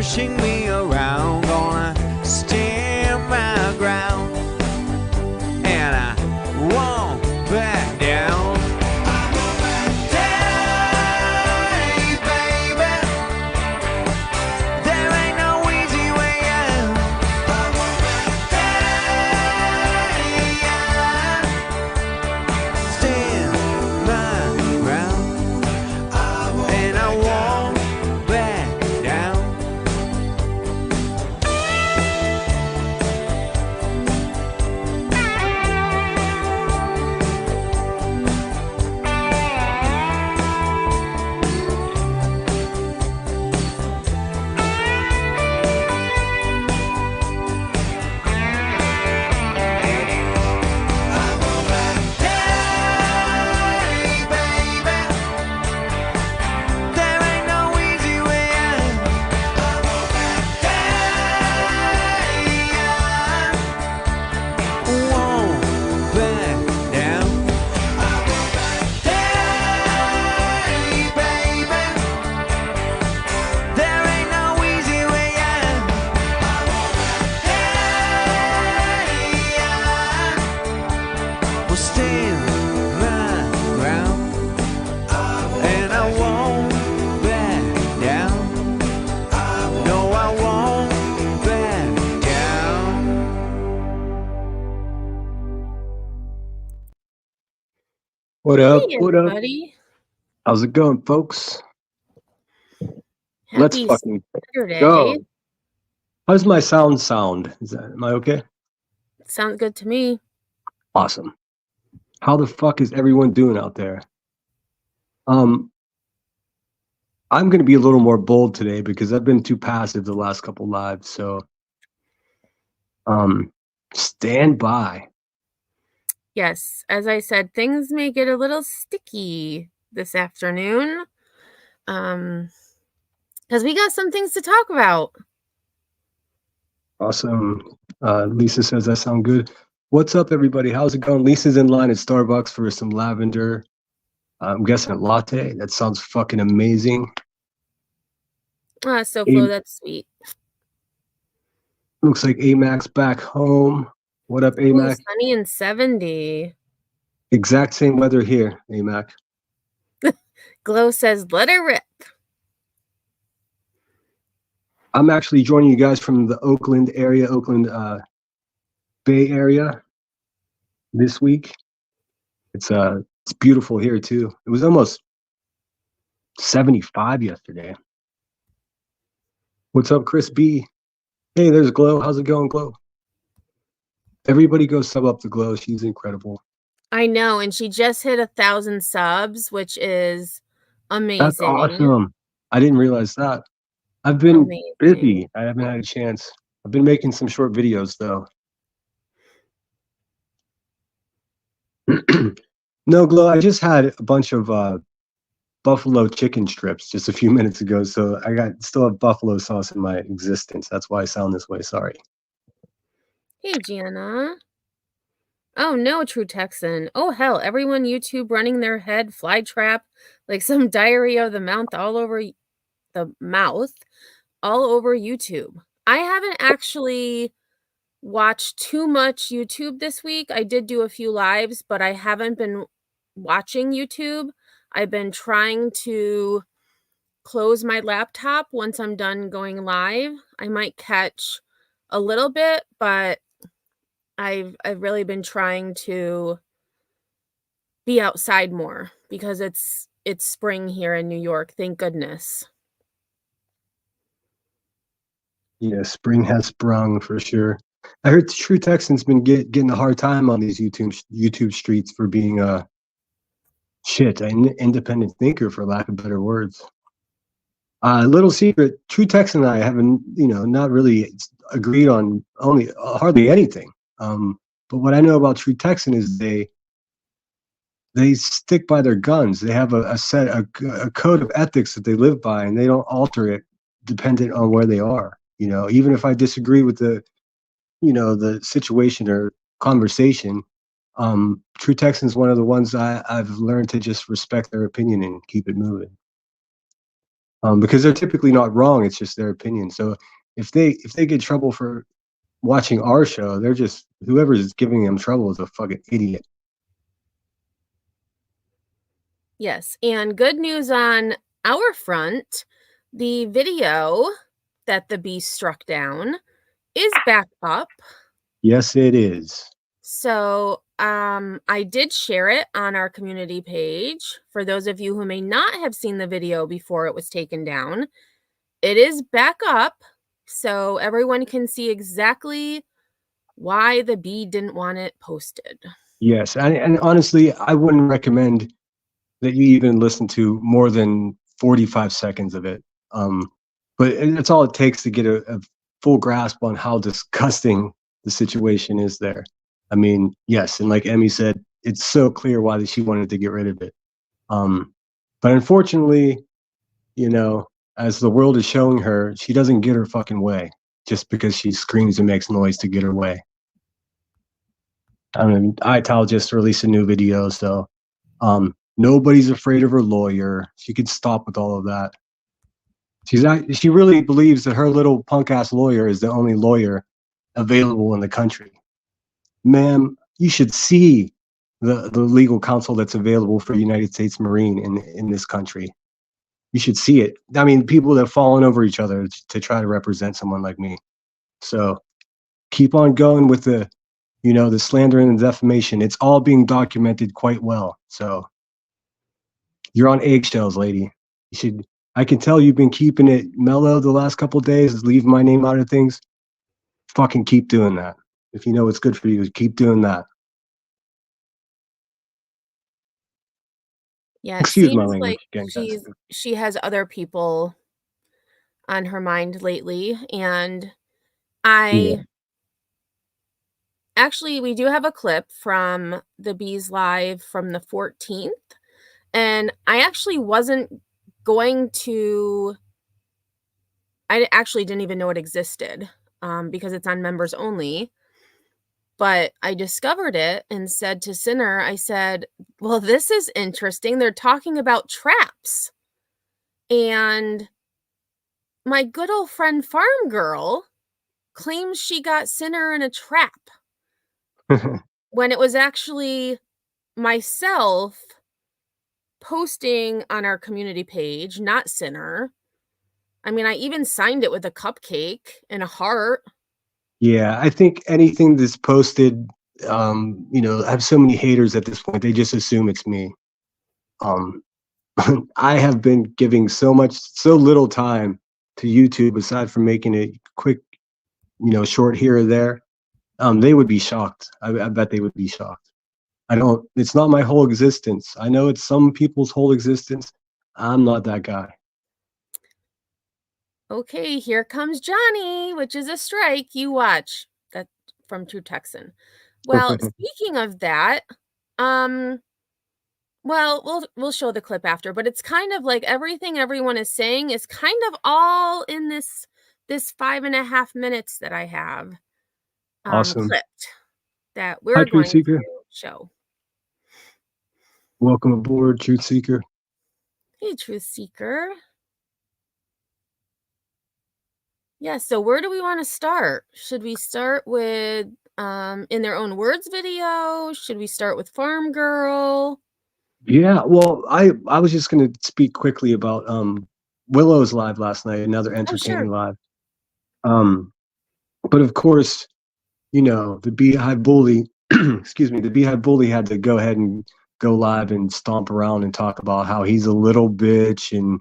pushing me around. Gonna stand my ground, and I won't back down. Hey, baby, there ain't no easy way out. Hey, I stand my ground, and I won't back down. Hey, baby, there ain't no easy way out. Hey, I won't back down. Hey, baby, there ain't no easy way out. Hey, I will stand my ground, and I won't back down. No, I won't back down. What up? Hey, What up? everybody. How's it going, folks? Let's Happy fucking Saturday. go. How's my sound? Am I okay? Sounds good to me. Awesome. How the fuck is everyone doing out there? I'm gonna be a little more bold today because I've been too passive the last couple lives, so stand by. Yes, as I said, things may get a little sticky this afternoon. Because we got some things to talk about. Awesome. Lisa says I sound good. What's up, everybody? How's it going? Lisa's in line at Starbucks for some lavender. I'm guessing a latte. That sounds fucking amazing. So Flo, that's sweet. Looks like Amax back home. What up, Ooh, Amac? sunny and 70. Exact same weather here, Amac. Glow says, let it rip. I'm actually joining you guys from the Oakland Bay Area this week. It's beautiful here too. It was almost 75 yesterday. What's up, Chris B? Hey, there's Glow. How's it going, Glow? Everybody go sub up to Glow. She's incredible. I know, and she just hit 1,000 subs, which is amazing. That's awesome. I didn't realize that. I've been busy. I haven't had a chance. I've been making some short videos though. No, Glow, I just had a bunch of buffalo chicken strips just a few minutes ago, so I still have buffalo sauce in my existence. That's why I sound this way. Sorry. Hey, Gianna. Oh no, True Texan. Oh hell, everyone YouTube running their head fly trap like some diary of the mouth all over YouTube. I haven't actually watched too much YouTube this week. I did do a few lives, but I haven't been watching YouTube. I've been trying to close my laptop once I'm done going live. I might catch a little bit, but I've really been trying to be outside more because it's spring here in New York, thank goodness. Yeah, spring has sprung for sure. I heard the True Texan's been getting a hard time on these YouTube streets for being an independent thinker, for lack of better words. Little secret, True Texan and I haven't, not really agreed on hardly anything. But what I know about True Texan is they stick by their guns. They have a code of ethics that they live by, and they don't alter it dependent on where they are. Even if I disagree with the situation or conversation, True Texan's one of the ones I've learned to just respect their opinion and keep it moving. because they're typically not wrong. It's just their opinion. So if they get trouble for watching our show, they're just, whoever is giving them trouble is a fucking idiot. Yes, and good news on our front, the video that the beast struck down is back up. Yes, it is. So I did share it on our community page. For those of you who may not have seen the video before it was taken down, it is back up so everyone can see exactly why the bee didn't want it posted. Yes, and honestly, I wouldn't recommend that you even listen to more than 45 seconds of it. But that's all it takes to get a full grasp on how disgusting the situation is there. I mean, yes, and like Emmy said, it's so clear why she wanted to get rid of it. But unfortunately, you know, as the world is showing her, she doesn't get her fucking way just because she screams and makes noise to get her way. I mean, ITAL just released a new video, so nobody's afraid of her lawyer. She could stop with all of that. She really believes that her little punk ass lawyer is the only lawyer available in the country. Ma'am, you should see the legal counsel that's available for United States Marine in this country. You should see it. I mean, people that have fallen over each other to try to represent someone like me. So keep on going with the, you know, the slander and the defamation. It's all being documented quite well. So you're on eggshells, lady. You should. I can tell you've been keeping it mellow the last couple of days, leave my name out of things. Fucking keep doing that. If you know what's good for you, keep doing that. Yeah, it Excuse my seems language like again, guys. she has other people on her mind lately, and Yeah. actually, we do have a clip from the Bees Live from the 14th, and I actually didn't even know it existed because it's on members only. But I discovered it and said to Sinner, I said, well, this is interesting. They're talking about traps. And my good old friend Farm Girl claims she got Sinner in a trap when it was actually myself posting on our community page, not Sinner. I mean, I even signed it with a cupcake and a heart. Yeah, I think anything that's posted, you know, I have so many haters at this point. They just assume it's me. I have been giving so little time to YouTube, aside from making it quick, you know, short here or there. They would be shocked. I bet they would be shocked. It's not my whole existence. I know it's some people's whole existence. I'm not that guy. Okay, here comes Johnny, which is a strike. You watch. That from True Texan. Well, speaking of that, well, we'll show the clip after, but it's kind of like everything everyone is saying is kind of all in this 5.5 minutes that I have Awesome. clipped that Hi, we're Truth going Seeker. to show. Welcome aboard, Truth Seeker. Hey, Truth Seeker. Yeah, so where do we want to start? Should we start with In Their Own Words video? Should we start with Farm Girl? Yeah, well, I was just going to speak quickly about Willow's live last night, another entertaining live. But of course, you know, the Beehive Bully, excuse me, the Beehive Bully had to go ahead and go live and stomp around and talk about how he's a little bitch and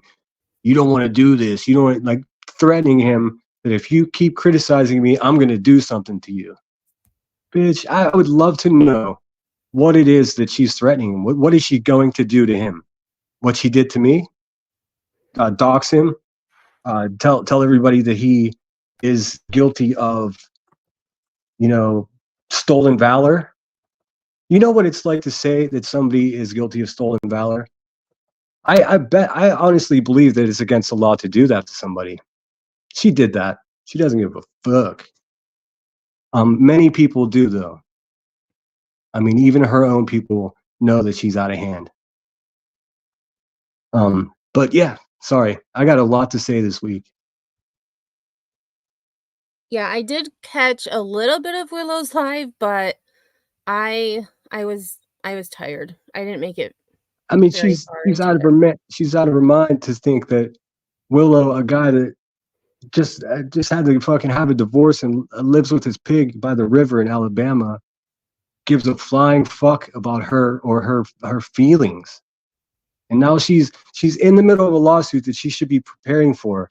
you don't want to do this. You don't, like, threatening him that if you keep criticizing me, I'm going to do something to you. Bitch, I would love to know what it is that she's threatening him. What is she going to do to him? What she did to me? Dox him? Tell everybody that he is guilty of, you know, stolen valor? You know what it's like to say that somebody is guilty of stolen valor? I honestly believe that it's against the law to do that to somebody. She did that. She doesn't give a fuck. Many people do, though. I mean, even her own people know that she's out of hand. But yeah, Sorry, I got a lot to say this week. Yeah, I did catch a little bit of Willow's live, but I was tired. I didn't make it I mean, very she's far she's into out of it. she's out of her mind to think that Willow, a guy that just had to fucking have a divorce and lives with his pig by the river in Alabama, gives a flying fuck about her or her feelings. And now she's in the middle of a lawsuit that she should be preparing for,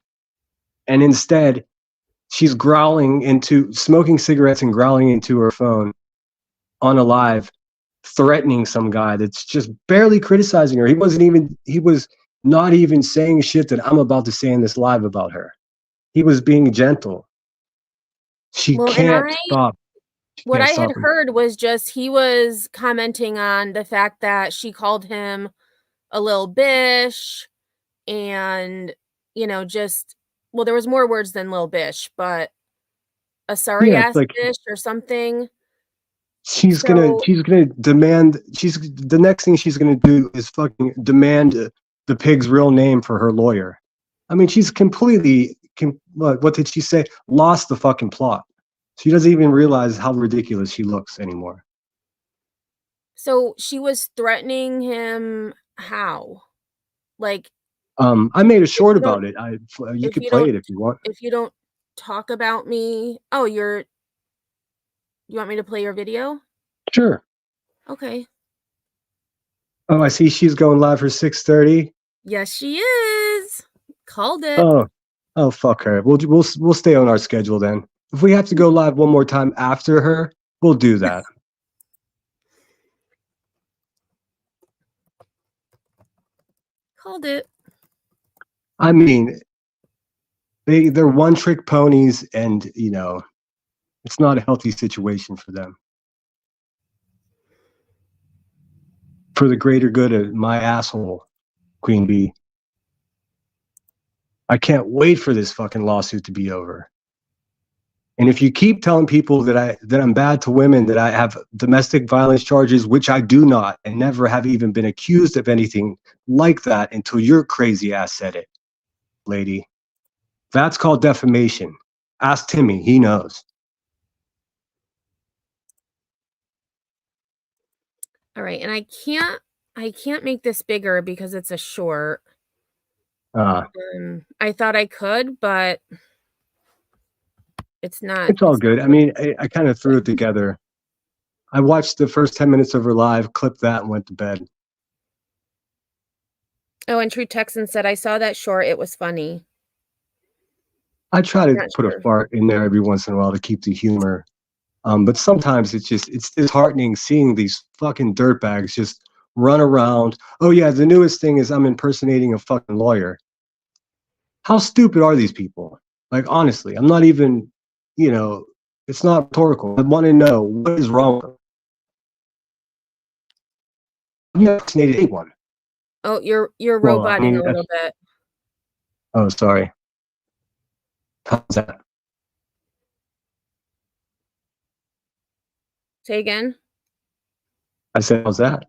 and instead she's smoking cigarettes and growling into her phone on a live, threatening some guy that's just barely criticizing her. He was not even saying shit that I'm about to say in this live about her. He was being gentle. She Well, can't stop. What I had heard was just he was commenting on the fact that she called him a little bish and, you know, just, well, there was more words than little bish, but a sorry ass bish or something. She's gonna demand. The next thing she's gonna do is fucking demand the pig's real name for her lawyer. I mean, she's completely. What did she say? Lost the fucking plot. She doesn't even realize how ridiculous she looks anymore. So she was threatening him. How? Like, I made a short about it. You could play it if you want. If you don't talk about me, you want me to play your video? Sure. Okay. Oh, I see she's going live for 6:30. Yes, she is. Called it. Oh, fuck her. We'll stay on our schedule then. If we have to go live one more time after her, we'll do that. Called it. I mean, they're one-trick ponies, and you know, it's not a healthy situation for them. For the greater good of my asshole, Queen Bee. I can't wait for this fucking lawsuit to be over. And if you keep telling people that I'm bad to women, that I have domestic violence charges, which I do not, and never have even been accused of anything like that until your crazy ass said it, lady. That's called defamation. Ask Timmy, he knows. All right, and I can't make this bigger because it's a short. I thought I could, but it's not. It's all good. I mean, I kind of threw it together. I watched the first 10 minutes of her live, clipped that, and went to bed. Oh, and True Texan said, I saw that short. It was funny. I try to put a fart in there every once in a while to keep the humor. But sometimes it's disheartening seeing these fucking dirtbags just run around. Oh yeah, the newest thing is I'm impersonating a fucking lawyer. How stupid are these people? Like, honestly, I'm not even, it's not rhetorical. I want to know what is wrong with them. I've never impersonated anyone. Oh, you're roboting a little bit. Oh, sorry. How's that? Say again? I said, how's that?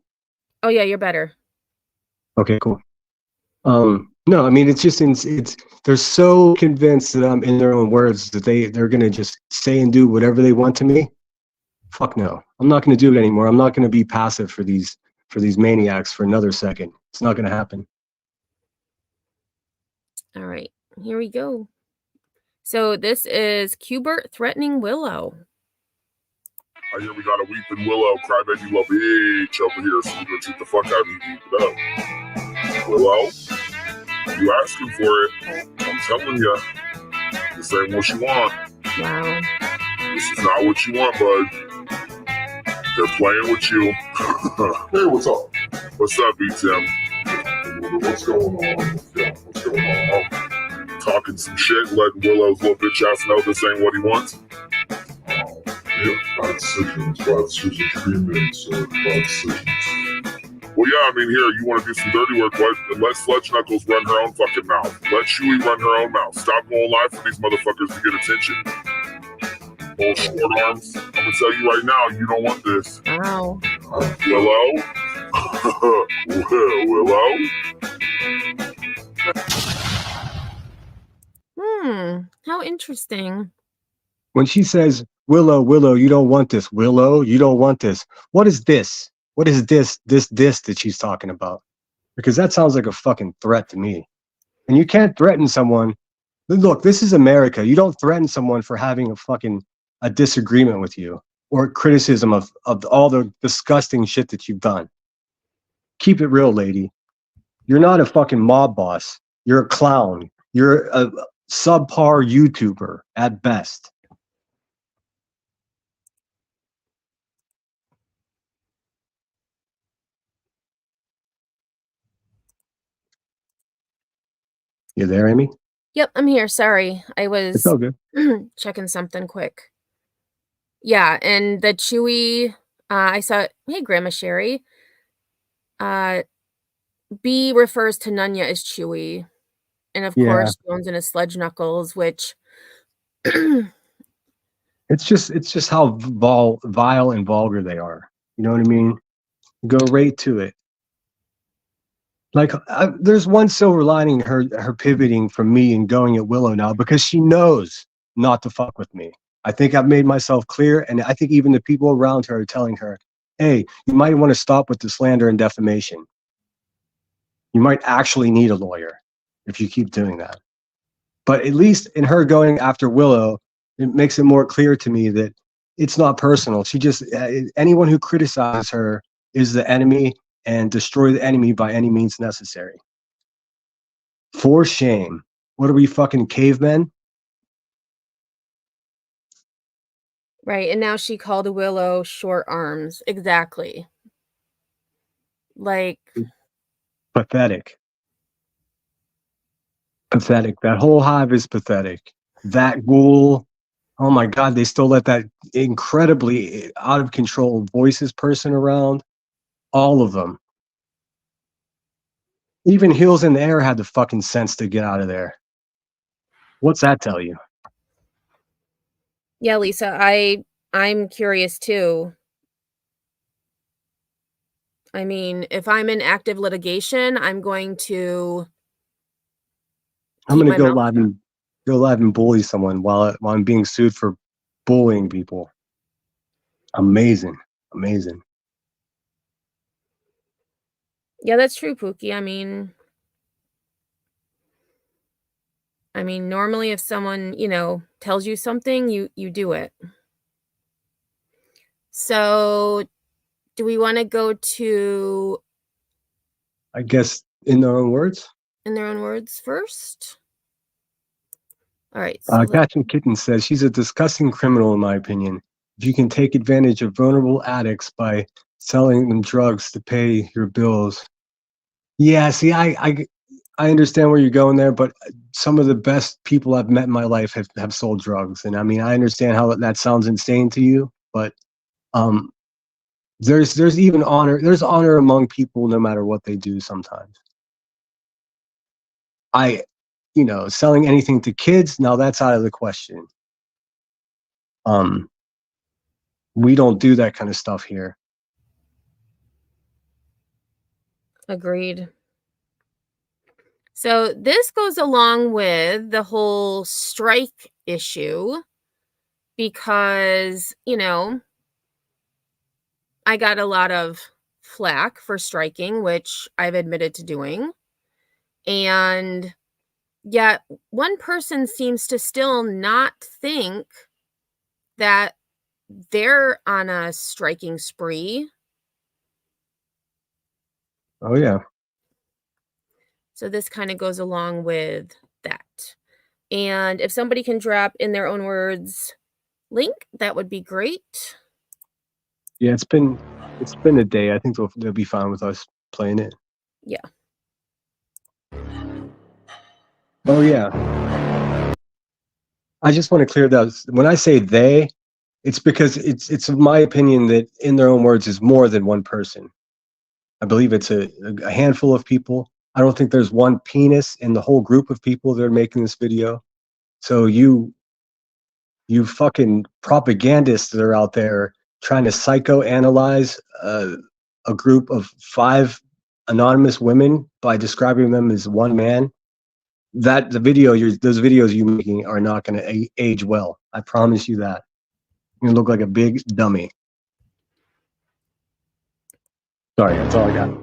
Oh yeah, you're better. Okay, cool. No, I mean, they're so convinced that I'm in their own words that they're gonna just say and do whatever they want to me. Fuck no. I'm not gonna do it anymore. I'm not gonna be passive for these maniacs for another second. It's not gonna happen. All right, here we go. So this is Qbert threatening Willow. I hear we got a weeping Willow, crybaby love bitch over here, so we're gonna treat the fuck out of you, keep it up. Willow, you asking for it? I'm telling you, this ain't what you want. Wow. This is not what you want, bud. They're playing with you. Hey, what's up? What's up, B-Tim? What's going on? Yeah, what's going on? Talking some shit, letting Willow's little bitch ass know this ain't what he wants. Yeah, bad decisions, 3 minutes, bad decisions. Well, yeah, I mean, here, you want to do some dirty work, let Sledge Knuckles run her own fucking mouth. Let Chewie run her own mouth. Stop going live for these motherfuckers to get attention. Oh, short arms, I'm gonna tell you right now, you don't want this. Wow. Willow? Willow? How interesting. When she says, Willow, you don't want this. Willow, you don't want this. What is this? What is this that she's talking about? Because that sounds like a fucking threat to me. And you can't threaten someone. Look, this is America. You don't threaten someone for having a disagreement with you or criticism of all the disgusting shit that you've done. Keep it real, lady. You're not a fucking mob boss. You're a clown. You're a subpar YouTuber at best. You there, Amy? Yep, I'm here. Sorry. I It's was all good. checking something quick. Yeah, and the Chewy, I saw, hey, Grandma Sherry. B refers to Nunya as Chewy. And of Yeah. course, Jones and his Sludge Knuckles, which It's just how vile and vulgar they are. You know what I mean? Go right to it. Like, there's one silver lining her pivoting from me and going at Willow now, because she knows not to fuck with me. I think I've made myself clear, and I think even the people around her are telling her, hey, you might want to stop with the slander and defamation. You might actually need a lawyer if you keep doing that. But at least in her going after Willow, it makes it more clear to me that it's not personal. She just, anyone who criticizes her is the enemy, and destroy the enemy by any means necessary. For shame. What are we, fucking cavemen? right, and now she called Willow short arms. Exactly. Like, Pathetic. Pathetic. That whole hive is pathetic. That ghoul, oh my God, they still let that incredibly out of control voices person around. All of them. Even Heels in the Air had the fucking sense to get out of there. What's that tell you? yeah, Lisa, I'm curious too. I mean, if I'm in active litigation, I'm going to I'm keep gonna my go mouth live and bully someone while I'm being sued for bullying people. Amazing. Amazing. Yeah, that's true, Pookie. I mean, normally if someone, tells you something, you do it. So, do we want to go to I guess in their own words. in their own words first? All right. So Catching Kitten says she's a disgusting criminal in my opinion. If you can take advantage of vulnerable addicts by selling them drugs to pay your bills. Yeah, see, I understand where you're going there, but some of the best people I've met in my life have sold drugs. And I mean, I understand how that sounds insane to you, but there's even honor. There's honor among people no matter what they do sometimes. Selling anything to kids, now that's out of the question. We don't do that kind of stuff here. agreed. So this goes along with the whole strike issue because, I got a lot of flack for striking, which I've admitted to doing. And yet one person seems to still not think that they're on a striking spree. Oh yeah. So this kind of goes along with that. And if somebody can drop in their own words link, that would be great. Yeah, it's been a day. I think they'll be fine with us playing it. Yeah. Oh yeah. I just want to clear that. When I say they, it's because it's my opinion that in their own words is more than one person. I believe it's a handful of people. I don't think there's one penis in the whole group of people that are making this video. So you fucking propagandists that are out there trying to psychoanalyze a group of 5 anonymous women by describing them as one man. that the video those videos you're making are not going to age well. I promise you that. You're going to look like a big dummy. Sorry, that's all I got.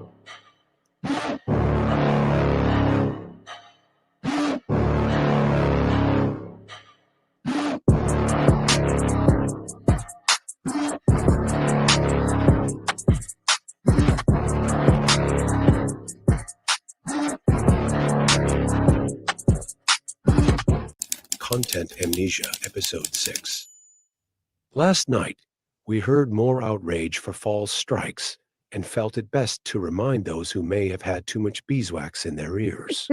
Content Amnesia, Episode 6. Last night, we heard more outrage for false strikes and felt it best to remind those who may have had too much beeswax in their ears.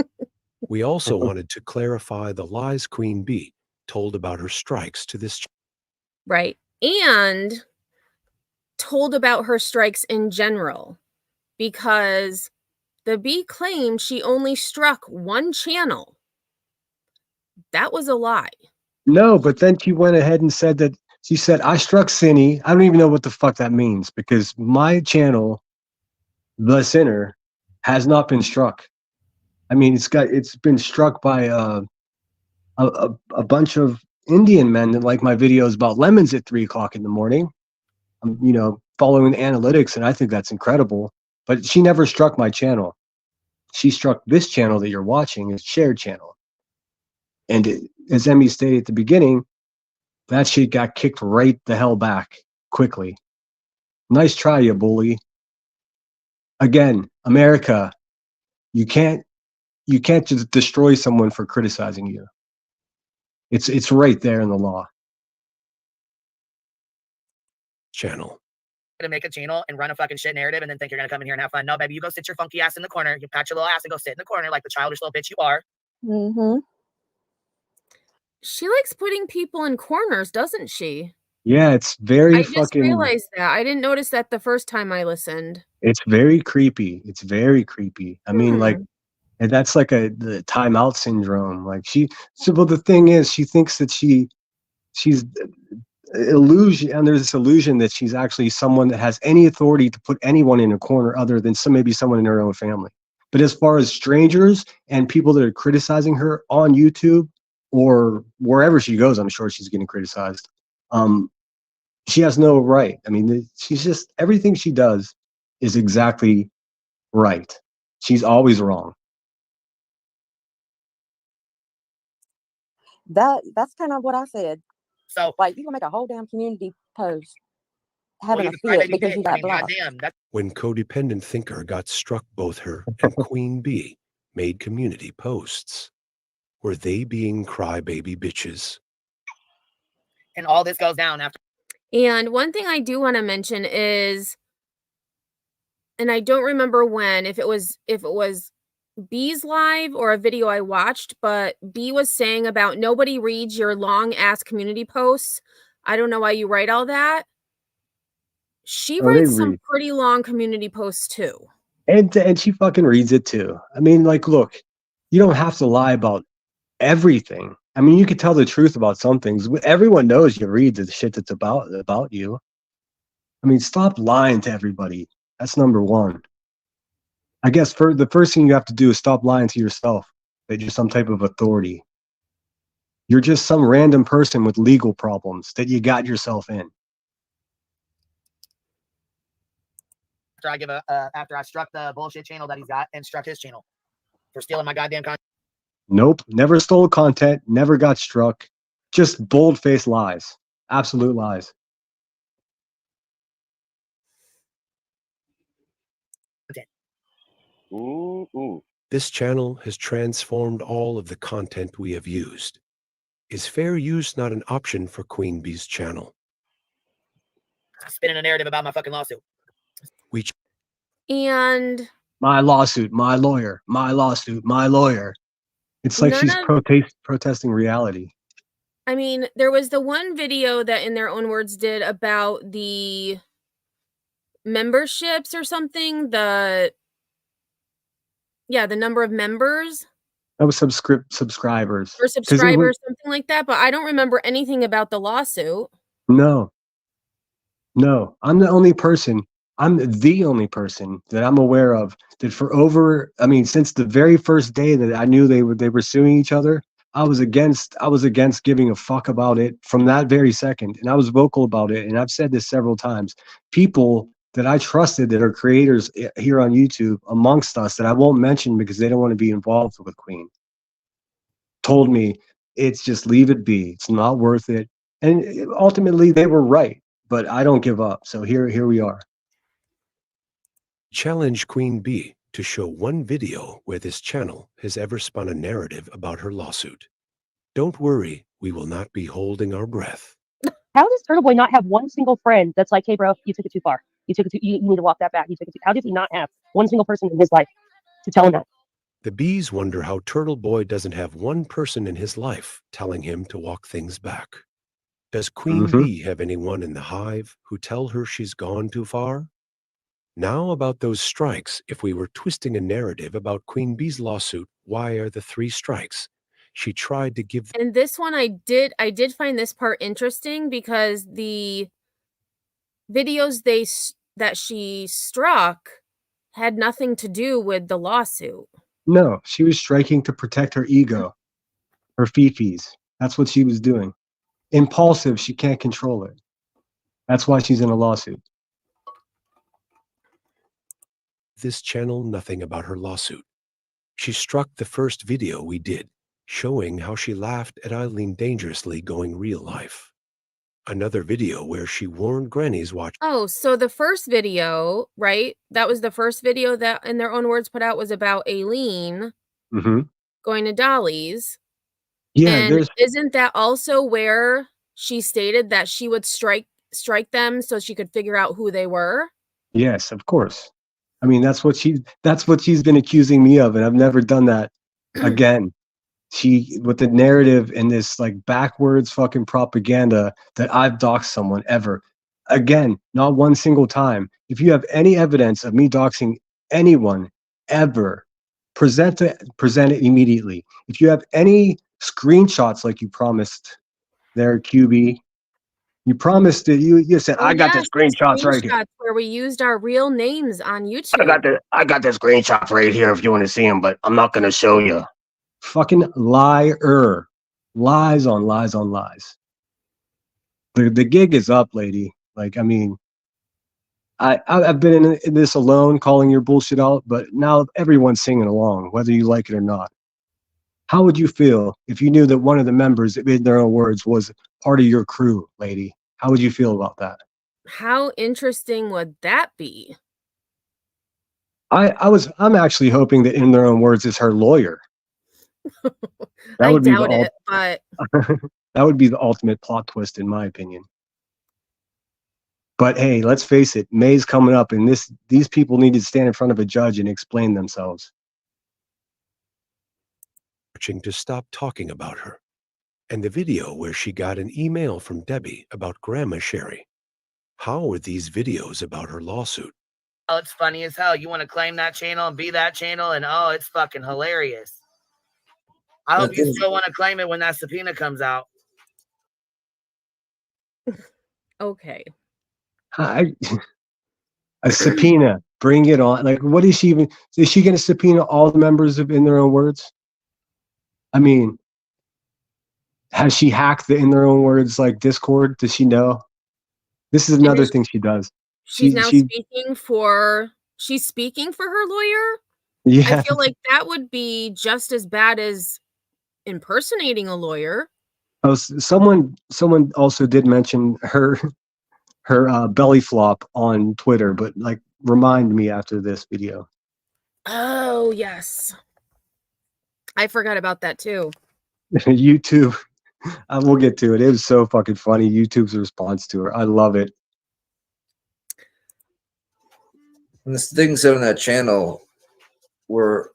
We also wanted to clarify the lies Queen Bee told about her strikes to this. Right. And told about her strikes in general, because the Bee claimed she only struck one channel. That was a lie. No, but then she went ahead and said that she said, I struck Cine. I don't even know what the fuck that means, because my channel, The Sinner, has not been struck. I mean, it's been struck by a bunch of Indian men that like my videos about lemons at 3 o'clock in the morning. I'm, following the analytics, and I think that's incredible. But she never struck my channel. She struck this channel that you're watching, is shared channel. And as Emmy stated at the beginning, that shit got kicked right the hell back quickly. Nice try, you bully. Again, America, you can't just destroy someone for criticizing you. It's right there in the law. Channel. To make a channel and run a fucking shit narrative and then think you're gonna come in here and have fun. No, baby, you go sit your funky ass in the corner. You pat your little ass and go sit in the corner like the childish little bitch you are. Mm-hmm. She likes putting people in corners, doesn't she? Yeah, it's very I just fucking. realized that. I didn't notice that the first time I listened. It's very creepy. It's very creepy. I mean, like, and that's like the timeout syndrome. Like well, the thing is, she thinks that she's illusion, and there's this illusion that she's actually someone that has any authority to put anyone in a corner other than maybe someone in her own family. But as far as strangers and people that are criticizing her on YouTube or wherever she goes, I'm sure she's getting criticized. She has no right. I mean, she's just, everything she does is exactly right. She's always wrong. That's kind of what I said. So Like, you gonna make a whole damn community post well, having you a can try fit that because you got blocked. goddamn, that's When Codependent Thinker got struck, both her and Queen Bee made community posts. Were they being crybaby bitches? and all this goes down after. And one thing I do want to mention is, and I don't remember when, if it was Bee's live or a video I watched, but Bee was saying about nobody reads your long ass community posts. I don't know why you write all that. She writes some pretty long community posts too. And she fucking reads it too. I mean, like, look, you don't have to lie about everything. I mean, you could tell the truth about some things. Everyone knows you read the shit that's about you. I mean, stop lying to everybody. That's number one. I guess the first thing you have to do is stop lying to yourself that you're some type of authority. You're just some random person with legal problems that you got yourself in. After I struck the bullshit channel that he's got and struck his channel for stealing my goddamn content. Nope, never stole content, never got struck. Just bold-faced lies. Absolute lies. Ooh. This channel has transformed all of the content we have used. Is fair use not an option for Queen Bee's channel? Spinning a narrative about my fucking lawsuit. And My lawsuit, my lawyer, my lawsuit, my lawyer. It's like she's protesting reality. I mean, there was the one video that, in their own words, did about the memberships or something. The number of members. That was subscribers. Or subscribers, something like that. But I don't remember anything about the lawsuit. No. I'm the only person I'm the only person that I'm aware of that since the very first day that I knew they were suing each other, I was against giving a fuck about it from that very second. And I was vocal about it. And I've said this several times. People that I trusted that are creators here on YouTube amongst us that I won't mention because they don't want to be involved with Queen told me it's just leave it be. It's not worth it. And ultimately they were right, but I don't give up. So here we are. Challenge Queen Bee to show one video where this channel has ever spun a narrative about her lawsuit. Don't worry, we will not be holding our breath. How does Turtle Boy not have one single friend that's like, hey, bro, you took it too far. You need to walk that back. How does he not have one single person in his life to tell him that? The bees wonder how Turtle Boy doesn't have one person in his life telling him to walk things back. Does Queen Bee have anyone in the hive who tell her she's gone too far? Now about those strikes, if we were twisting a narrative about Queen Bee's lawsuit, why are the 3 strikes? She tried to give... And this one I did find this part interesting because the videos that she struck had nothing to do with the lawsuit. No, she was striking to protect her ego, her fifis. That's what she was doing. Impulsive, she can't control it. That's why she's in a lawsuit. This channel nothing about her lawsuit. She struck the first video we did, showing how she laughed at Eileen dangerously going real life. Another video where she warned grannies watch. Oh, so the first video, right? That was the first video that, in their own words, put out was about Aileen going to Dolly's. Yeah, and isn't that also where she stated that she would strike them so she could figure out who they were? Yes, of course. I mean, that's what she's been accusing me of, and I've never done that again. She, with the narrative and this like backwards fucking propaganda that I've doxed someone ever. Again, not one single time. If you have any evidence of me doxing anyone ever, present it immediately. If you have any screenshots like you promised there, QB, you promised it. You said, I got the screenshots right here. Where we used our real names on YouTube. I got the screenshots right here if you want to see them, but I'm not going to show you. Fucking liar. Lies on lies on lies. The gig is up, lady. Like, I mean, I've been in this alone calling your bullshit out, but now everyone's singing along, whether you like it or not. How would you feel if you knew that one of the members, in their own words, was part of your crew, lady? How would you feel about that? How interesting would that be? I'm actually hoping that in their own words is her lawyer. I doubt it, but that would be the ultimate plot twist, in my opinion. But hey, let's face it, May's coming up, and these people need to stand in front of a judge and explain themselves. To stop talking about her, and the video where she got an email from Debbie about Grandma Sherry. How are these videos about her lawsuit? Oh, it's funny as hell. You want to claim that channel and be that channel, and oh, it's fucking hilarious. I hope you still want to claim it when that subpoena comes out. Okay. A subpoena, bring it on. Like, what is she even? Is she going to subpoena all the members of In Their Own Words? I mean, has she hacked the In Their Own Words like Discord? Does she know? This is another thing she does. She's speaking for her lawyer. Yeah, I feel like that would be just as bad as impersonating a lawyer. Oh, someone also did mention her belly flop on Twitter, but like remind me after this video. Oh yes, I forgot about that too. YouTube, we'll get to it. It was so fucking funny. YouTube's response to her, I love it. And the things on that channel were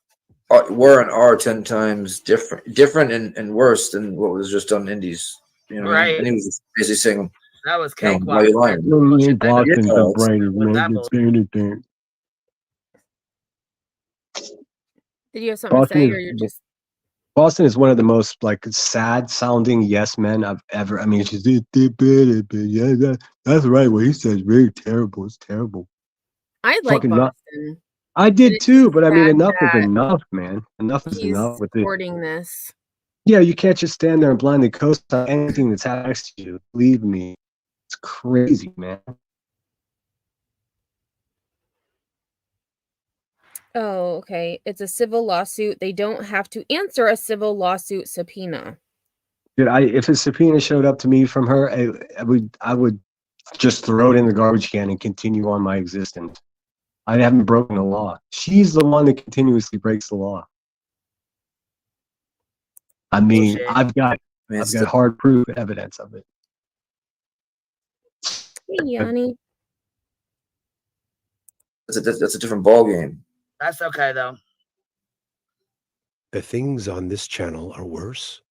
and are 10 times different and worse than what was just on Indies. You know, right? And he was just basically saying, that was cake. Why are you lying? Did you have something to say, or you're just? Boston is one of the most like sad sounding yes men I've ever. I mean, she's yeah, that's right. What he says, very terrible. It's terrible. I like Fucking not. Boston. I And did it's too, just but I the mean, fact enough is that enough, man. Enough is he's enough with it. supporting this. Yeah, you can't just stand there and blindly co-sign anything that's happening next to you. Believe me, it's crazy, man. Oh, okay. It's a civil lawsuit. They don't have to answer a civil lawsuit subpoena. Dude, if a subpoena showed up to me from her, I would just throw it in the garbage can and continue on my existence. I haven't broken the law. She's the one that continuously breaks the law. I mean, Bullshit. I've got hard proof evidence of it. Hey, Yanni. That's a different ball game. That's okay though. The things on this channel are worse.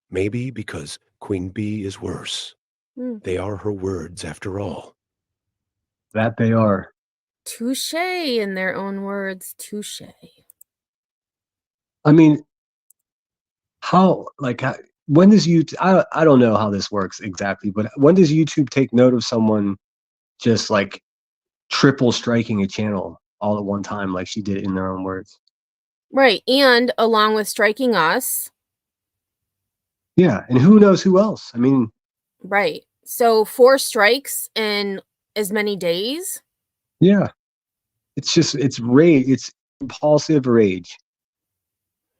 Maybe because Queen Bee is worse. They are her words after all. That they are. Touche in their own words. Touche. I mean, when does YouTube, I don't know how this works exactly, but when does YouTube take note of someone just like triple striking a channel all at one time, like she did in their own words? Right. And along with striking us. Yeah. And who knows who else? I mean, right. So 4 strikes in as many days. Yeah. It's rage. It's impulsive rage.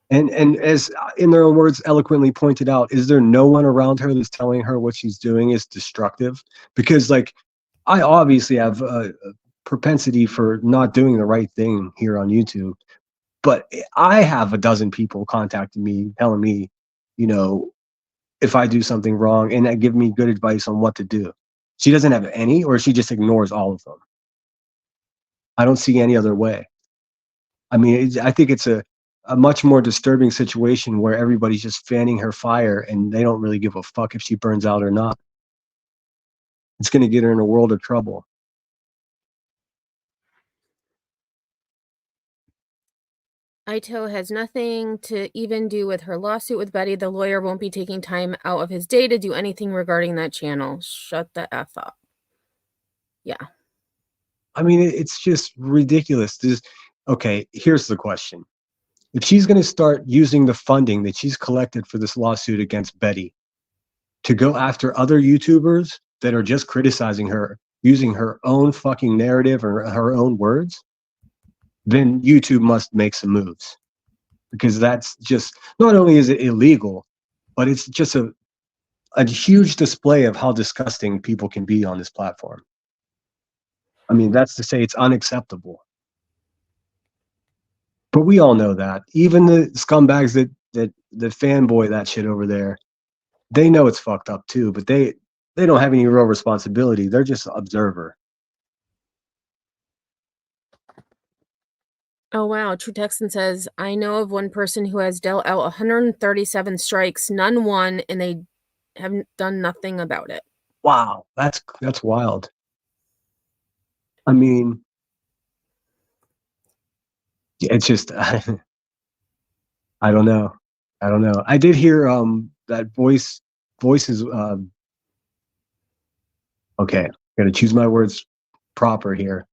And as in their own words eloquently pointed out, is there no one around her that's telling her what she's doing is destructive? Because like, I obviously have a propensity for not doing the right thing here on YouTube, but I have a dozen people contacting me, telling me, you know, if I do something wrong and that give me good advice on what to do. She doesn't have any, or she just ignores all of them. I don't see any other way. I mean, I think it's a much more disturbing situation where everybody's just fanning her fire and they don't really give a fuck if she burns out or not. It's going to get her in a world of trouble. Ito has nothing to even do with her lawsuit with Betty. The lawyer won't be taking time out of his day to do anything regarding that channel. Shut the F up. Yeah. I mean, it's just ridiculous. Okay, here's the question. If she's going to start using the funding that she's collected for this lawsuit against Betty to go after other YouTubers that are just criticizing her, using her own fucking narrative or her own words, then YouTube must make some moves. Because that's just, not only is it illegal, but it's just a huge display of how disgusting people can be on this platform. I mean, that's to say it's unacceptable. But we all know that. Even the scumbags that fanboy that shit over there, they know it's fucked up too, but they don't have any real responsibility. They're just an observer. Oh, wow. True Texan says, I know of one person who has dealt out 137 strikes, none won, and they have done nothing about it. Wow, that's wild. I mean, it's just, I don't know. I did hear that voices. Okay, gotta choose my words proper here.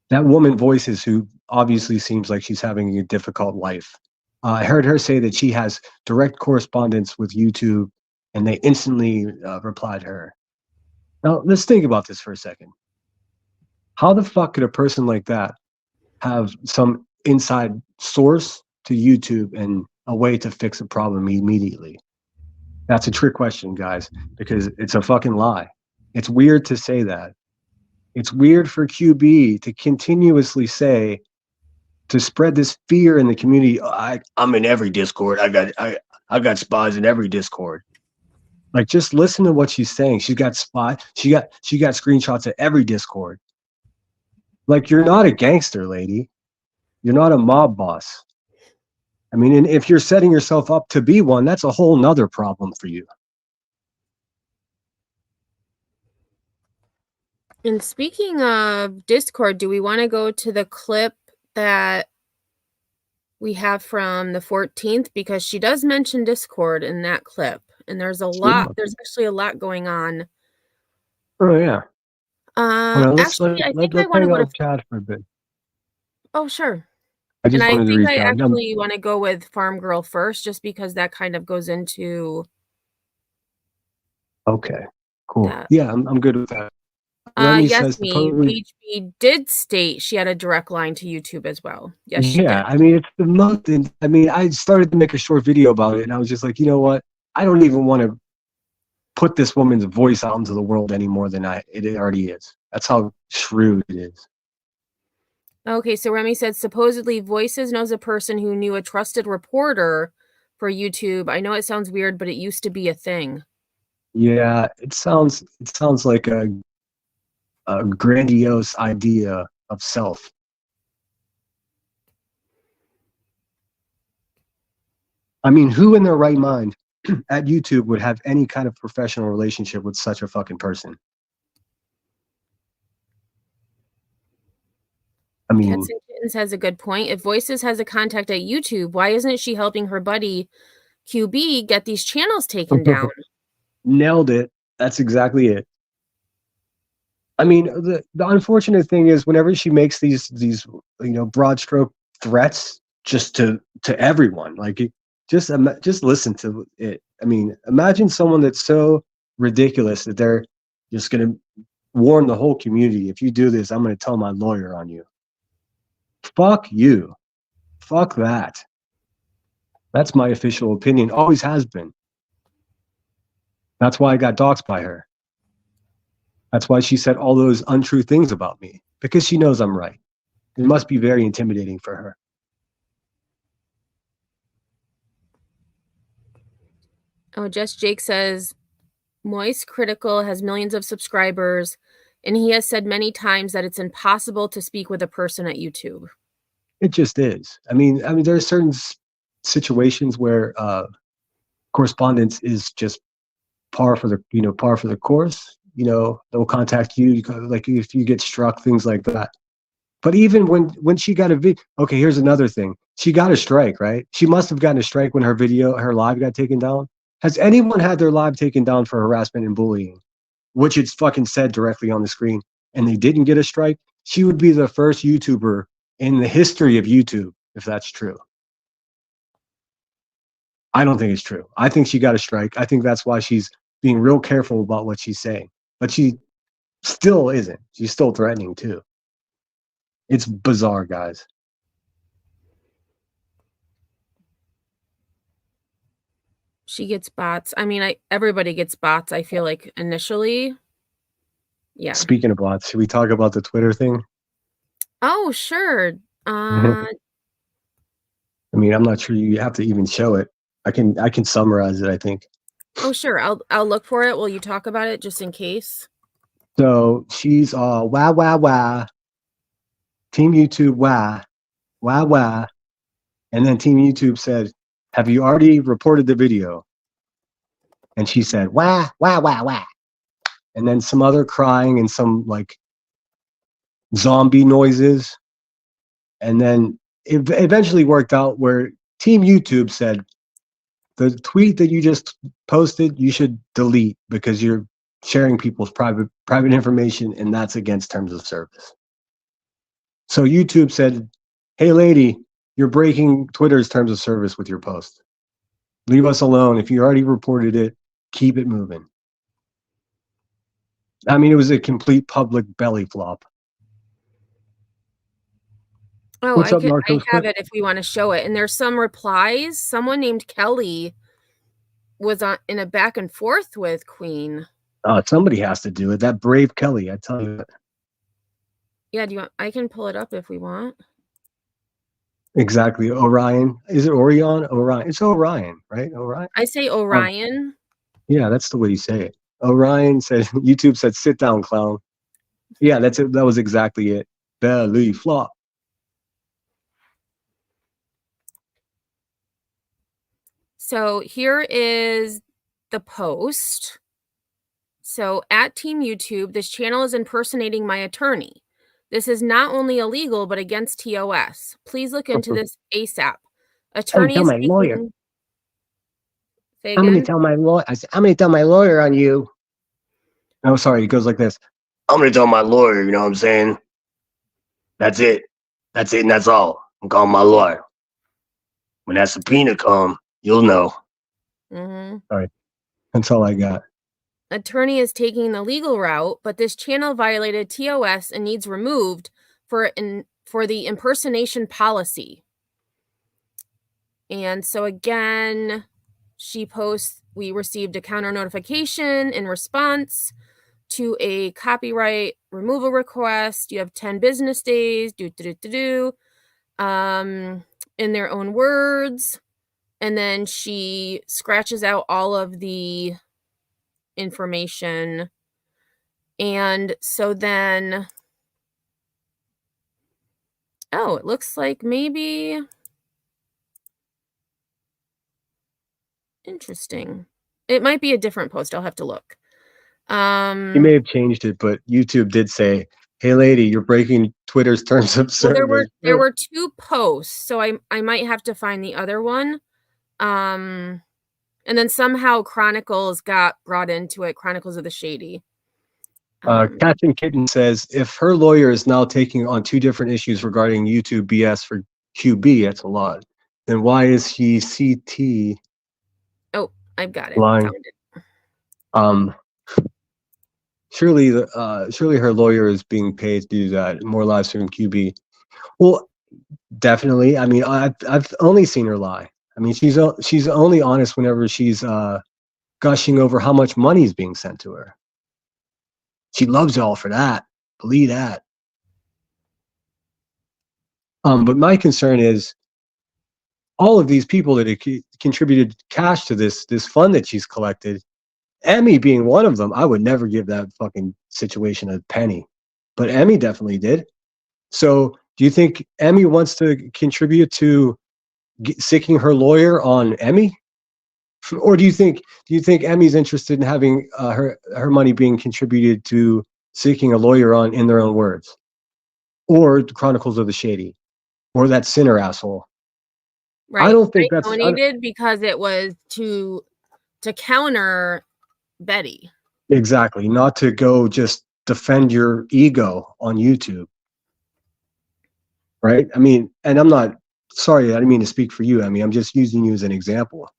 That woman Voices, who obviously seems like she's having a difficult life. I heard her say that she has direct correspondence with YouTube, and they instantly replied to her. Now, let's think about this for a second. How the fuck could a person like that have some inside source to YouTube and a way to fix a problem immediately? That's a trick question, guys, because it's a fucking lie. It's weird to say that. It's weird for QB to continuously say, to spread this fear in the community. I'm in every Discord. I got spies in every Discord. Like, just listen to what she's saying. She's got she got screenshots of every Discord. Like, you're not a gangster, lady. You're not a mob boss. I mean, and if you're setting yourself up to be one, that's a whole nother problem for you. And speaking of Discord, do we want to go to the clip that we have from the 14th? Because she does mention Discord in that clip. And there's a lot, there's actually a lot going on. Oh, yeah. Hold on, Actually, I think I let's want to hang go out to. with Chad for a bit. Oh, sure. I And just I wanted to think reach I out. actually want to go with Farm Girl first, just because that kind of goes into Okay, cool. that. Yeah, I'm good with that. Remy Yes, says me. supposedly. HB did state she had a direct line to YouTube as well. Yes, she Yeah, did. I mean, it's the most. I mean, I started to make a short video about it, and I was just like, you know what? I don't even want to put this woman's voice out into the world any more than it already is. That's how shrewd it is. Okay, so Remy said supposedly Voices knows a person who knew a trusted reporter for YouTube. I know it sounds weird, but it used to be a thing. Yeah, it sounds like a grandiose idea of self. I mean, who in their right mind at YouTube would have any kind of professional relationship with such a fucking person? I mean, Cats and Kittens has a good point. If Voices has a contact at YouTube, why isn't she helping her buddy QB get these channels taken down? nailed it. That's exactly it. I mean, the unfortunate thing is whenever she makes these broad stroke threats just to everyone, like just listen to it. I mean, imagine someone that's so ridiculous that they're just going to warn the whole community, if you do this, I'm going to tell my lawyer on you. Fuck you. Fuck that. That's my official opinion. Always has been. That's why I got doxxed by her. That's why she said all those untrue things about me, because she knows I'm right. It must be very intimidating for her. Oh, Just Jake says, Moist Critical has millions of subscribers, and he has said many times that it's impossible to speak with a person at YouTube. It just is. I mean, there are certain situations where correspondence is just par for the course. They'll contact you, like if you get struck, things like that. But even when she got a video, okay, here's another thing. She got a strike, right? She must have gotten a strike when her live got taken down. Has anyone had their live taken down for harassment and bullying, which it's fucking said directly on the screen, and they didn't get a strike? She would be the first YouTuber in the history of YouTube, if that's true. I don't think it's true. I think she got a strike. I think that's why she's being real careful about what she's saying. But she still isn't. She's still threatening too. It's bizarre, guys. She gets bots. I mean, everybody gets bots, I feel like, initially. Yeah. Speaking of bots, should we talk about the Twitter thing? Oh, sure. I mean, I'm not sure you have to even show it. I can summarize it, I think. Oh, sure. I'll look for it while you talk about it, just in case. So she's all wah. Team YouTube wah. And then Team YouTube said, have you already reported the video? And she said, wah. And then some other crying and some like zombie noises. And then it eventually worked out where Team YouTube said, the tweet that you just posted, you should delete because you're sharing people's private information, and that's against terms of service. So YouTube said, hey lady, you're breaking Twitter's terms of service with your post. Leave us alone. If you already reported it, keep it moving. I mean, it was a complete public belly flop. Oh, What's up, I Narcos? have it if we want to show it. And there's some replies. Someone named Kelly was in a back and forth with Queen. Oh, somebody has to do it. That brave Kelly, I tell you. Yeah, I can pull it up if we want. Exactly. Orion. Is it Orion? Orion. It's Orion, right? Orion. I say Orion. Yeah, that's the way you say it. Orion said, YouTube said, sit down, clown. Yeah, that's it. That was exactly it. Belly flop. So here is the post. So at Team YouTube, this channel is impersonating my attorney. This is not only illegal, but against TOS. Please look into this ASAP. Attorney tell is my lawyer. Say I'm again? going to tell my lawyer. I'm going to tell my lawyer on you. Oh, sorry. It goes like this. I'm gonna tell my lawyer, you know what I'm saying? That's it. That's it and that's all. I'm calling my lawyer. When that subpoena come, you'll know. Mm-hmm. All right. That's all I got. Attorney is taking the legal route, but this channel violated TOS and needs removed for the impersonation policy. And so again, she posts, we received a counter notification in response to a copyright removal request. You have 10 business days, in their own words. And then she scratches out all of the information. And so then, oh, it looks like maybe, interesting. It might be a different post. I'll have to look. You may have changed it, but YouTube did say, "Hey, lady, you're breaking Twitter's terms of Well, service." there were 2 posts, so I might have to find the other one. And then somehow Chronicles got brought into it. Chronicles of the Shady. Captain Kitten says, if her lawyer is now taking on 2 different issues regarding YouTube BS for QB, that's a lot. Then why is he CT? Oh, I've got it. Lying. Found it. Surely her lawyer is being paid to do that. More live stream QB. Well, definitely. I mean, I've only seen her lie. I mean, she's only honest whenever she's gushing over how much money is being sent to her. She loves y'all for that. Believe that. But my concern is all of these people that contributed cash to this fund that she's collected, Emmy being one of them. I would never give that fucking situation a penny, but Emmy definitely did. So do you think Emmy wants to contribute to seeking her lawyer on Emmy? Or do you think Emmy's interested in having her money being contributed to seeking a lawyer on In Their Own Words, or Chronicles of the Shady, or that Sinner asshole? Right. I don't think that's donated because it was to counter Betty. Exactly, not to go just defend your ego on YouTube, right? I mean, and I'm not sorry, I didn't mean to speak for you, Emmy. I'm just using you as an example.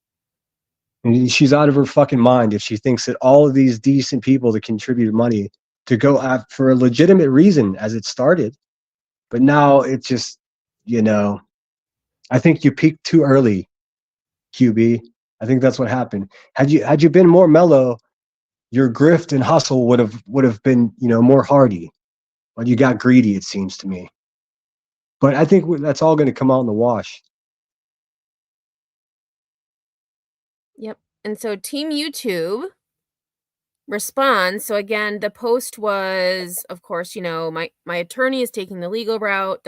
And she's out of her fucking mind if she thinks that all of these decent people that contributed money to go after for a legitimate reason as it started, but now it's just, I think you peaked too early, QB. I think that's what happened. Had you been more mellow, your grift and hustle would have been, more hardy. But you got greedy, it seems to me. But I think that's all going to come out in the wash. Yep. And so Team YouTube responds. So again, the post was, of course, my attorney is taking the legal route,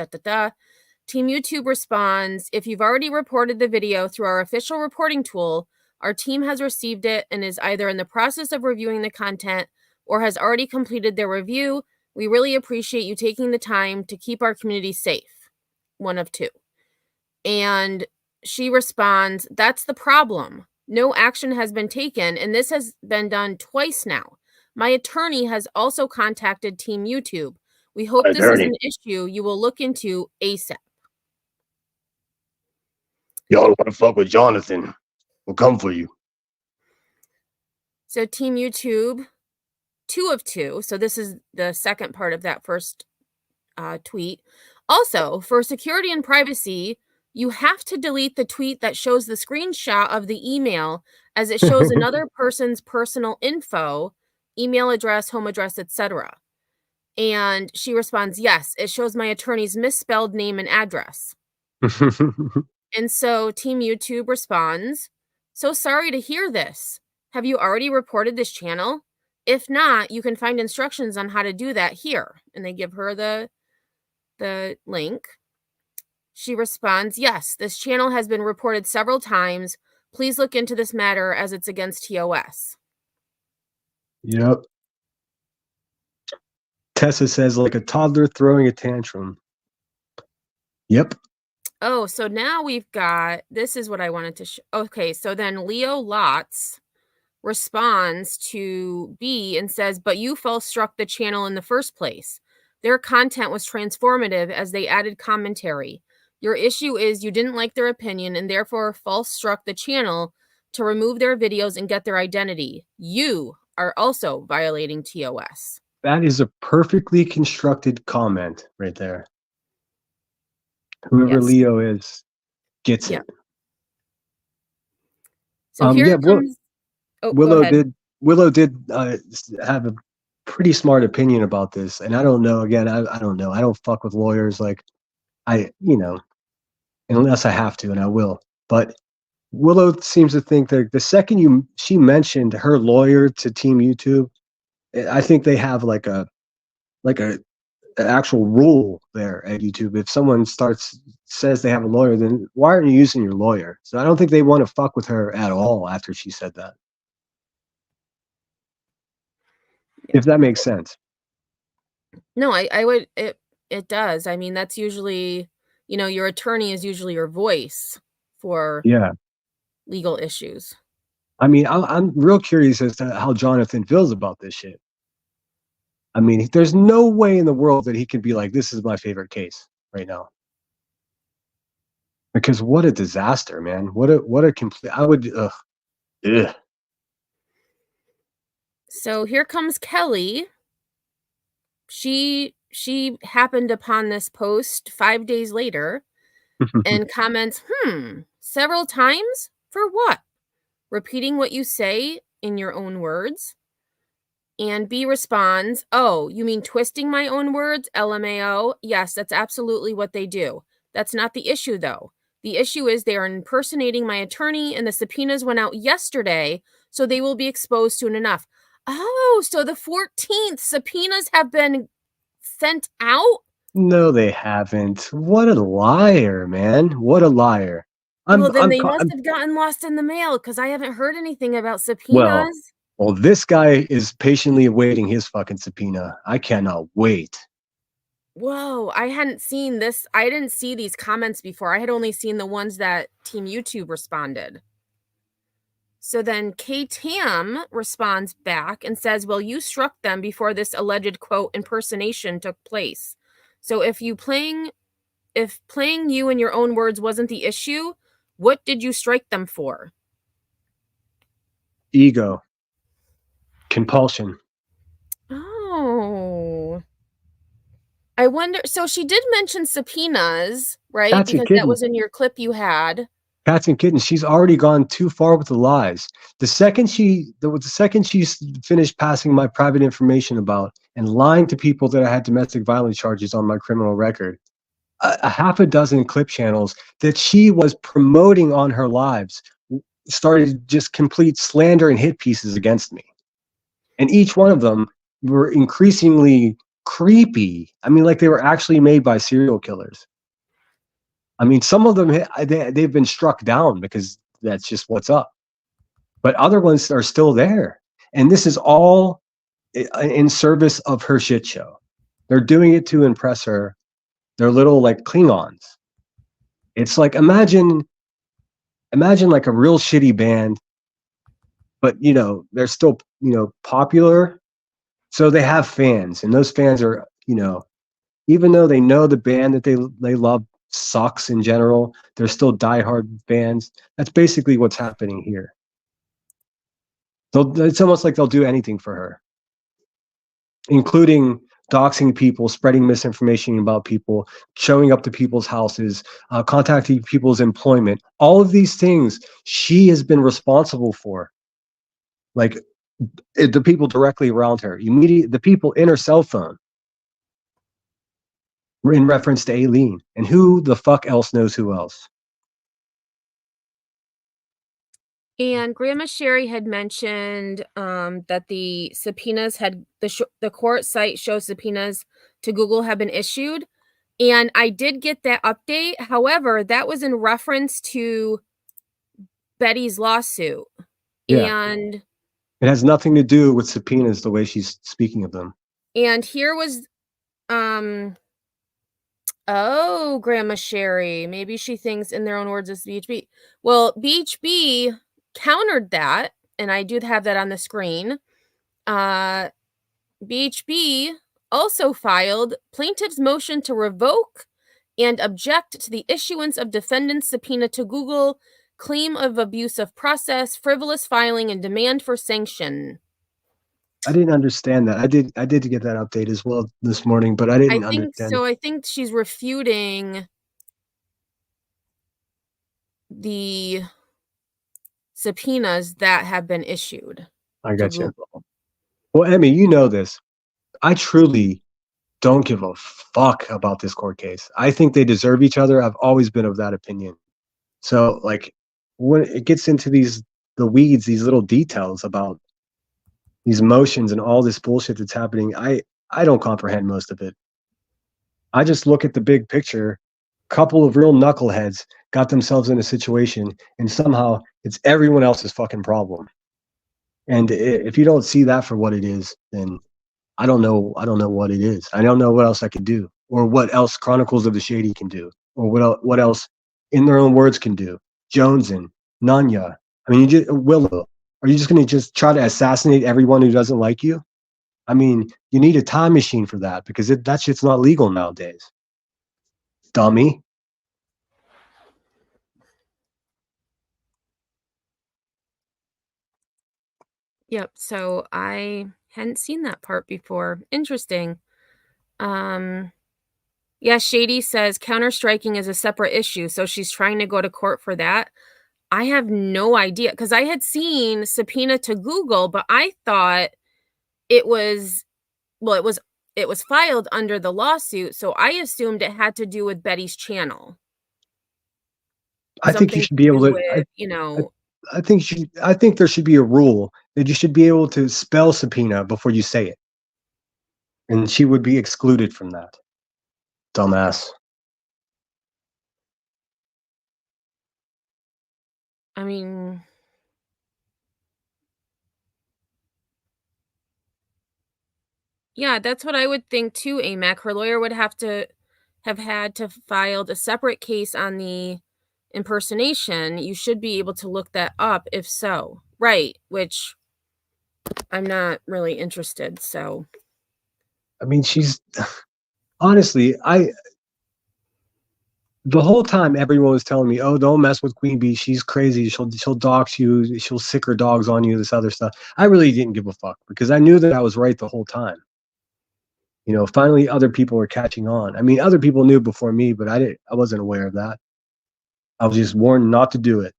Team YouTube responds, if you've already reported the video through our official reporting tool, our team has received it and is either in the process of reviewing the content or has already completed their review. We really appreciate you taking the time to keep our community safe. One of 2. And she responds, that's the problem. No action has been taken, and this has been done twice now. My attorney has also contacted Team YouTube. We hope this is an issue you will look into ASAP. Y'all want to fuck with Jonathan? We'll come for you. So Team YouTube, 2 of 2. So this is the second part of that first tweet. Also, for security and privacy, you have to delete the tweet that shows the screenshot of the email, as it shows another person's personal info, email address, home address, etc. And she responds, yes, it shows my attorney's misspelled name and address. And so Team YouTube responds, so sorry to hear this. Have you already reported this channel? If not, you can find instructions on how to do that here. And they give her the link. She responds, yes, this channel has been reported several times. Please look into this matter as it's against TOS. Yep. Tessa says, like a toddler throwing a tantrum. Yep. Oh, so now we've got, this is what I wanted to show. Okay, so then Leo Lotz responds to B and says, "But you false struck the channel in the first place. Their content was transformative as they added commentary. Your issue is you didn't like their opinion and therefore false struck the channel to remove their videos and get their identity. You are also violating TOS." That is a perfectly constructed comment right there. Whoever Yes. Leo is gets Yeah. it. So here yeah, comes. Oh, go Willow ahead. did have a pretty smart opinion about this, and I don't know. Again, I don't know. I don't fuck with lawyers, like unless I have to, and I will. But Willow seems to think that the second she mentioned her lawyer to Team YouTube, I think they have like a an actual rule there at YouTube. If someone says they have a lawyer, then why aren't you using your lawyer? So I don't think they want to fuck with her at all after she said that. If that makes sense. No, I would. It does. I mean, that's usually, your attorney is usually your voice for Yeah. legal issues. I mean, I'm real curious as to how Jonathan feels about this shit. I mean, there's no way in the world that he can be like, this is my favorite case right now. Because what a disaster, man. What a complete, ugh. So here comes Kelly. She happened upon this post 5 days later and comments, several times? For what? Repeating what you say in your own words. And B responds, "Oh, you mean twisting my own words? LMAO. Yes, that's absolutely what they do. That's not the issue, though. The issue is they are impersonating my attorney, and the subpoenas went out yesterday, so they will be exposed soon enough." Oh, so the 14th subpoenas have been sent out? No, they haven't. What a liar, man. What a liar. Well, then they must have gotten lost in the mail because I haven't heard anything about subpoenas. Well, this guy is patiently awaiting his fucking subpoena. I cannot wait. Whoa, I hadn't seen this. I didn't see these comments before. I had only seen the ones that Team YouTube responded. So then K-Tam responds back and says, "Well, you struck them before this alleged, quote, impersonation took place. So if playing you in your own words wasn't the issue, what did you strike them for?" Ego. Compulsion. Oh. I wonder, so she did mention subpoenas, right? Cats and Because that kittens. was in your clip you had. Cats and kittens. She's already gone too far with the lies. The second she's finished passing my private information about and lying to people that I had domestic violence charges on my criminal record, a half a dozen clip channels that she was promoting on her lives started just complete slander and hit pieces against me. And each one of them were increasingly creepy. I mean, like they were actually made by serial killers. I mean, some of them, they've been struck down because that's just what's up. But other ones are still there. And this is all in service of her shit show. They're doing it to impress her. They're little like Klingons. It's like, imagine like a real shitty band, but they're still, popular. So they have fans, and those fans are, even though they know the band that they love sucks in general, they're still diehard fans. That's basically what's happening here. It's almost like they'll do anything for her, including doxing people, spreading misinformation about people, showing up to people's houses, contacting people's employment. All of these things she has been responsible for. Like the people directly around her, the people in her cell phone, in reference to Aileen, and who the fuck else knows who else. And Grandma Sherry had mentioned that the subpoenas had the court site shows subpoenas to Google have been issued, and I did get that update. However, that was in reference to Betty's lawsuit, and it has nothing to do with subpoenas the way she's speaking of them. And here was, oh, Grandma Sherry, maybe she thinks in their own words it's BHB. Well, BHB countered that and I do have that on the screen. BHB also filed plaintiff's motion to revoke and object to the issuance of defendant's subpoena to Google, claim of abuse of process, frivolous filing, and demand for sanction. I didn't understand that. I did get that update as well this morning, but I didn't understand. So I think she's refuting the subpoenas that have been issued. I got you. Google. Well, Emmy, you know this. I truly don't give a fuck about this court case. I think they deserve each other. I've always been of that opinion. So, like, when it gets into the weeds, these little details about these motions and all this bullshit that's happening, I don't comprehend most of it. I just look at the big picture. A couple of real knuckleheads got themselves in a situation, and somehow it's everyone else's fucking problem. And if you don't see that for what it is, then I don't know what it is. I don't know what else I could do, or what else Chronicles of the Shady can do, or what else In Their Own Words can do. Jones and Nanya. I mean, Willow. Are you just going to just try to assassinate everyone who doesn't like you? I mean, you need a time machine for that, because that shit's not legal nowadays. Dummy. Yep. So I hadn't seen that part before. Interesting. Yeah, Shady says counter-striking is a separate issue, so she's trying to go to court for that. I have no idea, because I had seen subpoena to Google, but I thought it was filed under the lawsuit, so I assumed it had to do with Betty's channel. I think you should be able to. I think there should be a rule that you should be able to spell subpoena before you say it, and she would be excluded from that. Dumbass. I mean, yeah, that's what I would think too, AMAC. Her lawyer would have to have had to filed a separate case on the impersonation. You should be able to look that up if so. Right, which I'm not really interested, so. I mean, she's honestly, the whole time everyone was telling me, "Oh, don't mess with Queen Bee. She's crazy. She'll dox you. She'll sick her dogs on you. This other stuff." I really didn't give a fuck, because I knew that I was right the whole time. You know, finally, other people were catching on. I mean, other people knew before me, but I wasn't aware of that. I was just warned not to do it.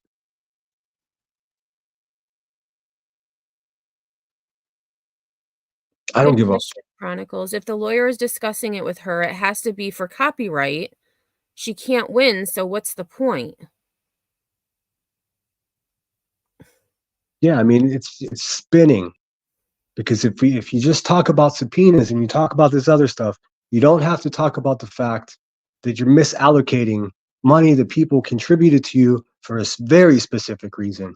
I don't give up. Chronicles. If the lawyer is discussing it with her, it has to be for copyright. She can't win, so what's the point? Yeah, I mean, it's spinning, because if you just talk about subpoenas and you talk about this other stuff, you don't have to talk about the fact that you're misallocating money that people contributed to you for a very specific reason.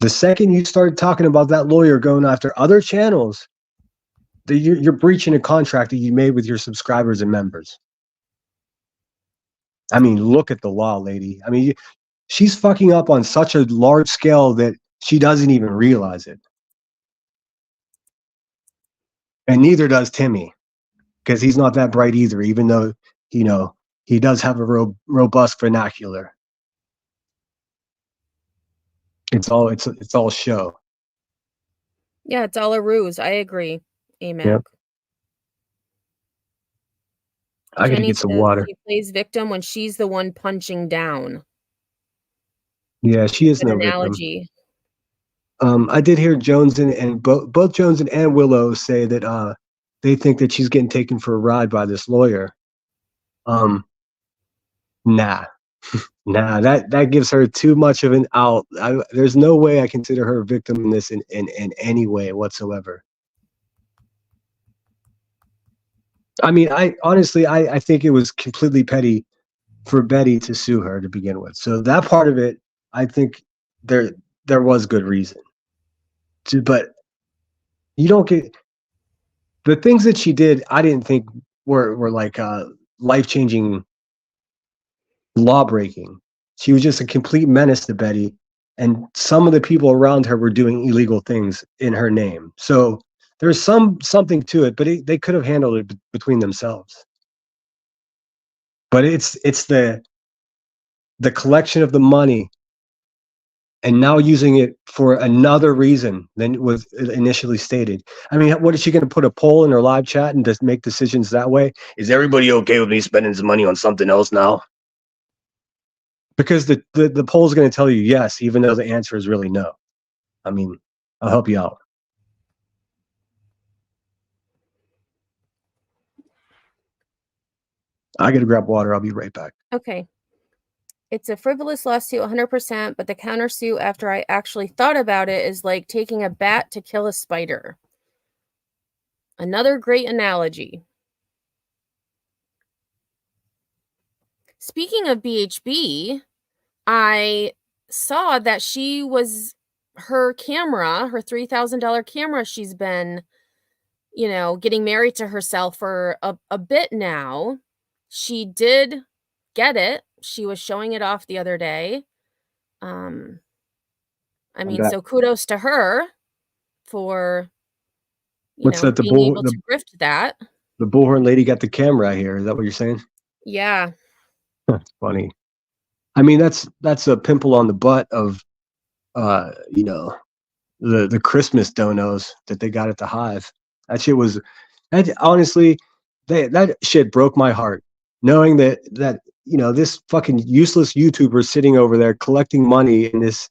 The second you started talking about that lawyer going after other channels, you're breaching a contract that you made with your subscribers and members. I mean, look at the law, lady. I mean, she's fucking up on such a large scale that she doesn't even realize it. And neither does Timmy, because he's not that bright either, even though, you know, he does have a robust vernacular. It's all show. Yeah, it's all a ruse. I agree, AMAC. Yep. I gotta get some water. She plays victim when she's the one punching down. Yeah, she is no analogy. Victim. I did hear Jones and both Jones and Willow say that they think that she's getting taken for a ride by this lawyer. Nah. Nah, that gives her too much of an out. There's no way I consider her a victim in this in any way whatsoever. I mean, I honestly think it was completely petty for Betty to sue her to begin with. So that part of it, I think there was good reason. But you don't get the things that she did. I didn't think were like life-changing law breaking. She was just a complete menace to Betty, and some of the people around her were doing illegal things in her name. So there's something to it, but they could have handled it between themselves. But it's the collection of the money and now using it for another reason than was initially stated. I mean, what is she going to put a poll in her live chat and just make decisions that way? Is everybody okay with me spending some money on something else now? Because the poll is going to tell you yes, even though the answer is really no. I mean, I'll help you out. I got to grab water. I'll be right back. Okay. It's a frivolous lawsuit 100%, but the countersuit after I actually thought about it is like taking a bat to kill a spider. Another great analogy. Speaking of BHB, I saw that her camera, her $3,000 camera, she's been, getting married to herself for a bit now. She did get it. She was showing it off the other day. So kudos to her for being able to grift that. The bullhorn lady got the camera here. Is that what you're saying? Yeah. That's funny. I mean, that's a pimple on the butt of the Christmas donos that they got at the Hive. That shit was honestly that shit broke my heart. Knowing that this fucking useless YouTuber sitting over there collecting money in this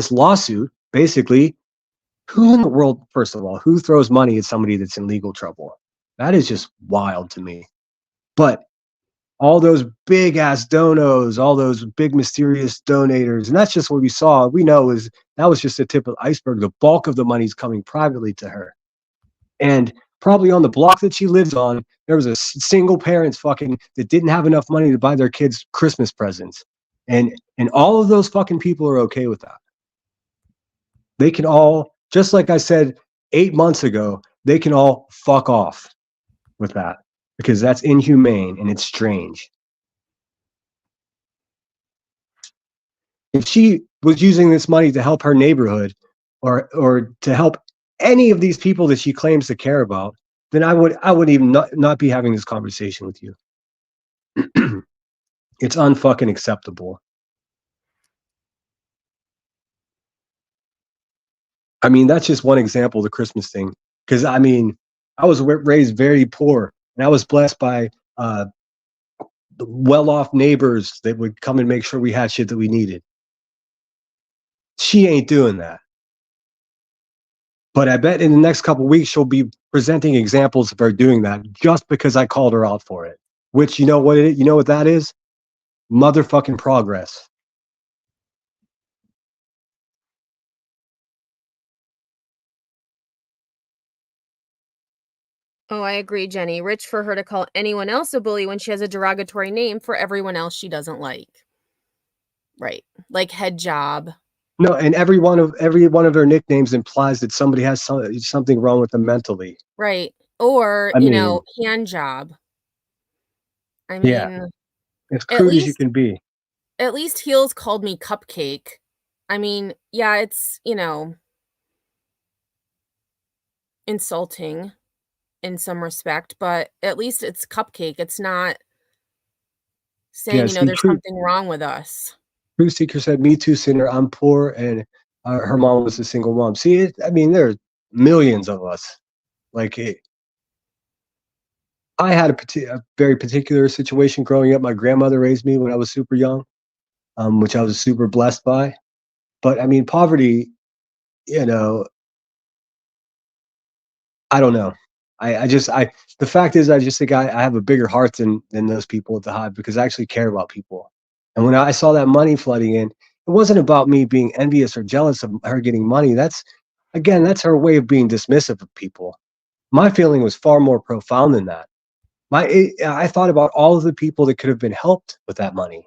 lawsuit, basically, who in the world, first of all, who throws money at somebody that's in legal trouble? That is just wild to me. But all those big ass donos, all those big mysterious donators, and that's just what we saw. We know that was just the tip of the iceberg. The bulk of the money's coming privately to her. And probably on the block that she lives on, there was a single parents fucking that didn't have enough money to buy their kids Christmas presents. And all of those fucking people are okay with that. They can all, just like I said 8 months ago, they can all fuck off with that because that's inhumane and it's strange. If she was using this money to help her neighborhood or to help any of these people that she claims to care about, then I would even not be having this conversation with you. It's unfucking acceptable. I mean, that's just one example of the Christmas thing. Because I mean, I was raised very poor, and I was blessed by the well-off neighbors that would come and make sure we had shit that we needed. She ain't doing that. But I bet in the next couple of weeks, she'll be presenting examples of her doing that just because I called her out for it. Which, you know what it is? You know what that is? Motherfucking progress. Oh, I agree, Jenny. Rich for her to call anyone else a bully when she has a derogatory name for everyone else she doesn't like. Right. Like head job. No, and every one of their nicknames implies that somebody has something wrong with them mentally. Right. Or, hand job. I mean, yeah. As crude as you can be. At least Heels called me Cupcake. I mean, yeah, it's, insulting in some respect, but at least it's Cupcake. It's not saying, there's something wrong with us. Truth Seeker said, "Me too, sinner. I'm poor, and her mom was a single mom." See, there's millions of us. I had a very particular situation growing up. My grandmother raised me when I was super young, which I was super blessed by. But I mean, poverty, I don't know. The fact is, I just think I have a bigger heart than those people at the Hive because I actually care about people. And when I saw that money flooding in, it wasn't about me being envious or jealous of her getting money. That's her way of being dismissive of people. My feeling was far more profound than that. I thought about all of the people that could have been helped with that money.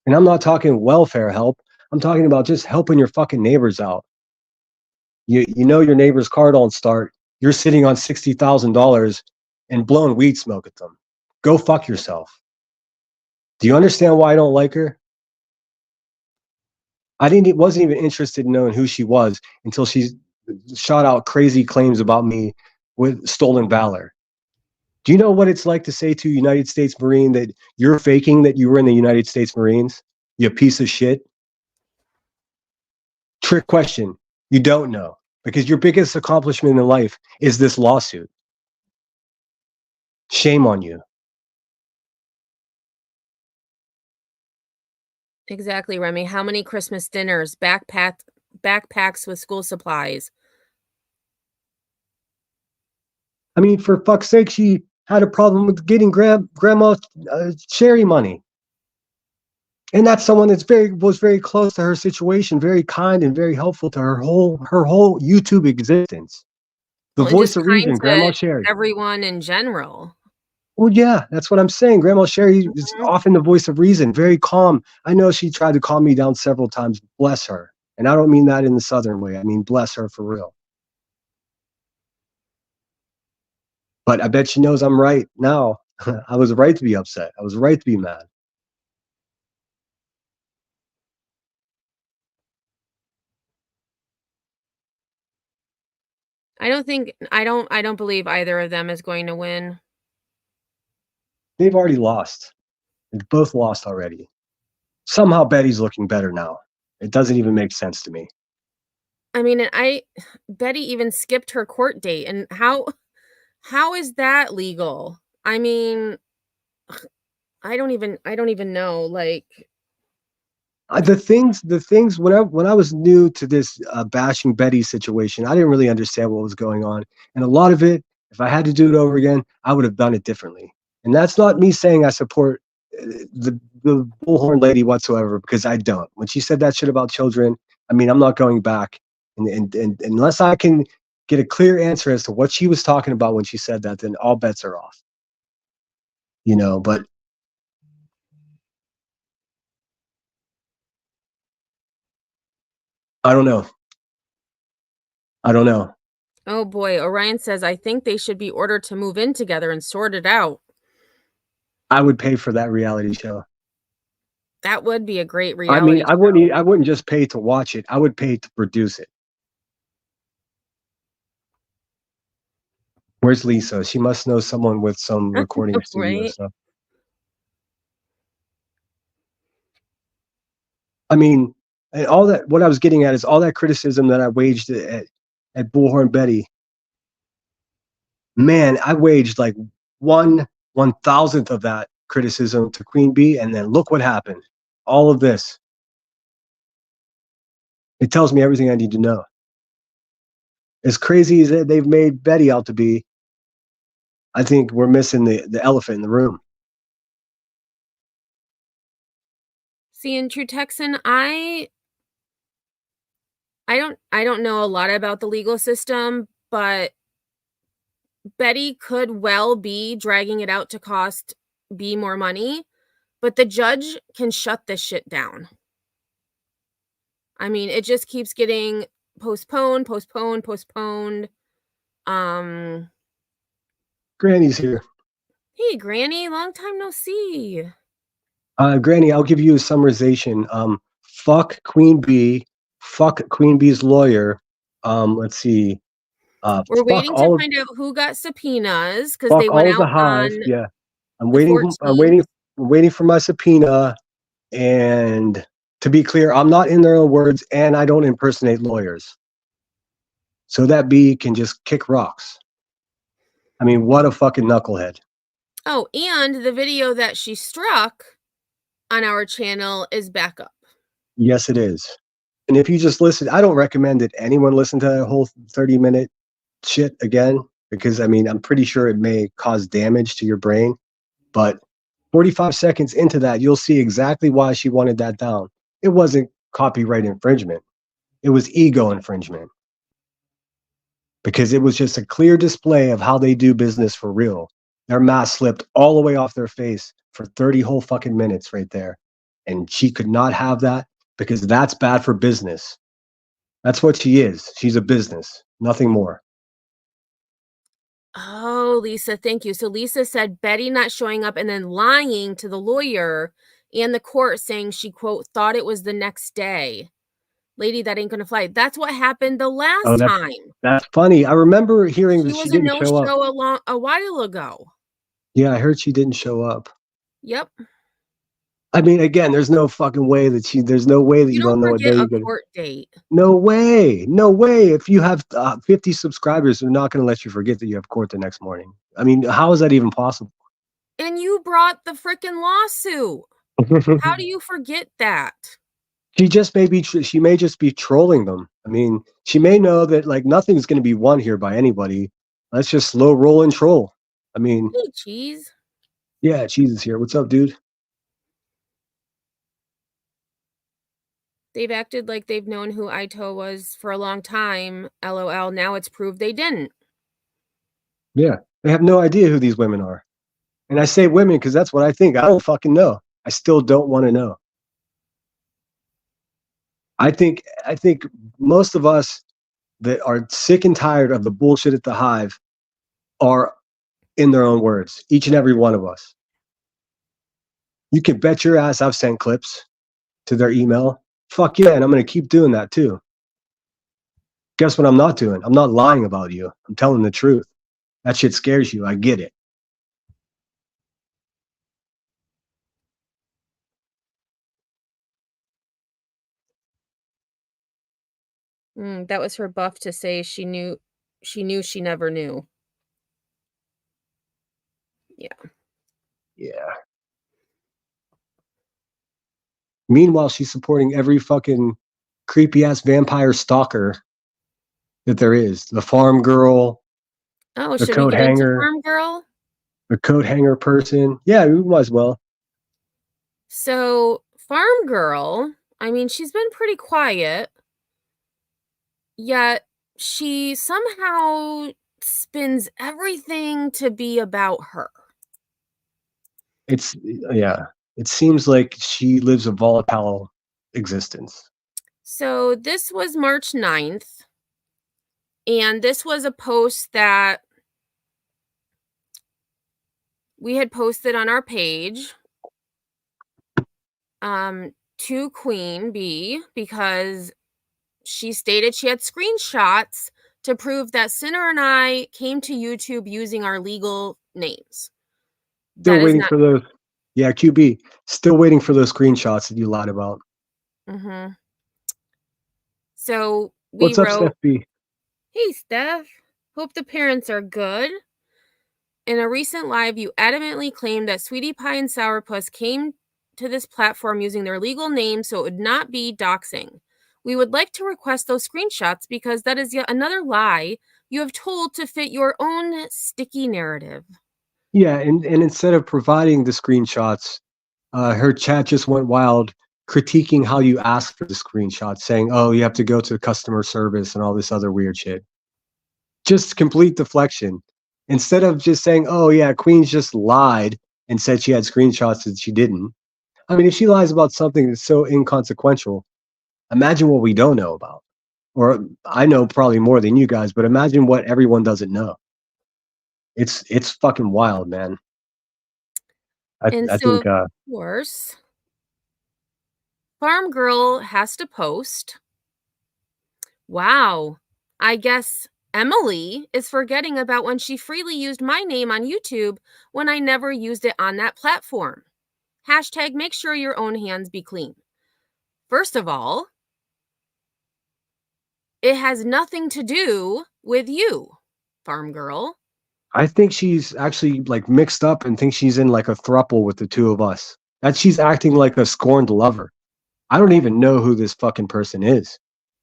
And I'm not talking welfare help. I'm talking about just helping your fucking neighbors out. You know your neighbor's car don't start. You're sitting on $60,000 and blowing weed smoke at them. Go fuck yourself. Do you understand why I don't like her? wasn't even interested in knowing who she was until she shot out crazy claims about me with stolen valor. Do you know what it's like to say to a United States Marine that you're faking that you were in the United States Marines? You piece of shit. Trick question. You don't know, because your biggest accomplishment in life is this lawsuit. Shame on you. Exactly, Remy. How many Christmas dinners, backpacks with school supplies? I mean, for fuck's sake, she had a problem with getting grandma Sherry money. And that's someone that's was very close to her situation, very kind and very helpful to her whole YouTube existence. The Well, and voice just of reason, kind Grandma to Sherry. everyone in general. Well, yeah, that's what I'm saying. Grandma Sherry is often the voice of reason, very calm. I know she tried to calm me down several times. Bless her. And I don't mean that in the Southern way. I mean, bless her for real. But I bet she knows I'm right now. I was right to be upset. I was right to be mad. I don't believe either of them is going to win. They've already lost. They've both lost already. Somehow Betty's looking better now. It doesn't even make sense to me. I mean, Betty even skipped her court date, and how is that legal? I mean, I don't even know. Like, The things when I was new to this bashing Betty situation, I didn't really understand what was going on, and a lot of it, if I had to do it over again, I would have done it differently. And that's not me saying I support the bullhorn lady whatsoever, because I don't. When she said that shit about children, I mean, I'm not going back, and unless I can get a clear answer as to what she was talking about when she said that, then all bets are off. You know, but I don't know. oh boy, Orion says, I think they should be ordered to move in together and sort it out. I would pay for that reality show. That would be a great I reality mean, I wouldn't just pay to watch it. I would pay to produce it. Where's Lisa? She must know someone with some recording studio Right? stuff. I mean, and all that. What I was getting at is all that criticism that I waged at Bullhorn Betty. Man, I waged like 1/1000th of that criticism to Queen Bee, and then look what happened. All of this. It tells me everything I need to know. As crazy as they've made Betty out to be, I think we're missing the elephant in the room. See, in True Texan, I don't know a lot about the legal system, but Betty could well be dragging it out to cost Bee more money, but the judge can shut this shit down. I mean, it just keeps getting postponed. Granny's here. Hey, Granny, long time no see. Granny, I'll give you a summarization. Fuck Queen Bee. Fuck Queen Bee's lawyer. Let's see. We're waiting to find out who got subpoenas because they Fuck went all the out Hive. on Yeah, I'm the waiting. 14th. I'm waiting for my subpoena. And to be clear, I'm not in their own words, and I don't impersonate lawyers. So that Bee can just kick rocks. I mean, what a fucking knucklehead. Oh, and the video that she struck on our channel is back up. Yes, it is. And if you just listen, I don't recommend that anyone listen to that whole 30-minute shit again, because I mean, I'm pretty sure it may cause damage to your brain. But 45 seconds into that, you'll see exactly why she wanted that down. It wasn't copyright infringement. It was ego infringement. Because it was just a clear display of how they do business for real. Their mask slipped all the way off their face for 30 whole fucking minutes right there. And she could not have that because that's bad for business. That's what she is. She's a business, nothing more. Oh, Lisa, thank you. So Lisa said Betty not showing up and then lying to the lawyer and the court saying she, quote, thought it was the next day. lady that ain't gonna fly. That's what happened the last Oh, time. that's funny. I remember hearing She that she was a didn't show up. no-show a while ago. Yeah, I heard she didn't show up. Yep. I mean, again, there's no fucking way that there's no way that You you don't don't know what day forget you're a gonna. court date. No way. No way. If you have 50 subscribers, they're not going to let you forget that you have court the next morning. I mean, how is that even possible? And you brought the freaking lawsuit. How do you forget that? She just may be. She may just be trolling them. I mean, she may know that like nothing's going to be won here by anybody. Let's just slow roll and troll. I mean, Hey, Cheese. yeah, Cheese is here. What's up, dude? They've acted like they've known who Aito was for a long time. LOL. Now it's proved they didn't. Yeah, they have no idea who these women are. And I say women because that's what I think. I don't fucking know. I still don't want to know. I think most of us that are sick and tired of the bullshit at the Hive are in their own words, each and every one of us. You can bet your ass I've sent clips to their email. Fuck yeah, and I'm going to keep doing that too. Guess what I'm not doing? I'm not lying about you. I'm telling the truth. That shit scares you. I get it. That was her buff to say she knew she never knew. Yeah. Yeah. Meanwhile, she's supporting every fucking creepy ass vampire stalker that there is. The farm girl. Oh, the should coat we get into hanger. Farm Girl? The coat hanger person. Yeah, we might as well. So, Farm Girl, I mean, she's been pretty quiet, yet she somehow spins everything to be about her. Yeah. It seems like she lives a volatile existence. So, this was March 9th, and this was a post that we had posted on our page to Queen Bee because she stated she had screenshots to prove that Sinner and I came to YouTube using our legal names. Still waiting for those. Yeah, QB. Still waiting for those screenshots that you lied about. Mm-hmm. So we What's up, wrote, Steph B? "Hey, Steph. Hope the parents are good. In a recent live, you adamantly claimed that Sweetie Pie and Sourpuss came to this platform using their legal names, so it would not be doxing. We would like to request those screenshots because that is yet another lie you have told to fit your own sticky narrative." Yeah, and instead of providing the screenshots, her chat just went wild, critiquing how you asked for the screenshots, saying, "Oh, you have to go to customer service and all this other weird shit." Just complete deflection. Instead of just saying, "Oh yeah, Queen's just lied and said she had screenshots that she didn't." I mean, if she lies about something that's so inconsequential, imagine what we don't know about. Or I know probably more than you guys, but imagine what everyone doesn't know. It's fucking wild, man. I think of course, Farm Girl has to post. Wow, I guess Emily is forgetting about when she freely used my name on YouTube when I never used it on that platform. Hashtag make sure your own hands be clean. First of all, it has nothing to do with you, Farm Girl. I think she's actually like mixed up and thinks she's in like a throuple with the two of us. That she's acting like a scorned lover. I don't even know who this fucking person is.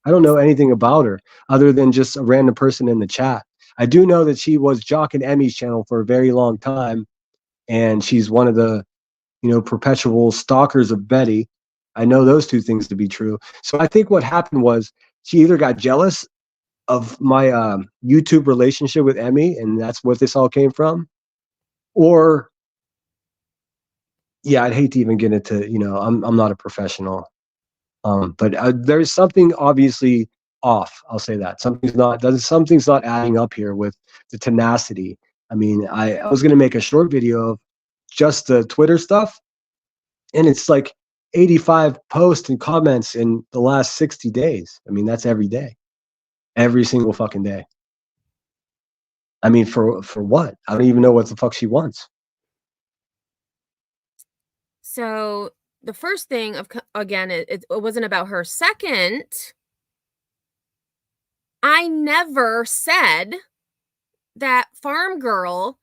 I don't know anything about her other than just a random person in the chat. I do know that she was Jock and Emmy's channel for a very long time, and she's one of the, perpetual stalkers of Betty. I know those two things to be true. So I think what happened was she either got jealous of my YouTube relationship with Emmy, and that's what this all came from. Or, yeah, I'd hate to even get into, I'm not a professional, but there's something obviously off. I'll say that something's not adding up here with the tenacity. I mean, I was gonna make a short video of just the Twitter stuff, and it's like 85 posts and comments in the last 60 days. I mean, that's every day. Every single fucking day. I mean, for what? I don't even know what the fuck she wants. So the first thing again, it wasn't about her. Second, I never said that Farm Girl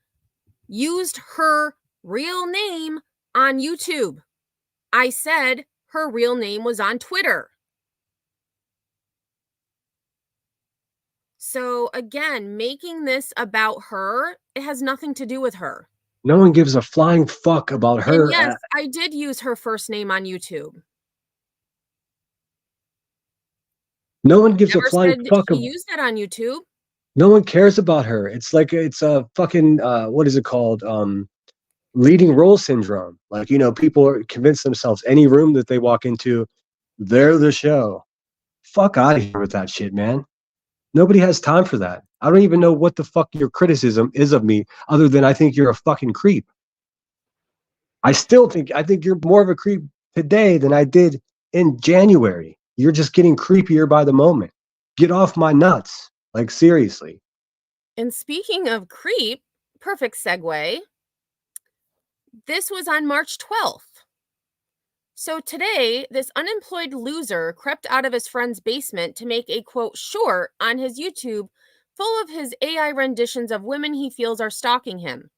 used her real name on YouTube. I said her real name was on Twitter. So again, making this about her, it has nothing to do with her. No one gives a flying fuck about her. And yes, I did use her first name on YouTube. No one gives a Never flying said fuck. she used that on YouTube. No one cares about her. It's like it's a fucking what is it called? Leading role syndrome. Like, you know, people are convinced themselves any room that they walk into, they're the show. Fuck out of here with that shit, man. Nobody has time for that. I don't even know what the fuck your criticism is of me, other than I think you're a fucking creep. I think you're more of a creep today than I did in January. You're just getting creepier by the moment. Get off my nuts. Like, seriously. And speaking of creep, perfect segue. This was on March 12th. So today, this unemployed loser crept out of his friend's basement to make a, quote, short on his YouTube full of his AI renditions of women he feels are stalking him.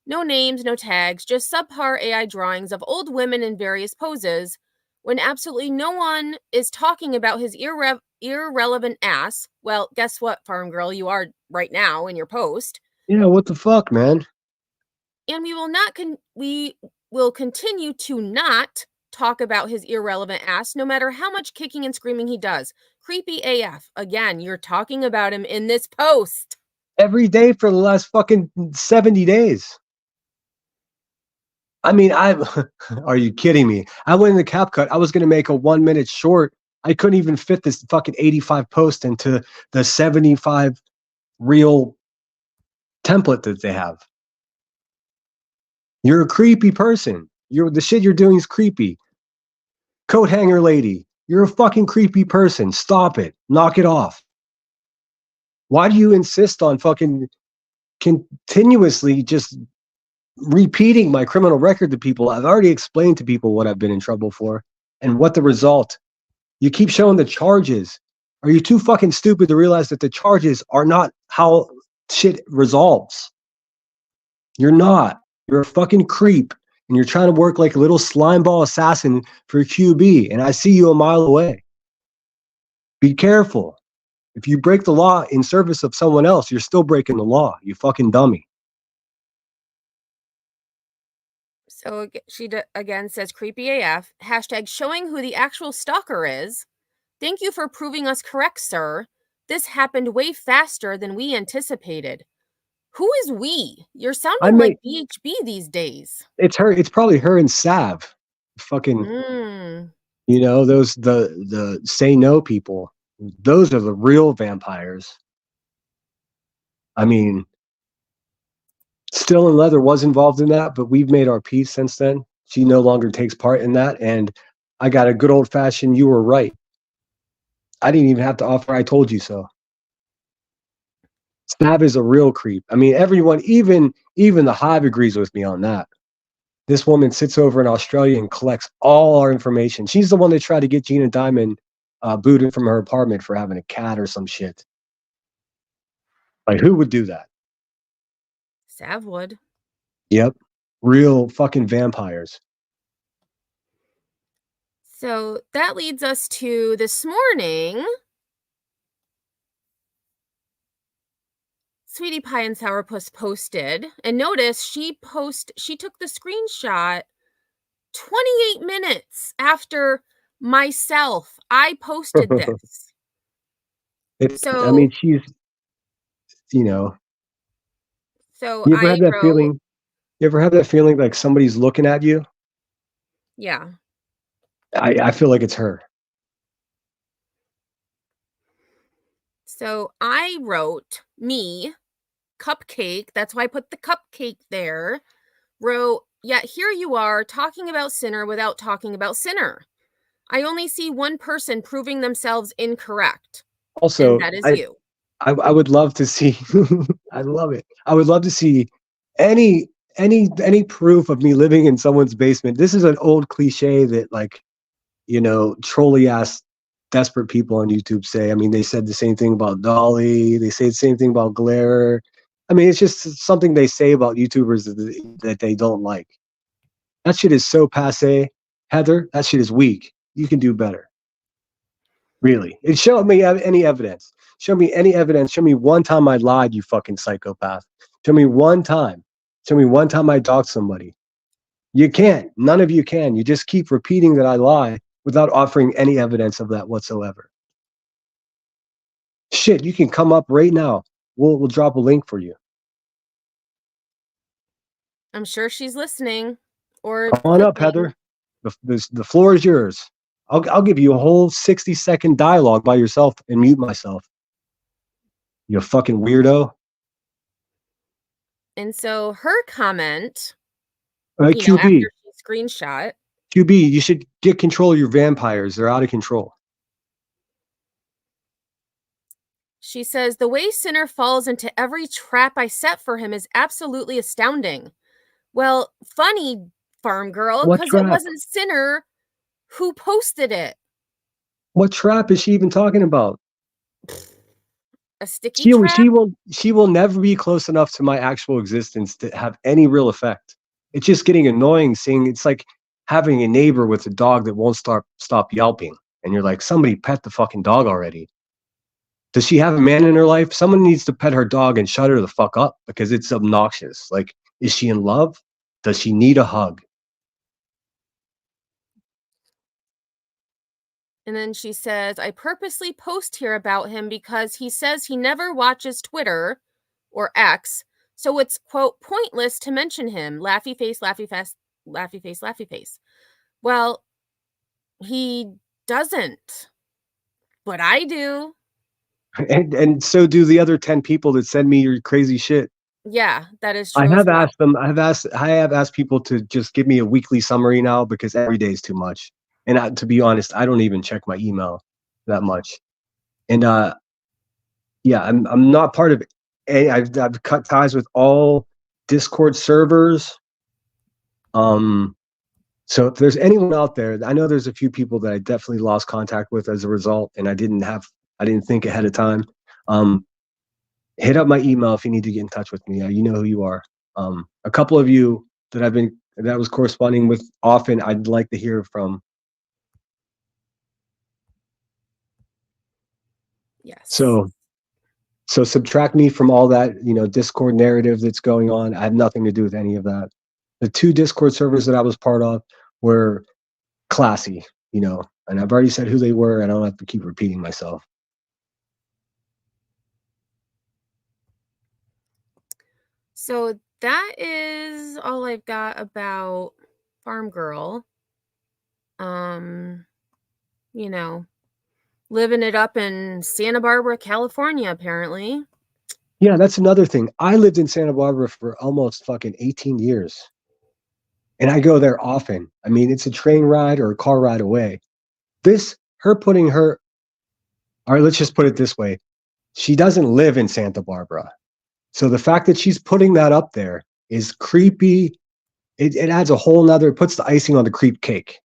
No names, no tags, just subpar AI drawings of old women in various poses, when absolutely no one is talking about his irrelevant ass. Well, guess what, Farm Girl? You are right now in your post. Yeah, what the fuck, man? And we will continue to not talk about his irrelevant ass, no matter how much kicking and screaming he does. Creepy AF. Again, you're talking about him in this post. Every day for the last fucking 70 days. I mean, are you kidding me? I went in the CapCut. I was going to make a 1-minute short. I couldn't even fit this fucking 85 post into the 75 reel template that they have. You're a creepy person. The shit you're doing is creepy. Coat hanger lady, you're a fucking creepy person. Stop it. Knock it off. Why do you insist on fucking continuously just repeating my criminal record to people? I've already explained to people what I've been in trouble for and what the result. You keep showing the charges. Are you too fucking stupid to realize that the charges are not how shit resolves? You're not. You're a fucking creep, and you're trying to work like a little slimeball assassin for QB, and I see you a mile away. Be careful. If you break the law in service of someone else, you're still breaking the law, you fucking dummy. So she again says creepy AF, hashtag showing who the actual stalker is. Thank you for proving us correct, sir. This happened way faster than we anticipated. Who is we? You're sounding like BHB these days. It's her. It's probably her and Sav. Fucking, you know, those the say no people. Those are the real vampires. I mean, Still in Leather was involved in that, but we've made our peace since then. She no longer takes part in that, and I got a good old fashioned "you were right." I didn't even have to offer "I told you so." Sav is a real creep. I mean, everyone, even the Hive agrees with me on that. This woman sits over in Australia and collects all our information. She's the one that tried to get Gina Diamond booted from her apartment for having a cat or some shit. Like, who would do that? Sav would. Yep. Real fucking vampires. So that leads us to this morning. Sweetie Pie and Sourpuss posted, and notice she took the screenshot 28 minutes after myself. I posted this. I mean, she's, you know. So You ever have that feeling? You ever have that feeling like somebody's looking at you? Yeah. I feel like it's her. So I wrote me, Cupcake, that's why I put the cupcake there, wrote, Yet here you are talking about Sinner without talking about Sinner. I only see one person proving themselves incorrect. Also, and that is you. I would love to see. I love it. I would love to see any proof of me living in someone's basement. This is an old cliche that, like, you know, trolly ass desperate people on YouTube say. I mean, they said the same thing about Dolly. They say the same thing about Glare. I mean, it's just something they say about YouTubers that they don't like. That shit is so passe, Heather. That shit is weak. You can do better. Really. It showed me any evidence. Show me any evidence. Show me one time I lied, you fucking psychopath. Show me one time. Show me one time I doxed somebody. You can't. None of you can. You just keep repeating that I lie without offering any evidence of that whatsoever. Shit, you can come up right now. We'll drop a link for you. I'm sure she's listening. Or Come on up, Heather. The floor is yours. I'll give you a whole 60-second dialogue by yourself and mute myself. You fucking weirdo. And so her comment, QB. after she screenshot. QB, you should get control of your vampires. They're out of control. She says, the way Sinner falls into every trap I set for him is absolutely astounding. Well, funny, farm girl, because it wasn't Sinner who posted it. What trap is she even talking about? A sticky trap? She will never be close enough to my actual existence to have any real effect. It's just getting annoying seeing. It's like having a neighbor with a dog that won't stop yelping, and you're like, somebody pet the fucking dog already. Does she have a man in her life? Someone needs to pet her dog and shut her the fuck up because it's obnoxious. Like, is she in love? Does she need a hug? And then she says, I purposely post here about him because he says he never watches Twitter or X, so it's, quote, pointless to mention him. Laughy face, laughy face, laughy face, laughy face. Well, he doesn't, but I do. And so do the other 10 people that send me your crazy shit. Yeah, that is true. I have asked people to just give me a weekly summary now because every day is too much. And to be honest, I don't even check my email that much. And yeah, I'm not part of any. I've cut ties with all Discord servers. So if there's anyone out there, I know there's a few people that I definitely lost contact with as a result, and I didn't think ahead of time. Hit up my email if you need to get in touch with me. You know who you are. A couple of you that I was corresponding with often, I'd like to hear from. Yes. So subtract me from all that, Discord narrative that's going on. I have nothing to do with any of that. The 2 Discord servers that I was part of were classy, and I've already said who they were, and I don't have to keep repeating myself. So that is all I've got about Farm Girl. Living it up in Santa Barbara, California, apparently. Yeah, that's another thing. I lived in Santa Barbara for almost fucking 18 years. And I go there often. I mean, it's a train ride or a car ride away. All right, let's just put it this way. She doesn't live in Santa Barbara. So the fact that she's putting that up there is creepy. It adds a whole nother, it puts the icing on the creep cake.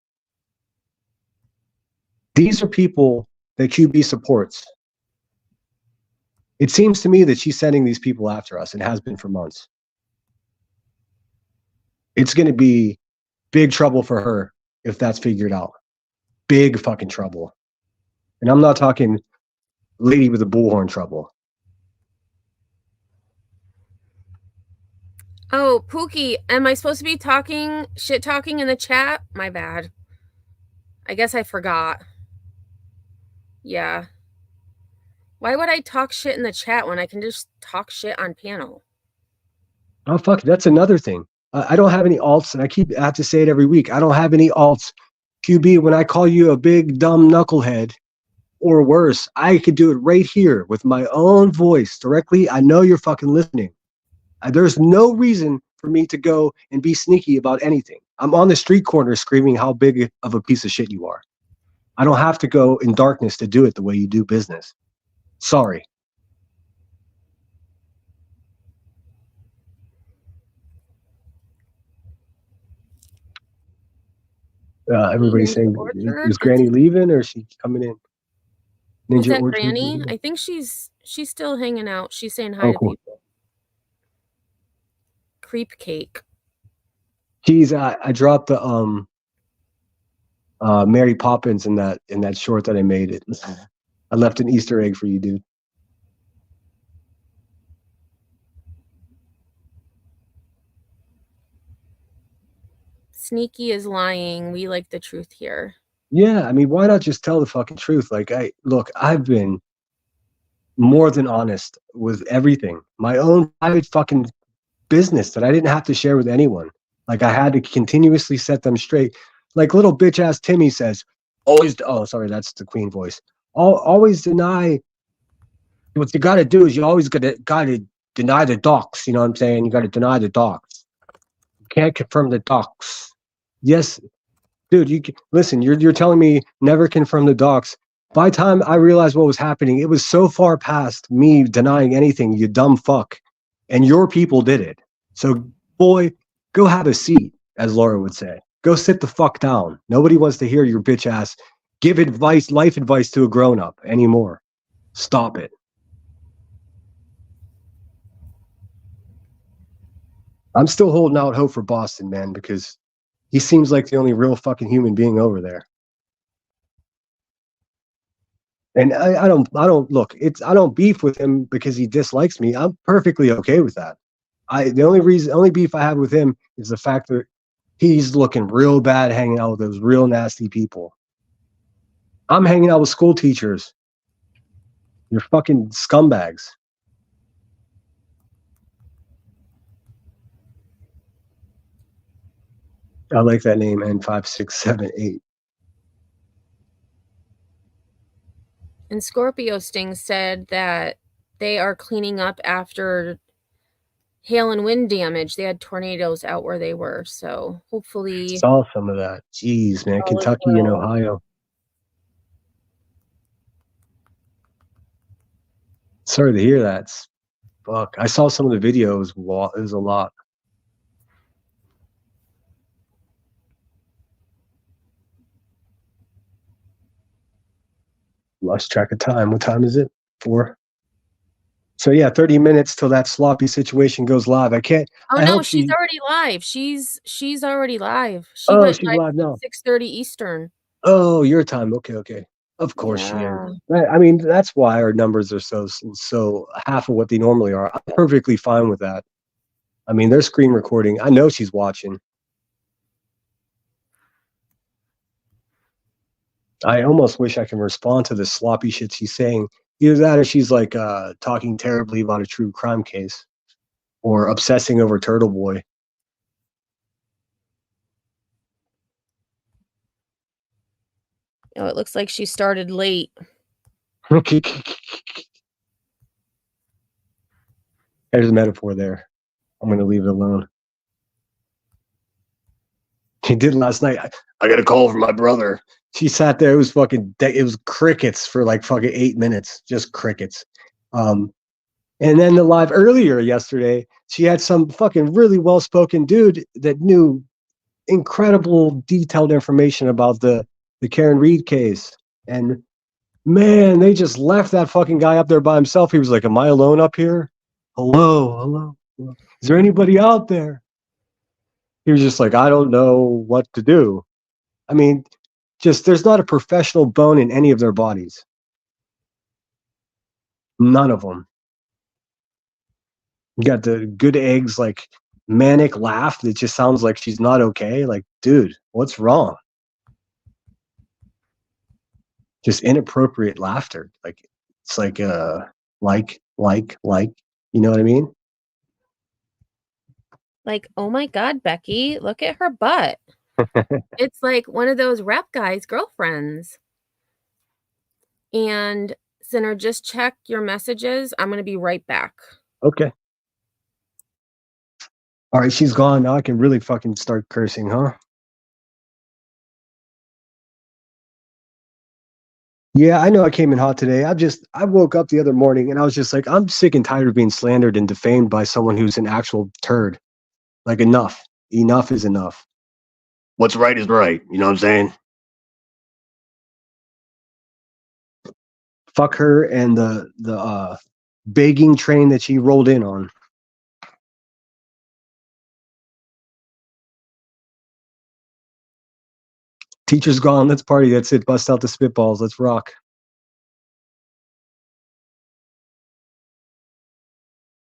These are people that QB supports. It seems to me that she's sending these people after us and has been for months. It's going to be big trouble for her if that's figured out. Big fucking trouble. And I'm not talking lady with a bullhorn trouble. Oh, Pookie, am I supposed to be shit talking in the chat? My bad. I guess I forgot. Yeah. Why would I talk shit in the chat when I can just talk shit on panel? Oh, fuck. That's another thing. I don't have any alts, and I have to say it every week. I don't have any alts. QB, when I call you a big, dumb knucklehead, or worse, I could do it right here with my own voice directly. I know you're fucking listening. There's no reason for me to go and be sneaky about anything. I'm on the street corner screaming how big of a piece of shit you are. I don't have to go in darkness to do it the way you do business. Sorry. Everybody's Ninja saying, Orchard? is Granny leaving or is she coming in? Is Ninja that Orchard. Granny? I think she's still hanging out. She's saying hi Oh, to cool. people. Creep cake. Geez, I dropped the Mary Poppins in that short that I made. It. I left an Easter egg for you, dude. Sneaky is lying. We like the truth here. Yeah, I mean, why not just tell the fucking truth? Like, I've been more than honest with everything. My own private fucking business that I didn't have to share with anyone. Like, I had to continuously set them straight. Like little bitch ass Timmy says, always. Oh, sorry, that's the Queen voice. Always deny. What you got to do is you always got to deny the docs. You know what I'm saying? You got to deny the docs. You can't confirm the docs. Yes, dude. Listen. You're telling me never confirm the docs. By the time I realized what was happening, it was so far past me denying anything. You dumb fuck, and your people did it. So, boy, go have a seat, as Laura would say. Go sit the fuck down. Nobody wants to hear your bitch ass give advice, life advice to a grown up anymore. Stop it. I'm still holding out hope for Boston, man, because he seems like the only real fucking human being over there. And I don't look, I don't beef with him because he dislikes me. I'm perfectly okay with that. The only beef I have with him is the fact that he's looking real bad hanging out with those real nasty people. I'm hanging out with school teachers. You're fucking scumbags. I like that name, N5678. And Scorpio Sting said that they are cleaning up after hail and wind damage. They had tornadoes out where they were. So hopefully. Saw some of that. Jeez, man. Kentucky and Ohio. Sorry to hear that. Fuck. I saw some of the videos. It was a lot. Lost track of time. What time is it? 4. So yeah, 30 minutes till that sloppy situation goes live. I can't. Oh I no, hope she's already live. She's already live. She Oh, went she's live live now. 6:30 Eastern. Oh, your time. Okay. Of course she is. I mean, that's why our numbers are so half of what they normally are. I'm perfectly fine with that. I mean, they're screen recording. I know she's watching. I almost wish I can respond to the sloppy shit she's saying. Either that or she's like talking terribly about a true crime case or obsessing over Turtle Boy. Oh, it looks like she started late. There's a metaphor there. I'm going to leave it alone. He did last night. I got a call from my brother. She sat there. It was it was crickets for like fucking 8 minutes. Just crickets. And then the live earlier yesterday, she had some fucking really well-spoken dude that knew incredible detailed information about the Karen Reed case. And man, they just left that fucking guy up there by himself. He was like, am I alone up here? Hello. Is there anybody out there? He was just like, I don't know what to do. I mean, just there's not a professional bone in any of their bodies. None of them. You got the good eggs, like manic laugh that just sounds like she's not okay. Like, dude, what's wrong? Just inappropriate laughter. Like, it's like, you know what I mean? Like, oh my God, Becky, look at her butt. It's like one of those rap guys' girlfriends. And Sinner, just check your messages. I'm going to be right back. Okay. All right, she's gone. Now I can really fucking start cursing, huh? Yeah, I know I came in hot today. I woke up the other morning and I was just like, I'm sick and tired of being slandered and defamed by someone who's an actual turd. Like, enough. Enough is enough. What's right is right. You know what I'm saying? Fuck her and the begging train that she rolled in on. Teacher's gone. Let's party. That's it. Bust out the spitballs. Let's rock.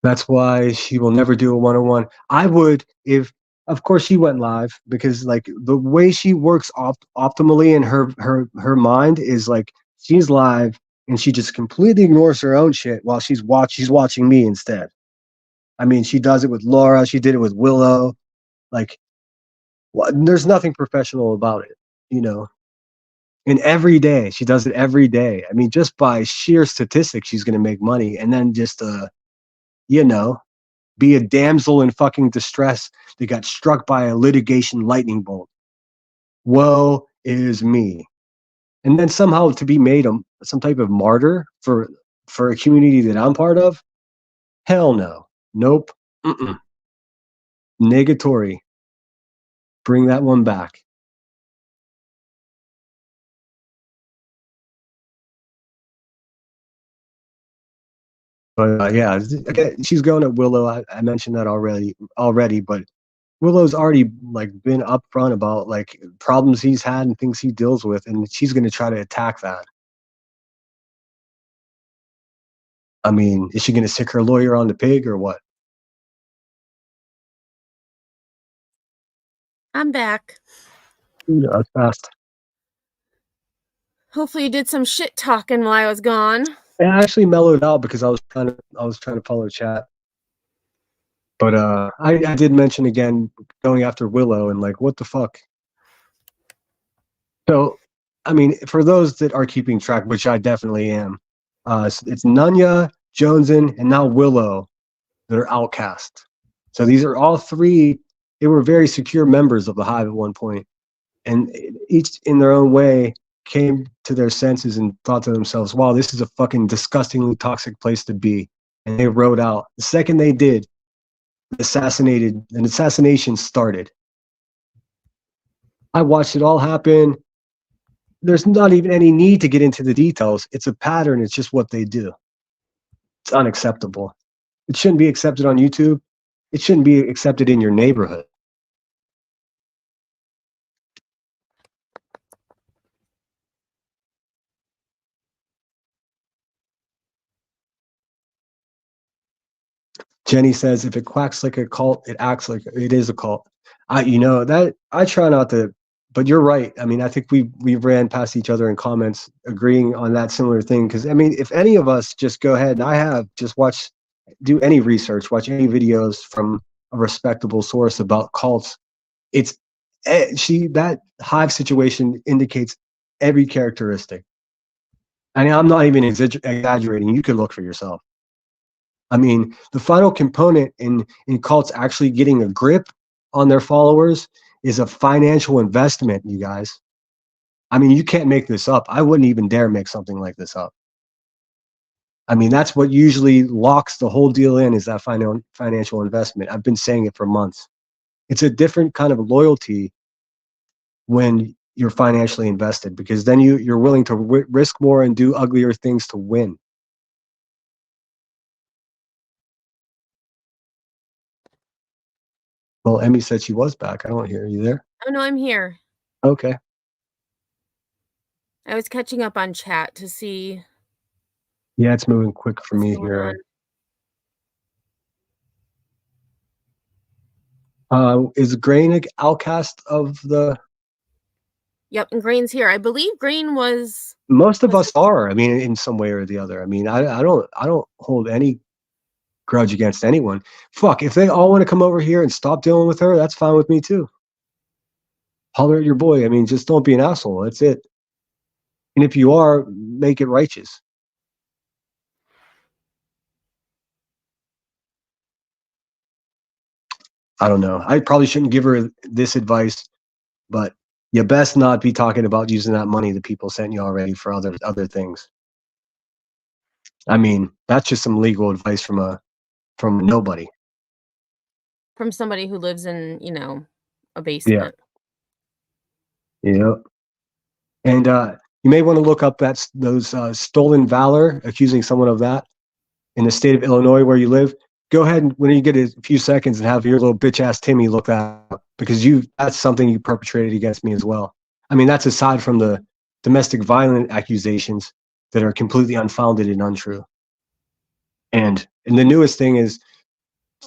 That's why she will never do a one-on-one. I would if, of course, she went live because like the way she works optimally in her mind is like she's live and she just completely ignores her own shit while she's watching me instead. I mean, she does it with Laura. She did it with Willow. Like, there's nothing professional about it, you know. And every day she does it every day. I mean, just by sheer statistics, she's gonna make money, and then just you know, be a damsel in fucking distress that got struck by a litigation lightning bolt. Woe is me. And then somehow to be made some type of martyr for a community that I'm part of? Hell no. Nope. Mm-mm. Negatory. Bring that one back. But yeah, again, she's going at Willow. I mentioned that already, but Willow's already like been upfront about like problems he's had and things he deals with, and she's going to try to attack that. I mean, is she going to stick her lawyer on the pig or what? I'm back. Yeah, that's fast. Hopefully you did some shit talking while I was gone. And I actually mellowed out because I was trying to follow chat. But I did mention again going after Willow and like, what the fuck? So, I mean, for those that are keeping track, which I definitely am, it's Nunya, Joneson, and now Willow that are outcast. So these are all three. They were very secure members of the Hive at one point, and each in their own way came to their senses and thought to themselves, wow, this is a fucking disgustingly toxic place to be. And they rode out. The second they did, an assassination started. I watched it all happen. There's not even any need to get into the details. It's a pattern. It's just what they do. It's unacceptable. It shouldn't be accepted on YouTube. It shouldn't be accepted in your neighborhood. Jenny says, if it quacks like a cult, it acts like it is a cult. I try not to, but you're right. I mean, I think we ran past each other in comments agreeing on that similar thing. Because I mean, if any of us just go ahead, and I have just do any research, watch any videos from a respectable source about cults, that Hive situation indicates every characteristic. And I'm not even exaggerating. You can look for yourself. I mean, the final component in cults actually getting a grip on their followers is a financial investment, you guys. I mean, you can't make this up. I wouldn't even dare make something like this up. I mean, that's what usually locks the whole deal in, is that financial investment. I've been saying it for months. It's a different kind of loyalty when you're financially invested, because then you're willing to risk more and do uglier things to win. Well, Emmy said she was back. I don't hear you there. Oh, no, I'm here. Okay. I was catching up on chat to see. Yeah, it's moving quick for me here. Is Grain an outcast of the... Yep, and Grain's here. I believe Grain was... Most of us are, I mean, in some way or the other. I mean, I don't hold any grudge against anyone. Fuck, if they all want to come over here and stop dealing with her, that's fine with me too. Holler at your boy. I mean, just don't be an asshole. That's it. And if you are, make it righteous. I don't know. I probably shouldn't give her this advice, but you best not be talking about using that money that people sent you already for other things. I mean, that's just some legal advice from nobody. From somebody who lives in, you know, a Yeah. basement. Yep. And you may want to look up those stolen valor, accusing someone of that in the state of Illinois where you live. Go ahead and when you get a few seconds and have your little bitch ass Timmy look that up, because that's something you perpetrated against me as well. I mean, that's aside from the domestic violence accusations that are completely unfounded and untrue. And the newest thing is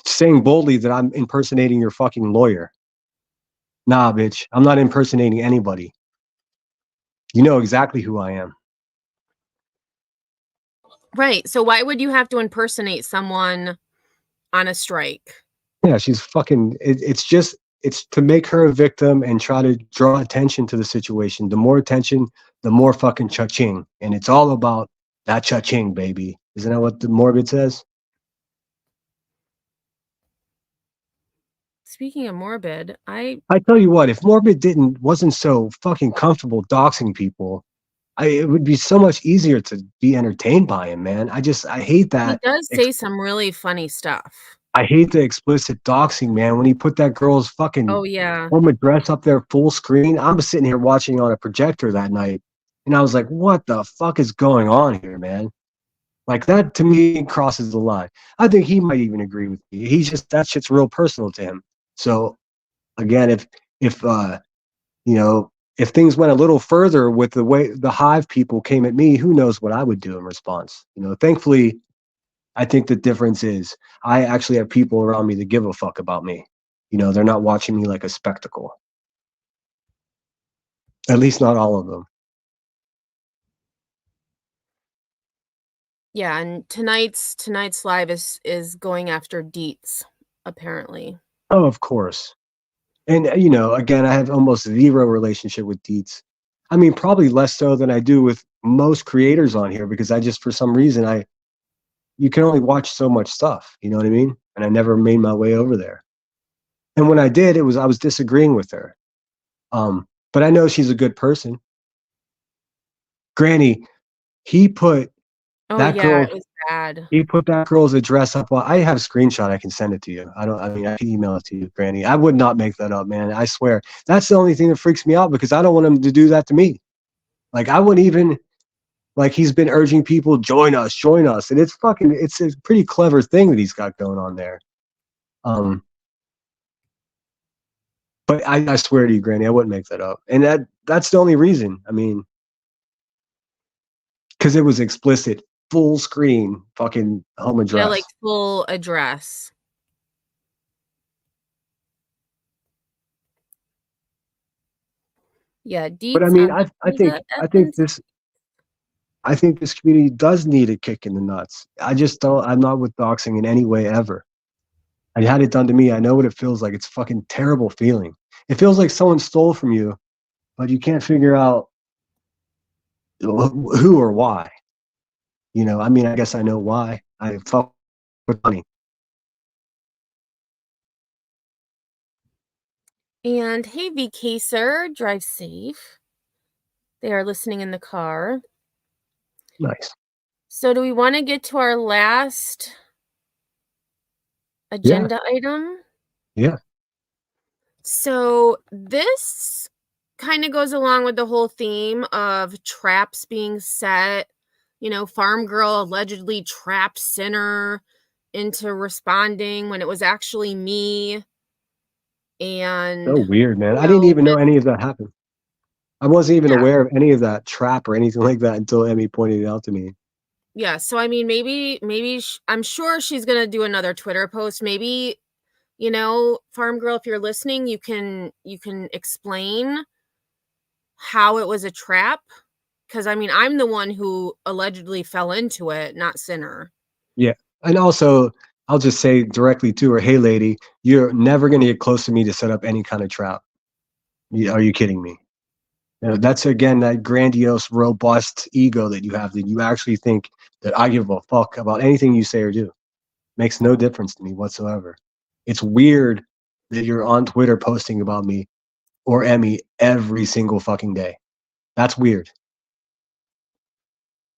saying boldly that I'm impersonating your fucking lawyer. Nah, bitch, I'm not impersonating anybody. You know exactly who I am. Right. So why would you have to impersonate someone on a strike? Yeah, she's fucking. It's to make her a victim and try to draw attention to the situation. The more attention, the more fucking cha-ching. And it's all about that cha-ching, baby. Isn't that what the Morbid says? Speaking of Morbid, I tell you what, if Morbid wasn't so fucking comfortable doxing people, it would be so much easier to be entertained by him, man. I hate that. He does say some really funny stuff. I hate the explicit doxing, man. When he put that girl's fucking Oh yeah. home address up there full screen, I was sitting here watching on a projector that night, and I was like, "What the fuck is going on here, man?" Like that to me crosses the line. I think he might even agree with me. That shit's real personal to him. So, again, if you know, if things went a little further with the way the Hive people came at me, who knows what I would do in response? You know, thankfully, I think the difference is I actually have people around me that give a fuck about me. You know, they're not watching me like a spectacle. At least not all of them. Yeah, and tonight's live is going after Dietz, apparently. Oh, of course. And, you know, again, I have almost zero relationship with Dietz. I mean, probably less so than I do with most creators on here because for some reason, you can only watch so much stuff. You know what I mean? And I never made my way over there. And when I did, I was disagreeing with her. But I know she's a good person. Granny, he put that girl. It was bad. He put that girl's address up. Well, I have a screenshot. I can send it to you. I can email it to you, Granny. I would not make that up, man. I swear. That's the only thing that freaks me out because I don't want him to do that to me. Like, I wouldn't even, like, he's been urging people, join us. And it's a pretty clever thing that he's got going on there. But I swear to you, Granny, I wouldn't make that up. And that's the only reason. I mean, because it was explicit. Full screen fucking home address. Yeah, like full address. Yeah, but I mean, I think this community does need a kick in the nuts. I'm not with doxing in any way ever. I had it done to me. I know what it feels like. It's a fucking terrible feeling. It feels like someone stole from you, but you can't figure out who or why. You know, I mean, I guess I know why. I felt with money. And hey, VCaser, drive safe. They are listening in the car. Nice. So do we want to get to our last agenda item? Yeah. So this kind of goes along with the whole theme of traps being set. You know, Farm Girl allegedly trapped Sinner into responding when it was actually me. And so weird, man. I didn't even know any of that happened. I wasn't even aware of any of that trap or anything like that until Emmy pointed it out to me. Yeah, so I mean, maybe I'm sure she's gonna do another Twitter post. Maybe, you know, Farm Girl, if you're listening, you can explain how it was a trap. Because, I mean, I'm the one who allegedly fell into it, not Sinner. Yeah. And also, I'll just say directly to her, hey, lady, you're never going to get close to me to set up any kind of trap. Are you kidding me? You know, that's, again, that grandiose, robust ego that you have, that you actually think that I give a fuck about anything you say or do. Makes no difference to me whatsoever. It's weird that you're on Twitter posting about me or Emmy every single fucking day. That's weird.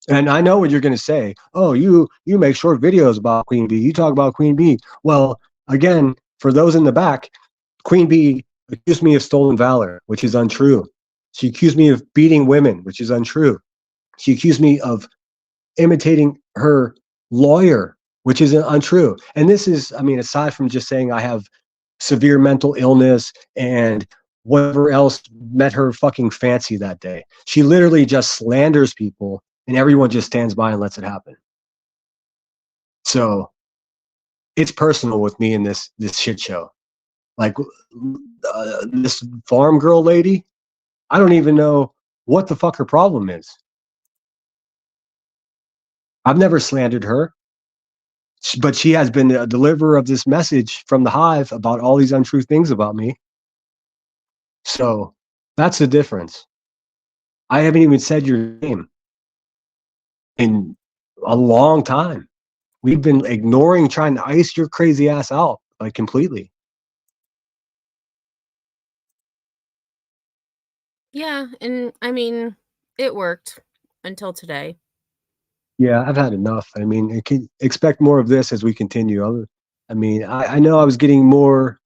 And I know what you're going to say. Oh, you make short videos about Queen Bee. You talk about Queen Bee. Well, again, for those in the back, Queen Bee accused me of stolen valor, which is untrue. She accused me of beating women, which is untrue. She accused me of imitating her lawyer, which is untrue. And this is, I mean, aside from just saying I have severe mental illness and whatever else met her fucking fancy that day, she literally just slanders people and everyone just stands by and lets it happen. So it's personal with me in this shit show. Like this farm girl lady, I don't even know what the fuck her problem is. I've never slandered her, but she has been a deliverer of this message from the hive about all these untrue things about me. So that's the difference. I haven't even said your name in a long time. We've been ignoring, trying to ice your crazy ass out, like, completely. Yeah, and I mean, it worked until today. Yeah, I've had enough. I mean, I can expect more of this as we continue. I mean, I know I was getting more,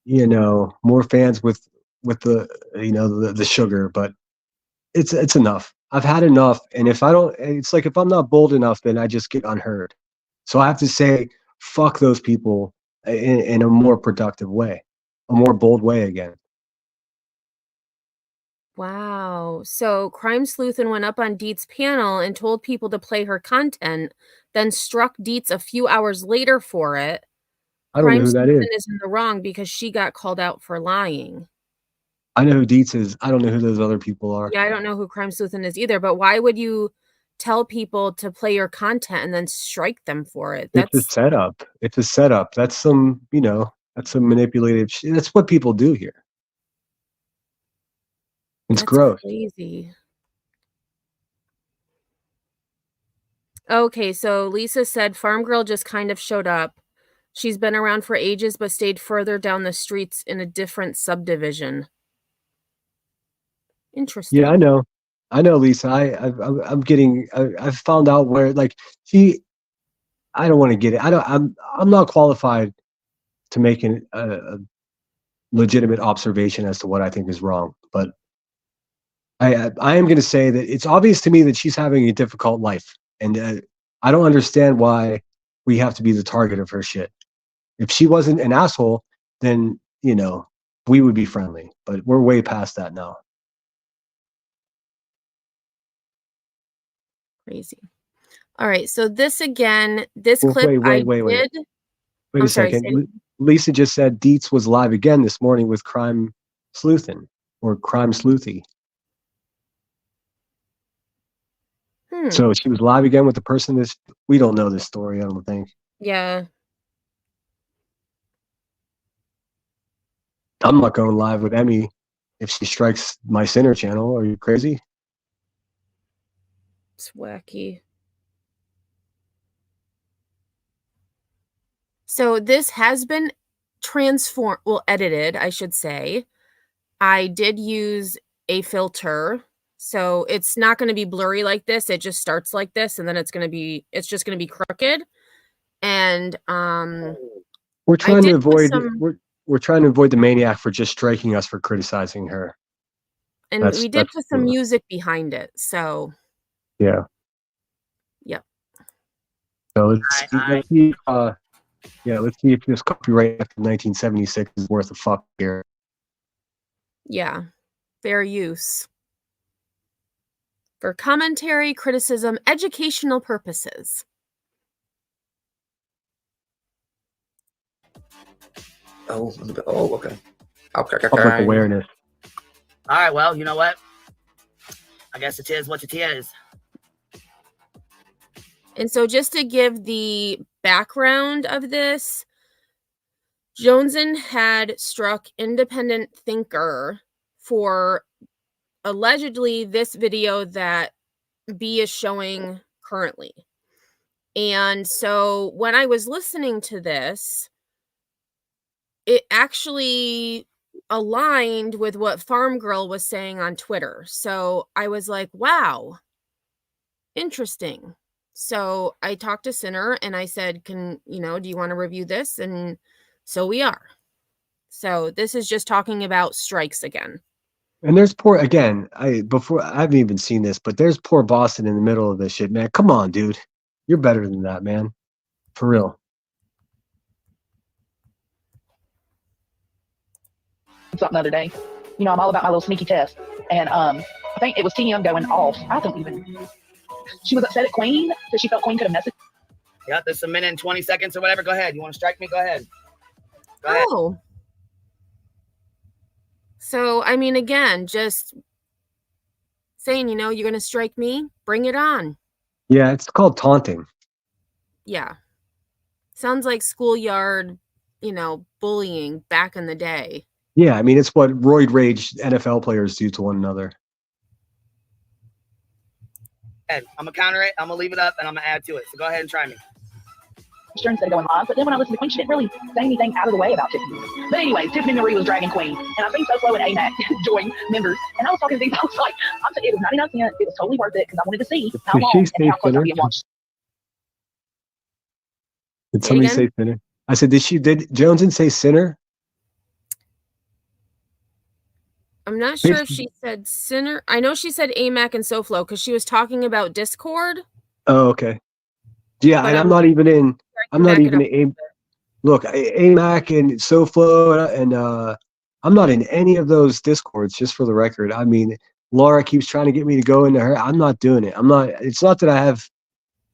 more fans with the, the sugar, but it's enough. I've had enough. And if I don't, it's like, if I'm not bold enough, then I just get unheard. So I have to say, fuck those people in a more productive way, a more bold way again. Wow. So Crime Sleuthin went up on Deet's panel and told people to play her content, then struck Deetz a few hours later for it. I don't know who that is. is in the wrong because she got called out for lying. I know who Deetz is. I don't know who those other people are. Yeah, I don't know who Crime Sleuthin is either, but why would you tell people to play your content and then strike them for it? It's a setup. It's a setup. That's some, that's some manipulative shit. That's what people do here. It's gross. Crazy. Okay, so Lisa said Farm Girl just kind of showed up. She's been around for ages, but stayed further down the streets in a different subdivision. Interesting. Yeah, I know, Lisa. I've found out where, like, I don't want to get it. I'm not qualified to make a legitimate observation as to what I think is wrong, but I am going to say that it's obvious to me that she's having a difficult life, and I don't understand why we have to be the target of her shit. If she wasn't an asshole, then we would be friendly, but we're way past that now. Crazy. All right, so this again, this clip Wait a second. Lisa just said Deetz was live again this morning with Crime Sleuthin or Crime Sleuthy. So she was live again with the person we don't know this story, I don't think. Yeah. I'm not going live with Emmy if she strikes my Sinner channel. Are you crazy? It's wacky. So this has been edited, I should say. I did use a filter, so it's not going to be blurry like this. It just starts like this, and then it's just going to be crooked. And we're trying to avoid we're trying to avoid the maniac for just striking us for criticizing her. And we did put some music behind it, so yeah. Yep. So let's see if this copyright after 1976 is worth a fuck here. Yeah. Fair use. For commentary, criticism, educational purposes. Okay. Public awareness. All right, well, you know what? I guess it is what it is. And so just to give the background of this, Joneson had struck Independent Thinker for allegedly this video that B is showing currently. And so when I was listening to this, it actually aligned with what Farm Girl was saying on Twitter. So I was like, wow, interesting. So I talked to Sinner and I said, do you want to review this? And so we are. So this is just talking about strikes again. And there's poor, again, I haven't even seen this, but there's poor Boston in the middle of this shit, man. Come on, dude. You're better than that, man. For real. Something the other day. You know, I'm all about my little sneaky test. And I think it was TM going off. I don't even. She was upset at Queen because she felt Queen could have messaged. Yeah, there's a minute and 20 seconds or whatever. Go ahead. You want to strike me? Go ahead. Go ahead. Oh. So, I mean, again, just saying, you're going to strike me, bring it on. Yeah, it's called taunting. Yeah. Sounds like schoolyard, bullying back in the day. Yeah, I mean, it's what roid rage NFL players do to one another. I'm going to counter it. I'm going to leave it up and I'm going to add to it. So go ahead and try me. Instead of going live, but then when I listened to Queen, she didn't really say anything out of the way about Tiffany. But anyways, Tiffany Marie was dragging Queen, and I think SoFlo and AMAC joined members. And I was talking to these, I was like, it was 99 cents. It was totally worth it because I wanted to see how long and how close I'm being watched. Did somebody say Sinner? I said, did Joneson say Sinner? I'm not sure if she said Sinner. I know she said AMAC and SoFlo because she was talking about Discord. Oh, okay. Yeah, but and I'm not even in look, AMAC and SoFlo and I'm not in any of those Discords, just for the record. I mean, Laura keeps trying to get me to go into her. I'm not doing it. It's not that I have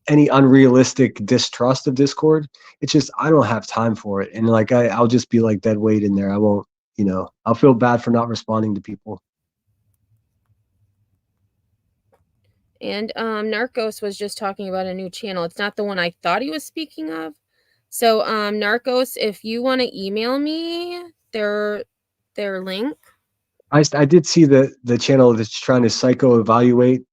any unrealistic distrust of Discord. It's just I don't have time for it. And like I'll just be like dead weight in there. I won't, I'll feel bad for not responding to people. And Narcos was just talking about a new channel. It's not the one I thought he was speaking of. So Narcos, if you want to email me their link. I did see the channel that's trying to psycho evaluate.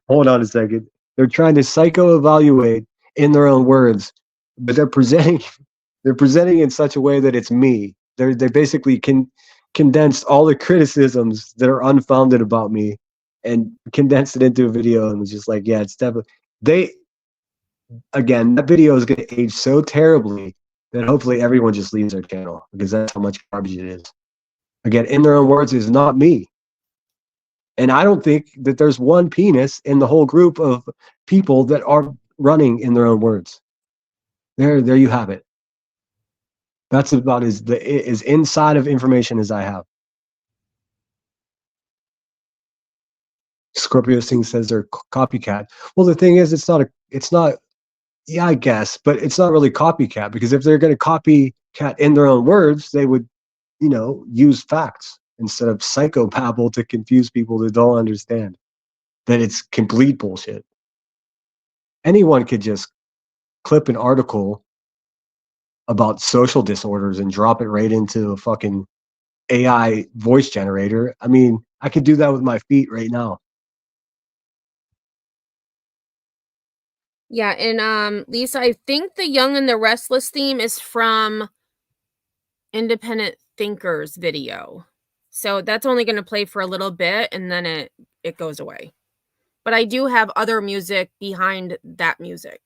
Hold on a second. They're trying to psycho evaluate in their own words, but they're presenting in such a way that it's me. They basically condensed all the criticisms that are unfounded about me and condensed it into a video and was just like, yeah, it's definitely that video is going to age so terribly that hopefully everyone just leaves their channel because that's how much garbage it is. Again, in their own words, is not me. And I don't think that there's one penis in the whole group of people that are running in their own words. There you have it. That's about as inside of information as I have. Scorpio Singh says they're copycat. Well, the thing is, it's not. Yeah, I guess, but it's not really copycat because if they're going to copycat in their own words, they would, use facts instead of psychobabble to confuse people that don't understand that it's complete bullshit. Anyone could just clip an article about social disorders and drop it right into a fucking AI voice generator. I mean, I could do that with my feet right now. Yeah, and Lisa, I think the Young and the Restless theme is from Independent Thinkers video. So that's only going to play for a little bit and then it goes away. But I do have other music behind that music.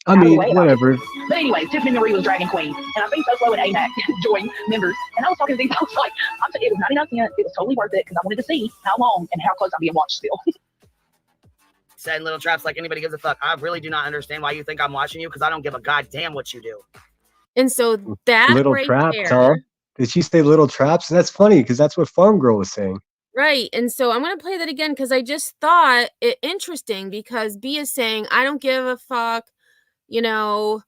I mean, whatever. But anyway, Tiffany Marie was dragging Queen, and I think SoFlo and AMAC joined members. And I was talking to these, I was like, it was 99 cents. It was totally worth it because I wanted to see how long and how close I'm being watched still. Setting little traps like anybody gives a fuck. I really do not understand why you think I'm watching you because I don't give a goddamn what you do. And so that little right traps, there, huh? Did she say little traps? That's funny because that's what Farm Girl was saying. Right. And so I'm going to play that again because I just thought it interesting because B is saying, I don't give a fuck, and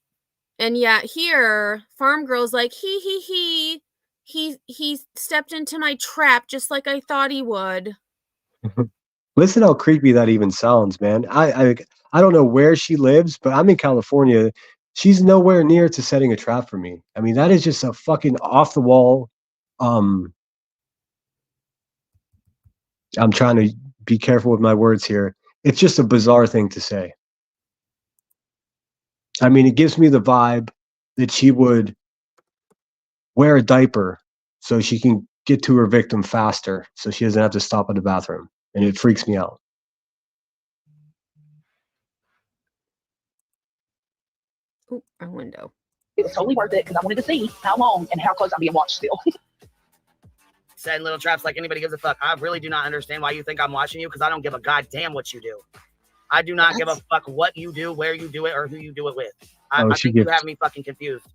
yet here Farm Girl's like, he stepped into my trap just like I thought he would. Listen how creepy that even sounds, man. I don't know where she lives, but I'm in California. She's nowhere near to setting a trap for me. I mean, that is just a fucking off the wall. I'm trying to be careful with my words here. It's just a bizarre thing to say. I mean, it gives me the vibe that she would wear a diaper so she can get to her victim faster, so she doesn't have to stop at the bathroom, and it freaks me out. Ooh, a window. It was totally worth it because I wanted to see how long and how close I'm being watched still. Setting little traps like anybody gives a fuck. I really do not understand why you think I'm watching you, because I don't give a goddamn what you do. I do not give a fuck what you do, where you do it, or who you do it with. I think you have me fucking confused.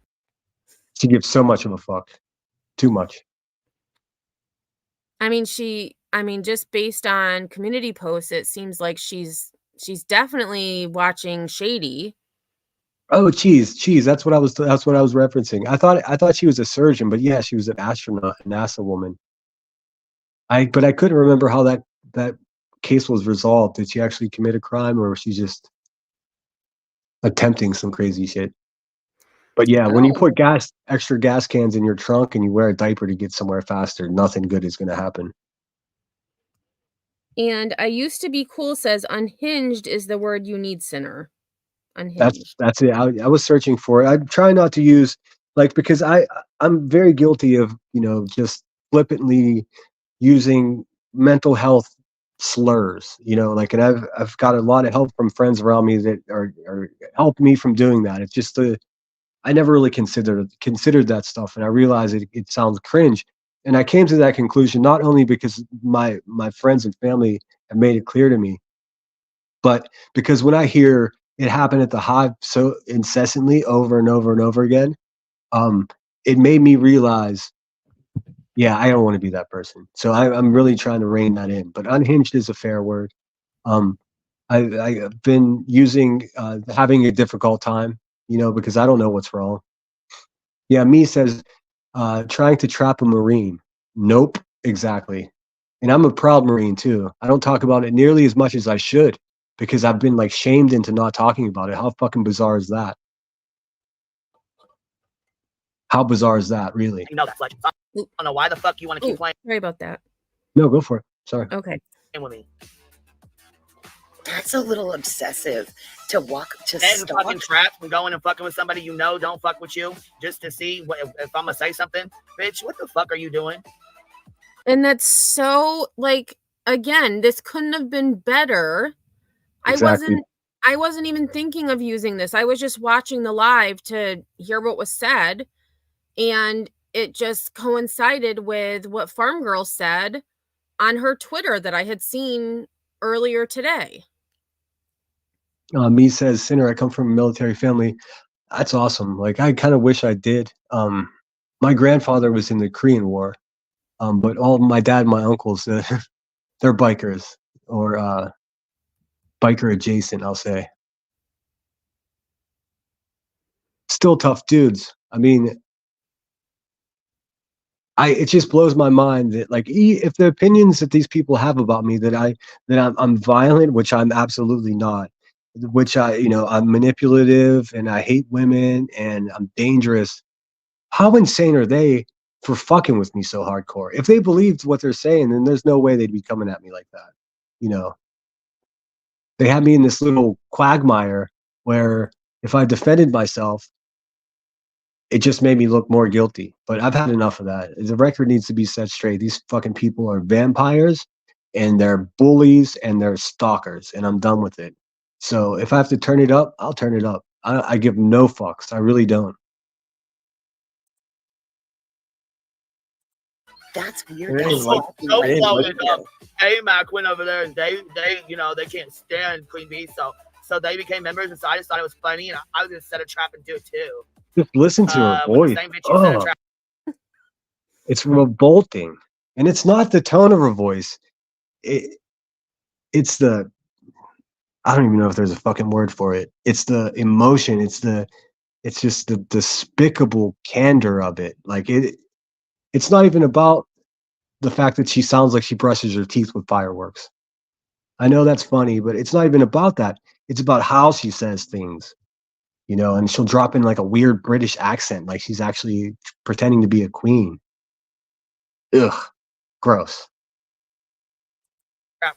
She gives so much of a fuck. Too much. I mean, just based on community posts, it seems like she's definitely watching Shady. Oh, cheese. That's what I was referencing. I thought she was a surgeon, but yeah, she was an astronaut, a NASA woman. But I couldn't remember how that case was resolved. Did she actually commit a crime, or was she just attempting some crazy shit? But yeah, when you put extra gas cans in your trunk and you wear a diaper to get somewhere faster, nothing good is going to happen. And I used to be cool says unhinged is the word you need, sinner. Unhinged. That's it. I was searching for it. I try not to use because I'm very guilty of, just flippantly using mental health slurs, and I've got a lot of help from friends around me that are helped me from doing that. It's just I never really considered that stuff, and I realized it sounds cringe. And I came to that conclusion not only because my friends and family have made it clear to me, but because when I hear it happen at the Hive so incessantly over and over and over again, it made me realize, yeah, I don't want to be that person. So I'm really trying to rein that in. But unhinged is a fair word. I've been using having a difficult time, because I don't know what's wrong. Yeah, me says trying to trap a Marine. Nope, exactly. And I'm a proud Marine too. I don't talk about it nearly as much as I should because I've been shamed into not talking about it. How fucking bizarre is that? How bizarre is that, really? You know that, Fletch. I don't know why the fuck you want to keep playing. Sorry about that. No, go for it. Sorry. Okay. With me. That's a little obsessive to walk to stalk. Fucking trap from going and fucking with somebody don't fuck with you just to see if I'm gonna say something. Bitch, what the fuck are you doing? And that's so again, this couldn't have been better. Exactly. I wasn't even thinking of using this. I was just watching the live to hear what was said, and it just coincided with what Farm Girl said on her Twitter that I had seen earlier today. Me says, Sinner, I come from a military family. That's awesome. I kind of wish I did. My grandfather was in the Korean War, but all my dad and my uncles, they're bikers or biker adjacent, I'll say. Still tough dudes. I mean, it just blows my mind that if the opinions that these people have about me that I'm violent, which I'm absolutely not, which I'm manipulative and I hate women and I'm dangerous. How insane are they for fucking with me so hardcore? If they believed what they're saying, then there's no way they'd be coming at me like that. They had me in this little quagmire where if I defended myself, it just made me look more guilty. But I've had enough of that. The record needs to be set straight. These fucking people are vampires and they're bullies and they're stalkers, and I'm done with it. So if I have to turn it up, I'll turn it up. I give no fucks. I really don't. That's weird. AMAC went over there and they can't stand Queen Bee, so they became members, and so I just thought it was funny, and I was gonna set a trap and do it too. Just listen to her voice. It's revolting, and it's not the tone of her voice. It's the, I don't even know if there's a fucking word for it. It's the emotion. It's just the despicable candor of it. It's not even about the fact that she sounds like she brushes her teeth with fireworks. I know that's funny, but it's not even about that. It's about how she says things, and she'll drop in a weird British accent, like she's actually pretending to be a queen. Ugh, gross.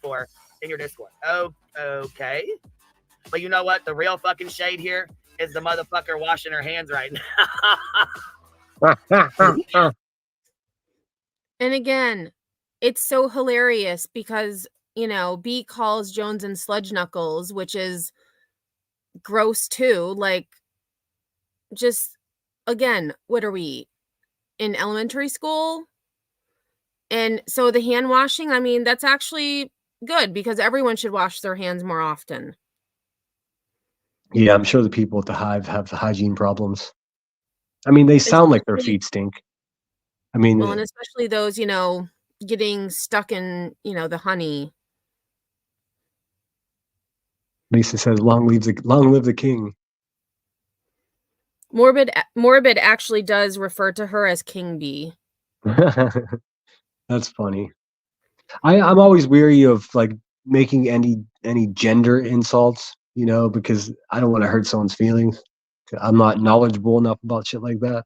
For in your Discord. Oh, okay. But you know what? The real fucking shade here is the motherfucker washing her hands right now. And again, it's so hilarious because, you know, B calls Jones and Sludge Knuckles, which is gross too. Like, just, again, what are we, in elementary school? And so the hand washing, I mean, that's actually good because everyone should wash their hands more often. Yeah, I'm sure the people at the Hive have the hygiene problems. I mean, they sound like their feet stink. I mean, well, and especially those, you know, getting stuck in, you know, the honey. Lisa says, "Long live the king." Morbid actually does refer to her as King Bee. That's funny. I'm always weary of like making any gender insults, you know, because I don't want to hurt someone's feelings. I'm not knowledgeable enough about shit like that.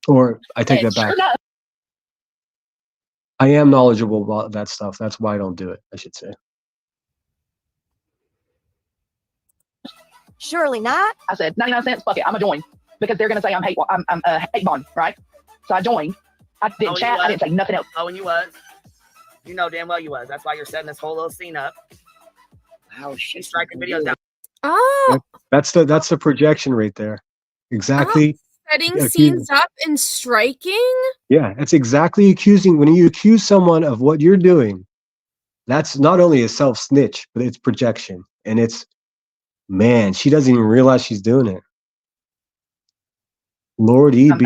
Or I take that back. I am knowledgeable about that stuff. That's why I don't do it, I should say. Surely not. I said 99 cents. Fuck it. I'm gonna join because they're gonna say I'm hate bond, right? So I joined. I didn't chat. I didn't say nothing else. Oh, and you was. You know damn well you was. That's why you're setting this whole little scene up. How she's striking videos down. Oh, that's the projection right there. Exactly. Setting scenes up and striking. Yeah, that's exactly accusing. When you accuse someone of what you're doing, that's not only a self snitch, but it's projection, and it's. Man, she doesn't even realize she's doing it. Lord E.B.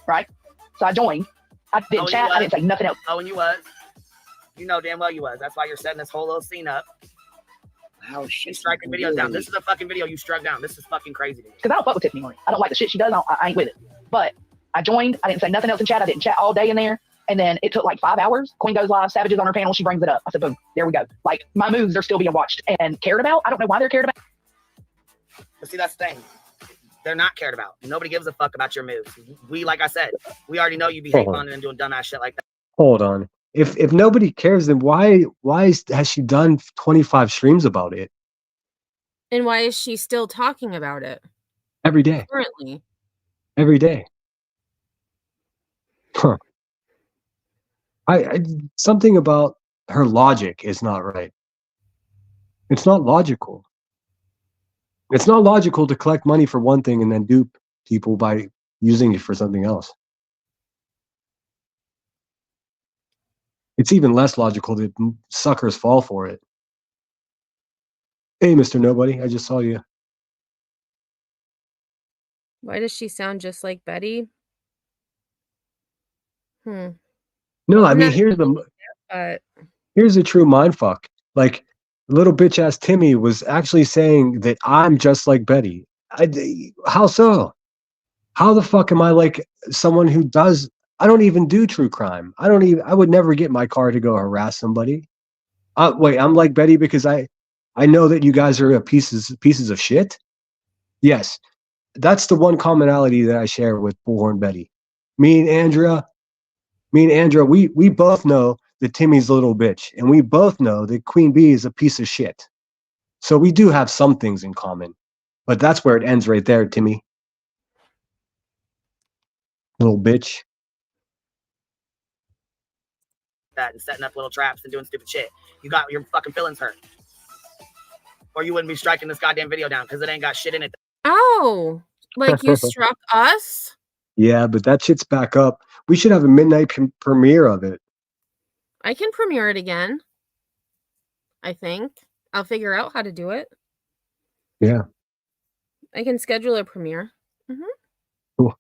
Right? So I joined. I didn't chat. I didn't say nothing else. Oh, and you was. You know damn well you was. That's why you're setting this whole little scene up. How she's striking videos down. This is a fucking video you struck down. This is fucking crazy. Because I don't fuck with Tiffany Marie. I don't like the shit she does. I ain't with it. But I joined. I didn't say nothing else in chat. I didn't chat all day in there. And then it took like 5 hours. Queen goes live. Savage is on her panel. She brings it up. I said, boom, there we go. Like, my moves are still being watched and cared about. I don't know why they're cared about. But see, that's the thing. They're not cared about. Nobody gives a fuck about your moves. We, like I said, we already know you be hate bombing and doing dumbass shit like that. Hold on. If nobody cares, then why has she done 25 streams about it? And why is she still talking about it? Every day. Currently. Every day. Huh. I something about her logic is not right. It's not logical. It's not logical to collect money for one thing and then dupe people by using it for something else. It's even less logical that suckers fall for it. Hey, Mr. Nobody, I just saw you. Why does she sound just like Betty? No, I mean, here's a true mindfuck. Like, little bitch ass Timmy was actually saying that I'm just like Betty. How so? How the fuck am I like someone who does? I don't even do true crime. I would never get in my car to go harass somebody. Wait, I'm like Betty because I know that you guys are pieces of shit. Yes, that's the one commonality that I share with Bullhorn Betty. Me and Andrea, we both know that Timmy's a little bitch, and we both know that Queen Bee is a piece of shit. So we do have some things in common, but that's where it ends right there, Timmy. Little bitch. That and setting up little traps and doing stupid shit. You got your fucking feelings hurt. Or you wouldn't be striking this goddamn video down because it ain't got shit in it. Oh, like you struck us? Yeah, but that shit's back up. We should have a midnight premiere of it. I can premiere it again. I think. I'll figure out how to do it. Yeah. I can schedule a premiere. Cool.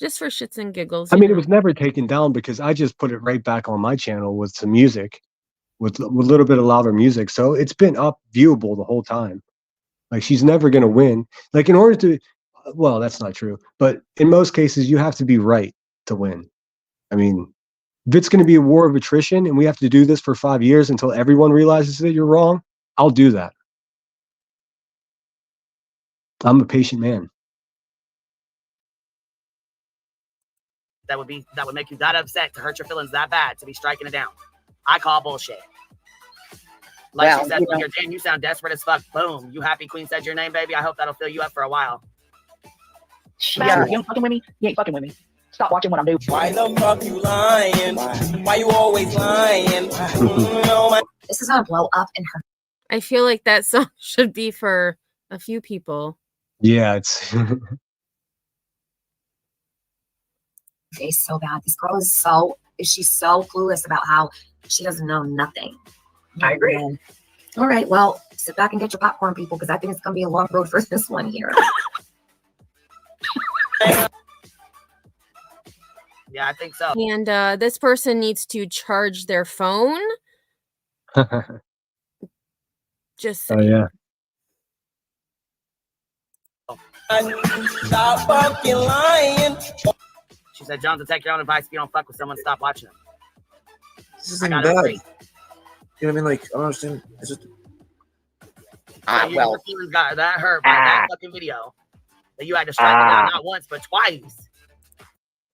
Just for shits and giggles. I mean, it was never taken down because I just put it right back on my channel with some music, with a little bit of louder music. So it's been up viewable the whole time. Like, she's never going to win. Like, in order to, well, that's not true. But in most cases, you have to be right to win. I mean, if it's going to be a war of attrition and we have to do this for 5 years until everyone realizes that you're wrong, I'll do that. I'm a patient man. That would make you that upset to hurt your feelings that bad to be striking it down. I call bullshit. Like Well, she said, you when know- you're Dan, you sound desperate as fuck. Boom. You happy Queen said your name, baby? I hope that'll fill you up for a while. Bastard, you ain't fucking with me. You ain't fucking with me. Stop watching what I'm doing. Why the fuck you lying? Why you always lying? This is gonna blow up in her I feel like that song should be for a few people. Yeah, it's face so bad. This girl is she's so clueless about how she doesn't know nothing. I agree. And, all right, well, sit back and get your popcorn, people, because I think it's gonna be a long road for this one here. Yeah, I think so. And this person needs to charge their phone. Just oh yeah. Stop fucking lying. She said, Jonathan, take your own advice. If you don't fuck with someone, stop watching them. This isn't bad. You know what I mean? Like, I don't understand. It's just. Well, your feelings got that hurt by that fucking video. That you had to strike it down not once, but twice.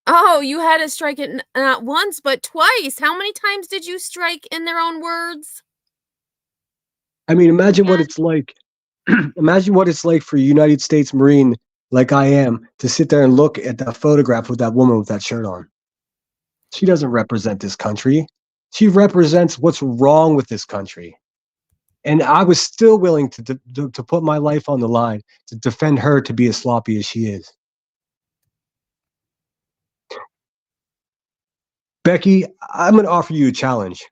Oh, you had to strike it not once, but twice. How many times did you strike in their own words? I mean, imagine what it's like. Imagine what it's like for a United States Marine like I am to sit there and look at that photograph with that woman with that shirt on. She doesn't represent this country. She represents what's wrong with this country. And I was still willing to put my life on the line to defend her to be as sloppy as she is. Becky, I'm going to offer you a challenge.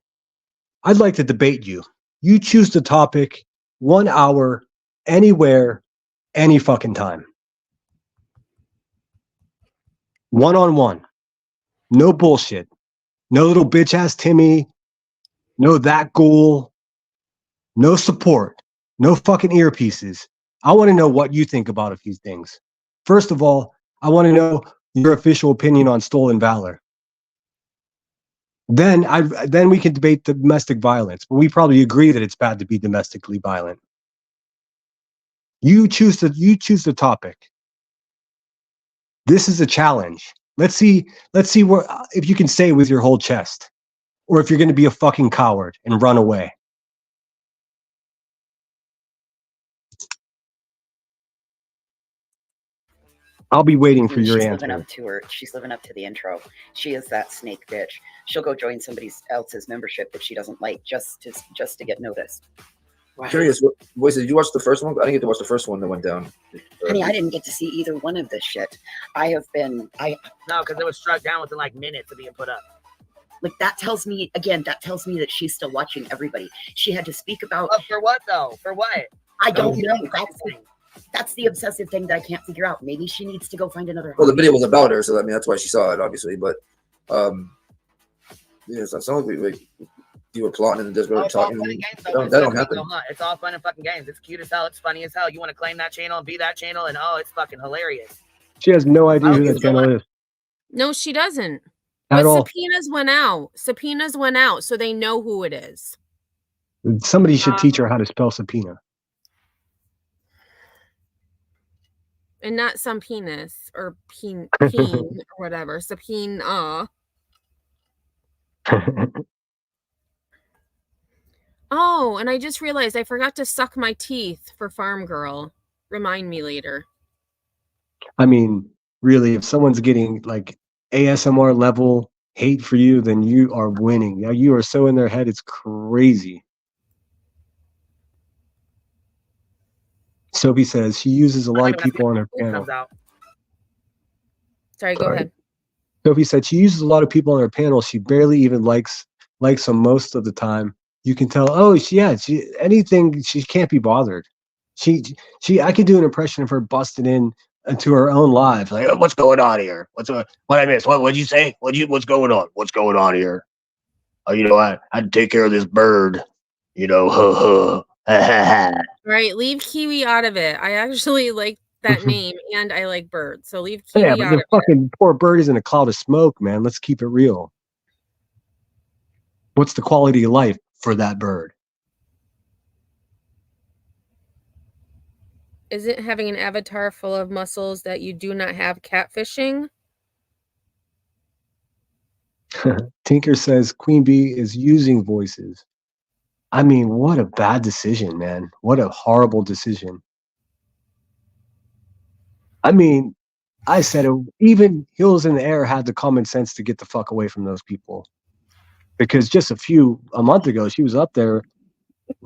I'd like to debate you. You choose the topic, 1 hour, anywhere, any fucking time. One-on-one. No bullshit. No little bitch ass Timmy. No that ghoul. No support. No fucking earpieces. I want to know what you think about a few things. First of all, I want to know your official opinion on stolen valor. Then we can debate domestic violence, but we probably agree that it's bad to be domestically violent. You choose the topic. This is a challenge. Let's see where if you can say it with your whole chest, or if you're going to be a fucking coward and run away. I'll be waiting for your She's answer. living up to her. She's living up to the intro. She is that snake bitch. She'll go join somebody else's membership that she doesn't like just to get noticed. I'm curious, voice, did you watch the first one? I didn't get to watch the first one that went down. Honey, I didn't get to see either one of this shit. No, because it was struck down within like minutes of being put up. Like that tells me that she's still watching everybody. She had to speak about. For what though? For what? I don't know. That's the obsessive thing that I can't figure out. Maybe she needs to go find another. Well, the video was about her, so I mean that's why she saw it, obviously. But yeah, it's not something like you were plotting and just really talking. That don't happen. It's all fun and fucking games. It's cute as hell. It's funny as hell. You want to claim that channel and be that channel, and oh, it's fucking hilarious. She has no idea who that channel is. No, she doesn't. At But all. subpoenas went out. Subpoenas went out, so they know who it is. Somebody should teach her how to spell subpoena. And not some penis or peen or whatever. Subpoena. Oh, and I just realized I forgot to suck my teeth for Farm Girl. Remind me later. I mean, really, if someone's getting like ASMR level hate for you, then you are winning. Yeah, you are so in their head, it's crazy. Sophie says she uses a lot of people on her panel. Sorry, go ahead. Sophie said she uses a lot of people on her panel. She barely even likes them most of the time. You can tell. Oh, she anything. She can't be bothered. I can do an impression of her busting into her own live. Like, What's going on here? What I missed? What'd you say? What's going on? What's going on here? Oh, I had to take care of this bird. Right, leave Kiwi out of it. I actually like that name, and I like birds. So leave Kiwi yeah, but out the of it. fucking poor bird is in a cloud of smoke, man. Let's keep it real. What's the quality of life for that bird? Is it having an avatar full of muscles that you do not have catfishing? Tinker says Queen Bee is using voices. I mean, what a bad decision, man. What a horrible decision. I mean, I said it, even Hills in the Air had the common sense to get the fuck away from those people. Because just a month ago, she was up there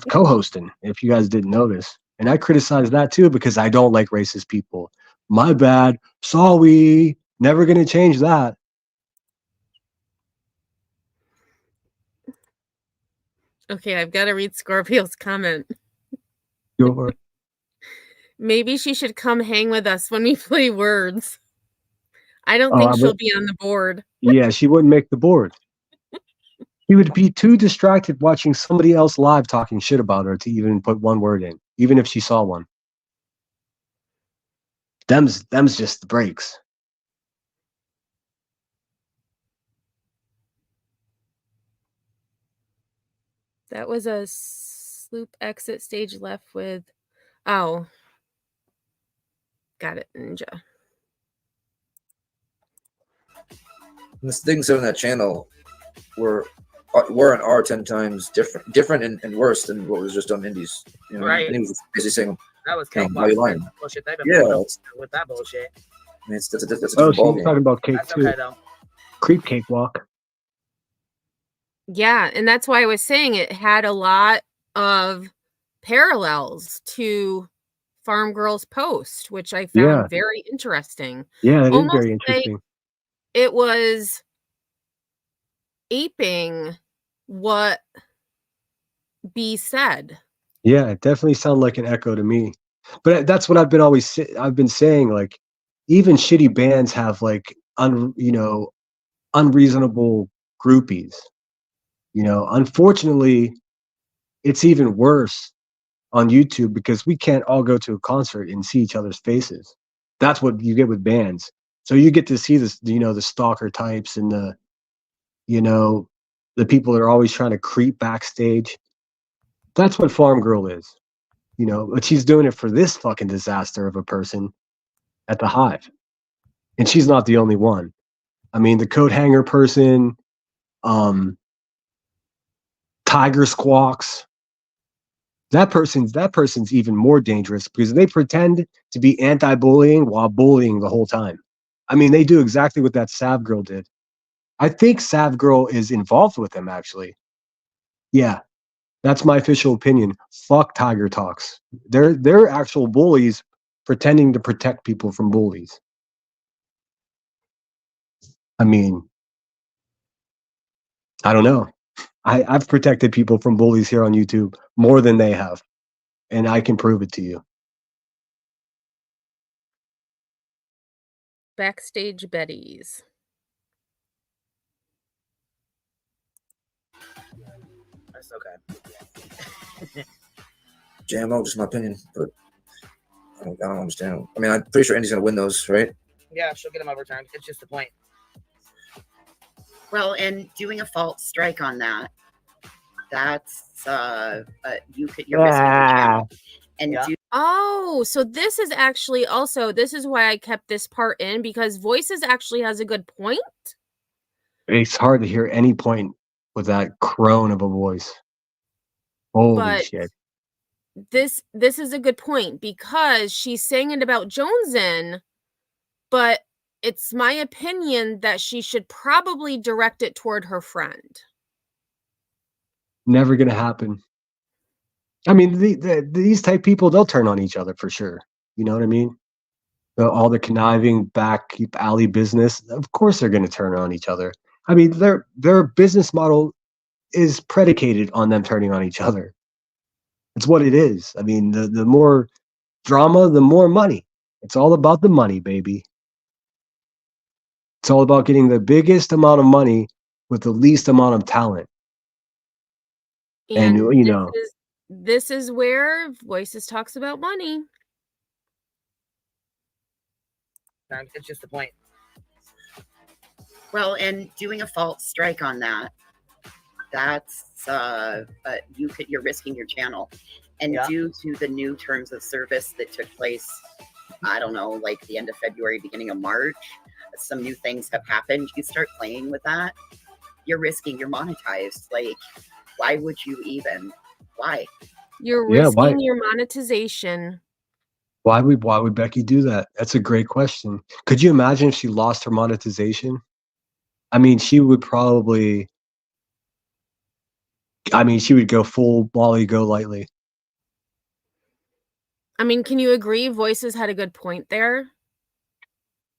co-hosting, if you guys didn't notice. And I criticized that too because I don't like racist people. My bad. Sorry. Never going to change that. Okay, I've got to read Scorpio's comment. Go for it. Maybe she should come hang with us when we play Words. I don't think she'll be on the board. Yeah, she wouldn't make the board. She would be too distracted watching somebody else live talking shit about her to even put one word in, even if she saw one. Them's just the breaks. That was a sloop exit stage left with, oh, got it, Ninja. And the things on that channel were and are 10 times different and worse than what was just on Indies. You know, Right. And he was basically saying, That was you know, why are you lying? bullshit. They've been Yeah, pulling up with that bullshit. I mean, that's a Oh, different she's ballgame. talking about cake That's too. okay though. Creep cakewalk. Yeah, and that's why I was saying it had a lot of parallels to Farm Girl's post, which I found Yeah. very interesting. Yeah, that is Almost very like interesting. it was aping what B said. Yeah, it definitely sounded like an echo to me. But that's what I've been saying. Like, even shitty bands have like unreasonable groupies. You know, unfortunately, it's even worse on YouTube because we can't all go to a concert and see each other's faces. That's what you get with bands. So you get to see this, the stalker types and the people that are always trying to creep backstage. That's what Farm Girl is. But she's doing it for this fucking disaster of a person at the Hive. And she's not the only one. I mean, the coat hanger person, Tiger Squawks. That person's even more dangerous because they pretend to be anti-bullying while bullying the whole time. I mean, they do exactly what that Sav Girl did. I think Sav Girl is involved with them, actually. Yeah, that's my official opinion. Fuck Tiger Talks. They're actual bullies pretending to protect people from bullies. I mean, I don't know. I've protected people from bullies here on YouTube more than they have, and I can prove it to you. Backstage Betties. That's okay. JMO, just my opinion, but I don't understand. I mean, I'm pretty sure Indy's gonna win those, right? Yeah, she'll get them overturned. It's just the point. Well, and doing a false strike on that's you're risking your channel. And Yeah. Oh, so this is actually also, this is why I kept this part in, because Voices actually has a good point. It's hard to hear any point with that crone of a voice. Holy But shit. This is a good point because she's saying it about Jonesin, but it's my opinion that she should probably direct it toward her friend. Never gonna happen. I mean, these type people, they'll turn on each other for sure. You know what I mean? All the conniving back alley business. Of course, they're gonna turn on each other. I mean, their business model is predicated on them turning on each other. It's what it is. I mean, the more drama, the more money. It's all about the money, baby. It's all about getting the biggest amount of money with the least amount of talent. And this is where Voices talks about money. It's just the point. Well, and doing a false strike on that's you're risking your channel. And Yeah. due to the new terms of service that took place, I don't know, like the end of February, beginning of March, some new things have happened. You start playing with that, you're risking, you're monetized. Like, why would you even? Why? You're Yeah, why? risking your monetization. Why would Becky do that? That's a great question. Could you imagine if she lost her monetization? I mean, she would probably. I mean, she would go full Molly Golightly. I mean, can you agree Voices had a good point there?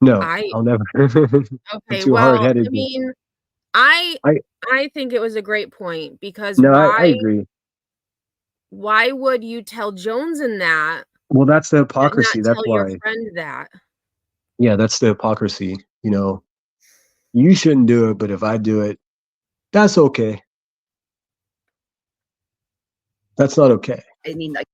No, I I'll never. Okay, I'm too well, I hard-headed. mean, I I think it was a great point because no, I agree. why would you tell Jones in that Well, that's the and hypocrisy. not That's tell your why. friend that? Yeah, that's the hypocrisy. You know, you shouldn't do it, but if I do it, that's okay. That's not okay. I mean, like,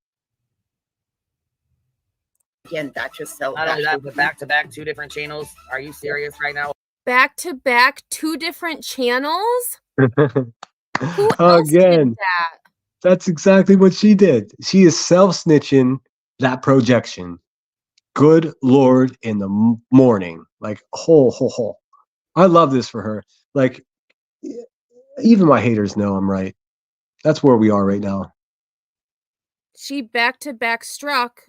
again, that just so. Not only that, but back to back, 2 different channels. Are you serious right now? Back to back, 2 different channels? Who else Again, did that? that's exactly what she did. She is self-snitching that projection. Good Lord, in the morning, like ho. I love this for her. Like, even my haters know I'm right. That's where we are right now. She back to back struck,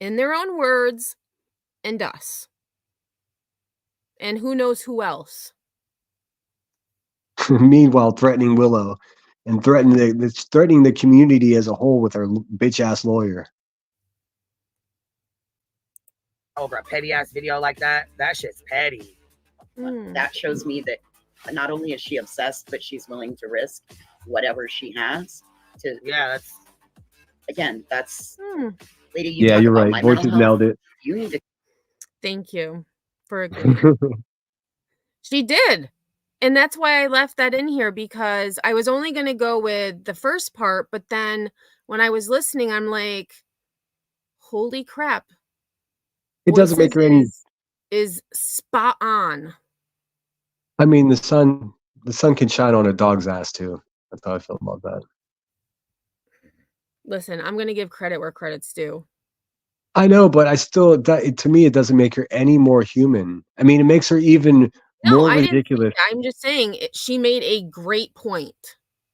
in their own words, and us. And who knows who else? Meanwhile, threatening Willow and threatening the community as a whole with her bitch ass lawyer. Over a petty ass video like that, that shit's petty. That shows me that not only is she obsessed, but she's willing to risk whatever she has to. Yeah, that's. Again, that's. Lady, you Yeah, talk you're about right. my Voices mental nailed health. it. You need to. Thank you for agreeing. She did. And that's why I left that in here, because I was only going to go with the first part, but then when I was listening, I'm like, holy crap. It doesn't make her any. Is spot on. I mean, the sun can shine on a dog's ass too. That's how I feel about that. Listen, I'm going to give credit where credit's due. I know, but I still, to me, it doesn't make her any more human. I mean, it makes her even more ridiculous. I'm just saying she made a great point.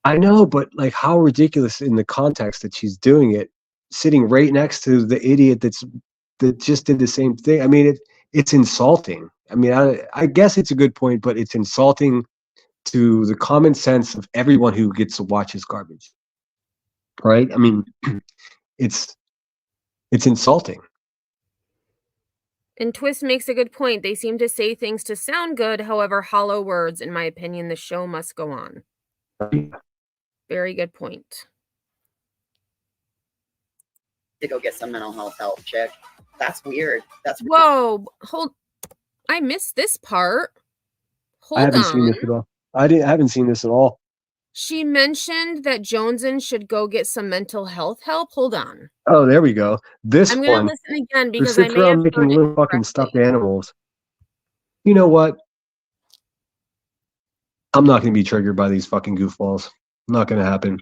I know, but like, how ridiculous in the context that she's doing it, sitting right next to the idiot that just did the same thing. I mean, it's insulting. I mean, I guess it's a good point, but it's insulting to the common sense of everyone who gets to watch his garbage. Right? I mean, it's insulting. And Twist makes a good point. They seem to say things to sound good, however, hollow words. In my opinion, the show must go on. Very good point. To go get some mental health help, chick. That's weird. That's whoa. I missed this part. I haven't seen this at all. I haven't seen this at all. She mentioned that Joneson should go get some mental health help. Hold on. Oh, there we go. This I'm one. gonna listen again because who I sits may have around making heard it little fucking stuffed animals. You know what? I'm not going to be triggered by these fucking goofballs. Not going to happen.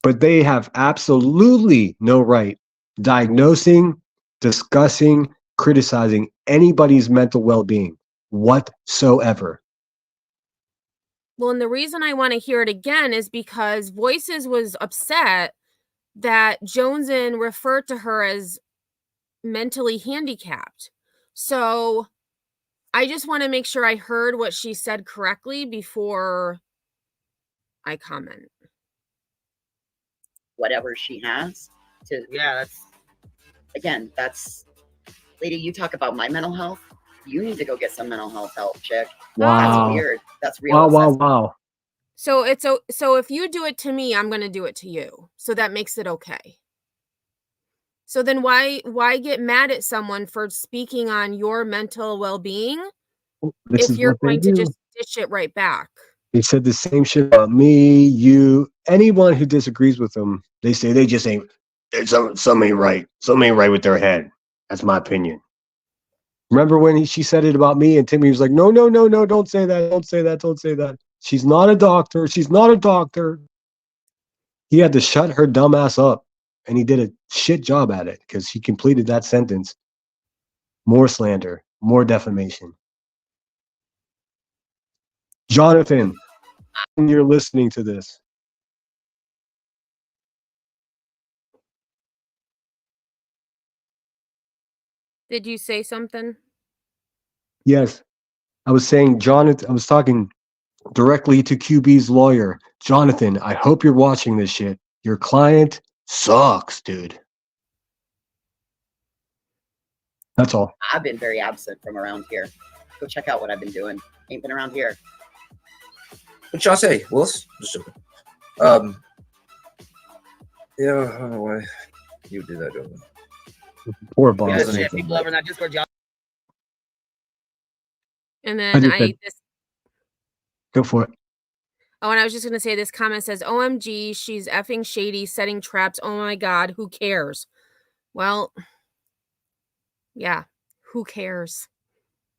But they have absolutely no right diagnosing, discussing, criticizing anybody's mental well-being whatsoever. Well, and the reason I want to hear it again is because Voices was upset that Joneson referred to her as mentally handicapped. So I just want to make sure I heard what she said correctly before I comment. Whatever she has to. Yeah, that's. Again, that's. Lady, you talk about my mental health. You need to go get some mental health help, chick. Wow. That's weird. That's real. Wow. So so if you do it to me, I'm going to do it to you. So that makes it okay. So then why get mad at someone for speaking on your mental well-being if you're going to just dish it right back? They said the same shit about me, you, anyone who disagrees with them. They say they just ain't. Something ain't right. Something ain't right with their head. That's my opinion. Remember when she said it about me and Timmy was like, no, don't say that. Don't say that. Don't say that. She's not a doctor. She's not a doctor. He had to shut her dumb ass up. And he did a shit job at it because he completed that sentence. More slander, more defamation. Jonathan, you're listening to this. Did you say something? Yes. I was saying, Jonathan, I was talking directly to QB's lawyer. Jonathan, I hope you're watching this shit. Your client sucks, dude. That's all. I've been very absent from around here. Go check out what I've been doing. Ain't been around here. What y'all say, Willis? Just joking. Yeah, I don't know why you did that, Joe. Poor boss. Yeah, shit, people over in that Discord, y'all. And then Go for it. Oh, and I was just going to say this comment says, OMG, she's effing shady, setting traps. Oh my God, who cares? Well, yeah, who cares?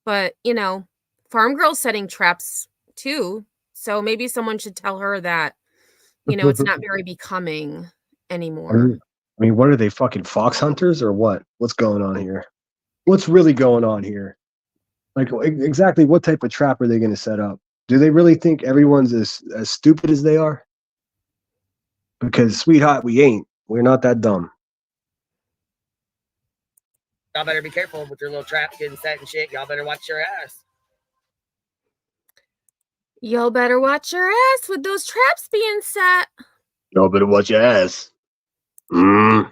But, you know, Farm Girl's setting traps too. So maybe someone should tell her that, you know, it's not very becoming anymore. I mean, what are they, fucking fox hunters or what? What's going on here? What's really going on here? Like, exactly what type of trap are they going to set up? Do they really think everyone's as stupid as they are? Because, sweetheart, we ain't. We're not that dumb. Y'all better be careful with your little traps getting set and shit. Y'all better watch your ass. Y'all better watch your ass with those traps being set. Y'all better watch your ass. You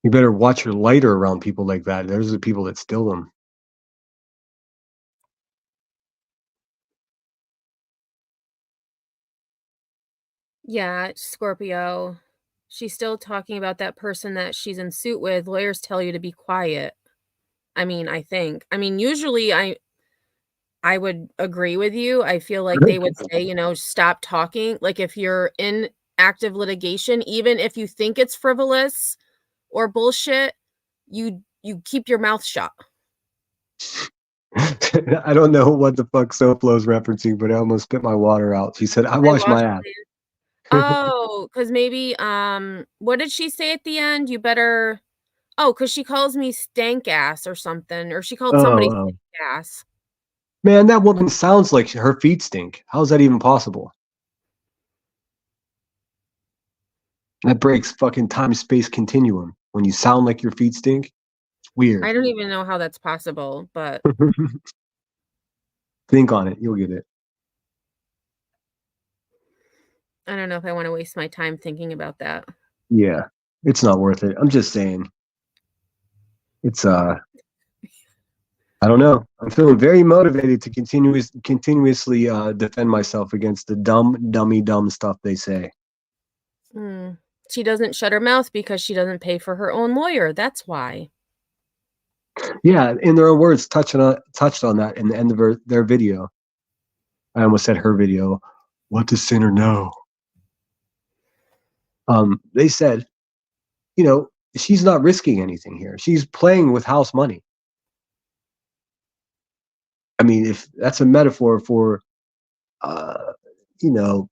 better watch your lighter around people like that. Those are the people that steal them. Yeah, Scorpio. She's still talking about that person that she's in suit with. Lawyers tell you to be quiet. I mean, I think. I mean, usually I would agree with you. I feel like they would say, you know, stop talking. Like if you're in active litigation, even if you think it's frivolous or bullshit, you keep your mouth shut. I don't know what the fuck SoFlo's referencing, but I almost spit my water out. She said, I wash my ass. Oh, because maybe what did she say at the end? You better because she calls me stank ass or something, or she called somebody stank ass. Man, that woman sounds like her feet stink. How's that even possible? That breaks fucking time-space continuum. When you sound like your feet stink, it's weird. I don't even know how that's possible, but think on it. You'll get it. I don't know if I want to waste my time thinking about that. Yeah, it's not worth it. I'm just saying. It's I don't know. I'm feeling very motivated to continuously defend myself against the dumb stuff they say. She doesn't shut her mouth because she doesn't pay for her own lawyer. That's why. Yeah, in their own words, touched on that in the end of their video. I almost said her video. What does sinner know? They said, you know, she's not risking anything here. She's playing with house money. I mean, if that's a metaphor for, you know,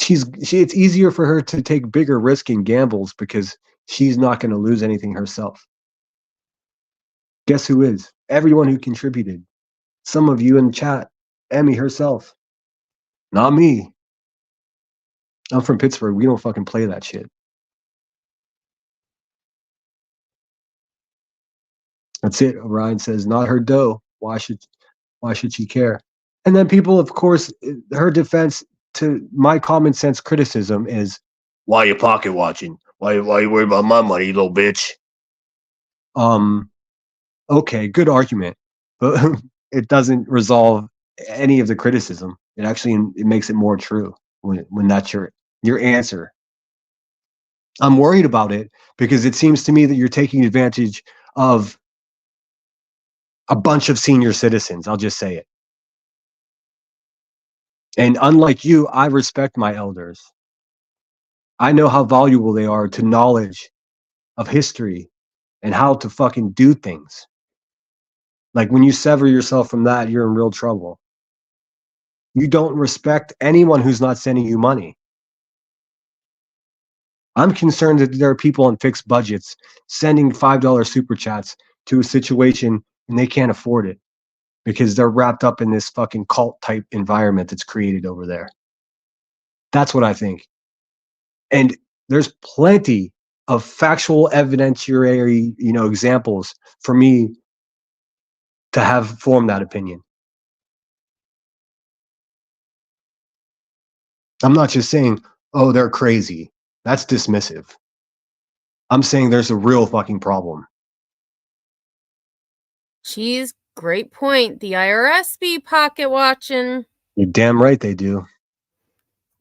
it's easier for her to take bigger risk and gambles because she's not going to lose anything herself. Guess who is? Everyone who contributed. Some of you in the chat. Emmy herself. Not me. I'm from Pittsburgh. We don't fucking play that shit. That's it. Orion says, not her dough. Why should she care? And then people, of course, her defense to my common sense criticism is, why you pocket watching? Why you worried about my money, you little bitch? Okay, good argument, but it doesn't resolve any of the criticism. It makes it more true when that's your answer. I'm worried about it because it seems to me that you're taking advantage of a bunch of senior citizens. I'll just say it. And unlike you, I respect my elders. I know how valuable they are to knowledge of history and how to fucking do things. Like when you sever yourself from that, you're in real trouble. You don't respect anyone who's not sending you money. I'm concerned that there are people on fixed budgets sending $5 super chats to a situation and they can't afford it because they're wrapped up in this fucking cult type environment that's created over there. That's what I think. And there's plenty of factual evidentiary, examples for me to have formed that opinion. I'm not just saying, oh, they're crazy. That's dismissive. I'm saying there's a real fucking problem. Jeez, great point. The IRS be pocket watching. You're damn right they do.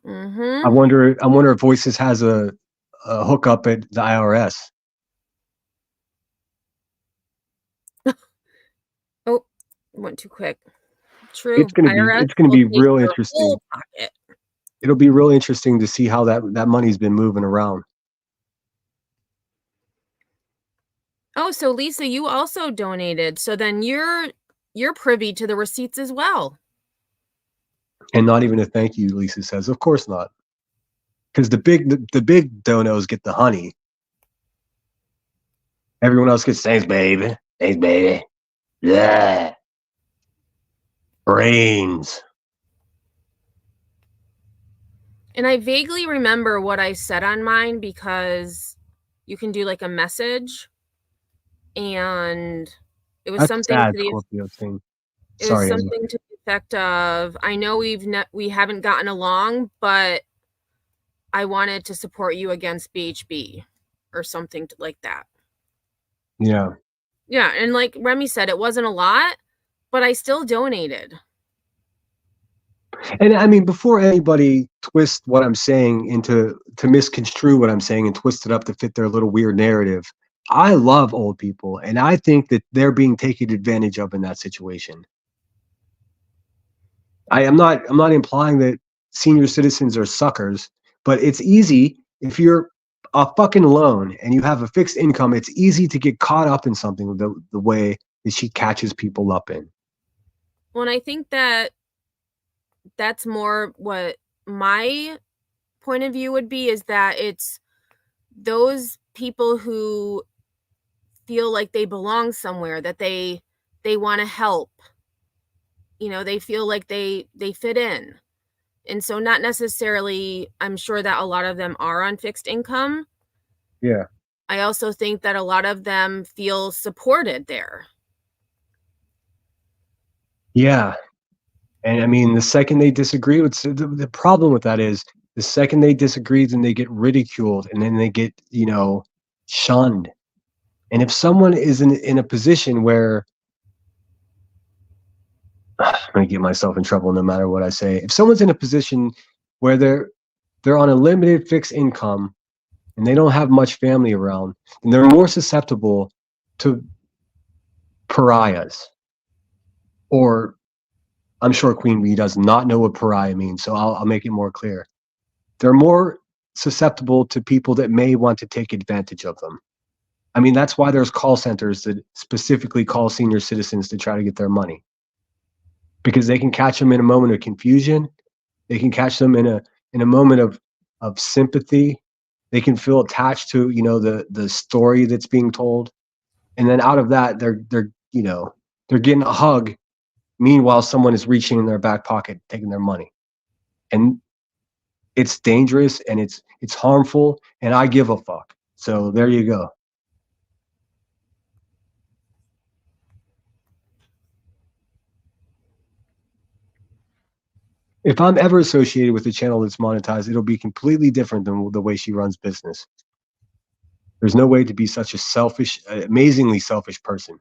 Mm-hmm. I wonder if Voices has a hookup at the IRS. Oh, went too quick. True. It's gonna be real interesting. It'll be real interesting to see how that money's been moving around. Oh, so Lisa, you also donated. So then you're privy to the receipts as well. And not even a thank you, Lisa says. Of course not. Because the big donos get the honey. Everyone else gets thanks, baby. Thanks, baby. Yeah. Brains. And I vaguely remember what I said on mine because you can do like a message, and it was That's something sad, to the Scorpio thing. it Sorry, was Emma. something to the effect of, I know we haven't gotten along, but I wanted to support you against BHB or something like that. Yeah. Yeah, and like Remy said, it wasn't a lot, but I still donated. And I mean, before anybody twists what I'm saying to misconstrue what I'm saying and twist it up to fit their little weird narrative, I love old people, and I think that they're being taken advantage of in that situation. I'm not implying that senior citizens are suckers, but it's easy if you're a fucking alone and you have a fixed income. It's easy to get caught up in something the way that she catches people up in. Well, and I think that that's more what my point of view would be, is that it's those people who feel like they belong somewhere, that they want to help. They feel like they fit in. And so not necessarily, I'm sure that a lot of them are on fixed income. Yeah. I also think that a lot of them feel supported there. Yeah. And I mean, the second they disagree with the problem with that is the second they disagree, then they get ridiculed and then they get, shunned. And if someone is in a position where I'm going to get myself in trouble no matter what I say. If someone's in a position where they're on a limited fixed income and they don't have much family around, then they're more susceptible to pariahs. Or I'm sure Queen Bee does not know what pariah means, so I'll make it more clear. They're more susceptible to people that may want to take advantage of them. I mean, that's why there's call centers that specifically call senior citizens to try to get their money. Because they can catch them in a moment of confusion. They can catch them in a moment of sympathy. They can feel attached to, the story that's being told. And then out of that, they're getting a hug. Meanwhile, someone is reaching in their back pocket, taking their money. And it's dangerous and it's harmful, and I give a fuck. So there you go. If I'm ever associated with a channel that's monetized, it'll be completely different than the way she runs business. There's no way to be such a selfish, amazingly selfish person.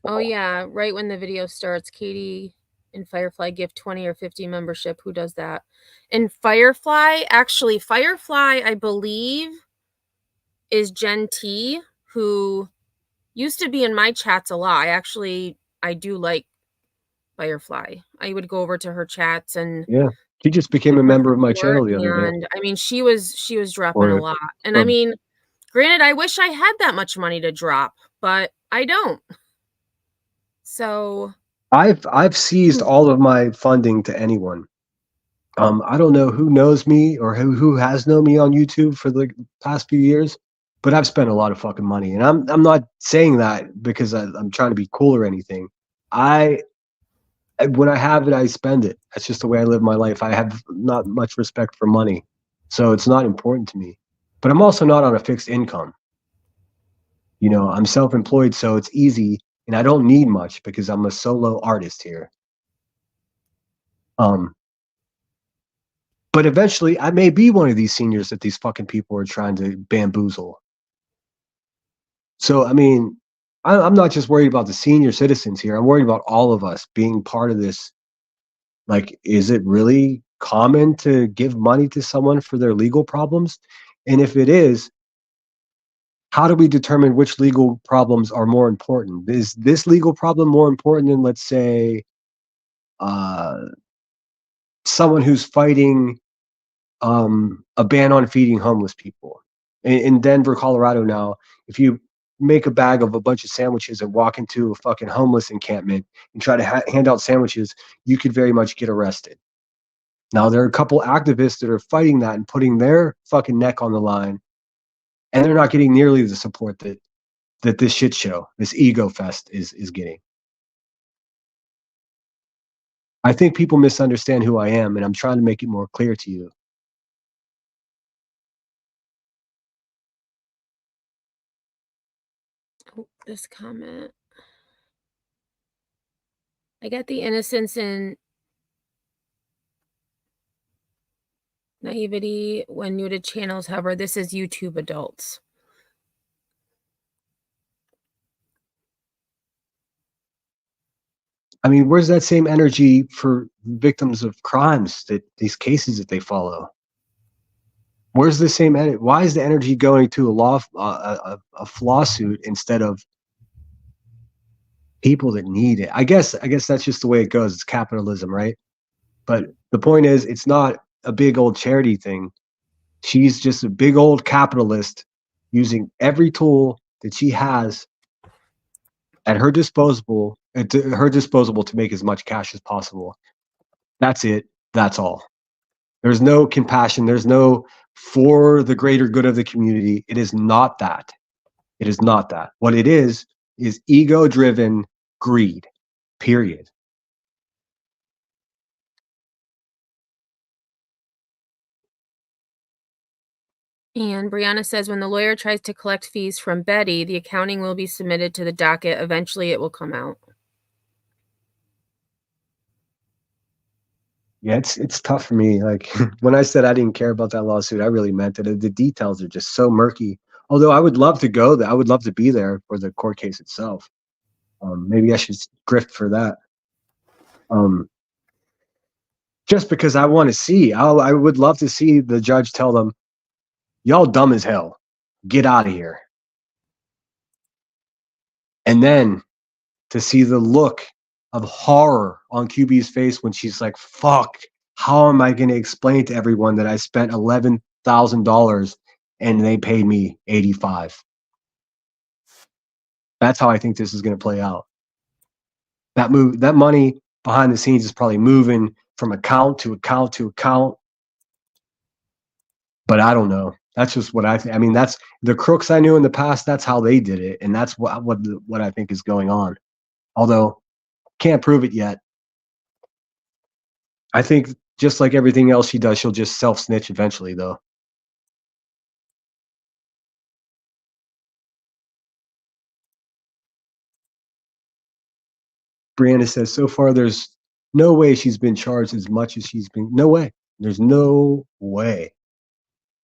Oh yeah, right when the video starts, Katie and Firefly gift 20 or 50 membership. Who does that? And Firefly, I believe, is Jen T, who used to be in my chats a lot. I do like Firefly. I would go over to her chats, and yeah, she just became a member of my channel the other day. And I mean, she was dropping a lot. And I mean, granted, I wish I had that much money to drop, but I don't. So I've seized all of my funding to anyone. I don't know who knows me or who has known me on YouTube for the past few years, but I've spent a lot of fucking money, and I'm not saying that because I'm trying to be cool or anything. when I have it, I spend it. That's just the way I live my life. I have not much respect for money, so it's not important to me. But I'm also not on a fixed income. You know, I'm self-employed, so it's easy, and I don't need much because I'm a solo artist here. But eventually, I may be one of these seniors that these fucking people are trying to bamboozle. So, I mean, I'm not just worried about the senior citizens here. I'm worried about all of us being part of this. Like, is it really common to give money to someone for their legal problems? And if it is, how do we determine which legal problems are more important? Is this legal problem more important than, let's say, someone who's fighting a ban on feeding homeless people? In Denver, Colorado now, if you make a bag of a bunch of sandwiches and walk into a fucking homeless encampment and try to hand out sandwiches, you could very much get arrested. Now, there are a couple activists that are fighting that and putting their fucking neck on the line, and they're not getting nearly the support that this shit show, this ego fest is getting. I think people misunderstand who I am, and I'm trying to make it more clear to you. Oh, this comment. I get the innocence and naivety when new to channels. However, this is YouTube adults. I mean, where's that same energy for victims of crimes, that these cases that they follow? Where's the same energy? Why is the energy going to a lawsuit instead of people that need it? I guess that's just the way it goes. It's capitalism, right? But the point is, it's not a big old charity thing. She's just a big old capitalist using every tool that she has at her disposal to make as much cash as possible. That's it. That's all. There's no compassion. There's no for the greater good of the community. It is not that. It is not that. What it is ego-driven greed, period. And Brianna says, when the lawyer tries to collect fees from Betty, the accounting will be submitted to the docket. Eventually, it will come out. Yeah, it's tough for me. Like, when I said I didn't care about that lawsuit, I really meant it. The details are just so murky. Although I would love to go there. I would love to be there for the court case itself. Maybe I should grift for that. Just because I want to see. I would love to see the judge tell them, y'all dumb as hell. Get out of here. And then to see the look of horror on QB's face when she's like, fuck, how am I going to explain to everyone that I spent $11,000 and they paid me $85,000? That's how I think this is going to play out. That money behind the scenes is probably moving from account to account to account. But I don't know. That's just what I think. I mean, that's the crooks I knew in the past. That's how they did it, and that's what I think is going on. Although, can't prove it yet. I think just like everything else she does, she'll just self-snitch eventually, though. Brianna says, so far there's no way she's been charged as much as she's been. No way. There's no way.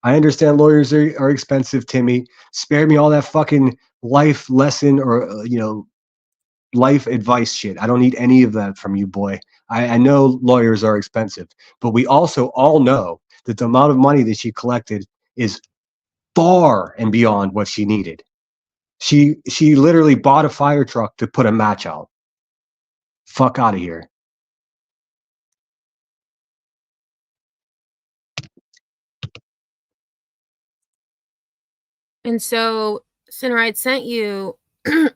I understand lawyers are expensive, Timmy. Spare me all that fucking life lesson or, life advice shit. I don't need any of that from you, boy. I know lawyers are expensive, but we also all know that the amount of money that she collected is far and beyond what she needed. She literally bought a fire truck to put a match out. Fuck out of here. And so, Cineride sent you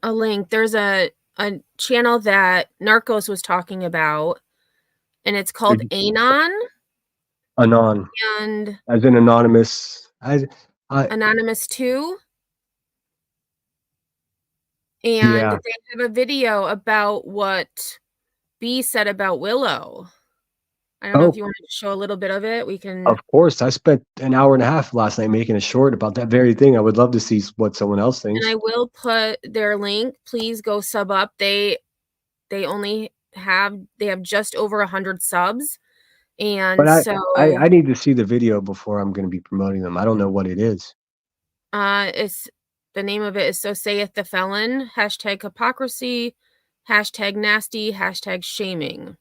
a link. There's a channel that Narcos was talking about, and it's called Anon. Anon. And as in anonymous. Anonymous 2. And Yeah. they have a video about what B said about Willow. I don't know if Oh, you wanted to show a little bit of it. We can. of course. I spent an hour and a half last night making a short about that very thing. I would love to see what someone else thinks. And I will put their link. Please go sub up. They have just over 100 subs. And But so I need to see the video before I'm going to be promoting them. I don't know what it is. it's the name of it is So Saith the Felon, hashtag hypocrisy, hashtag nasty, hashtag shaming.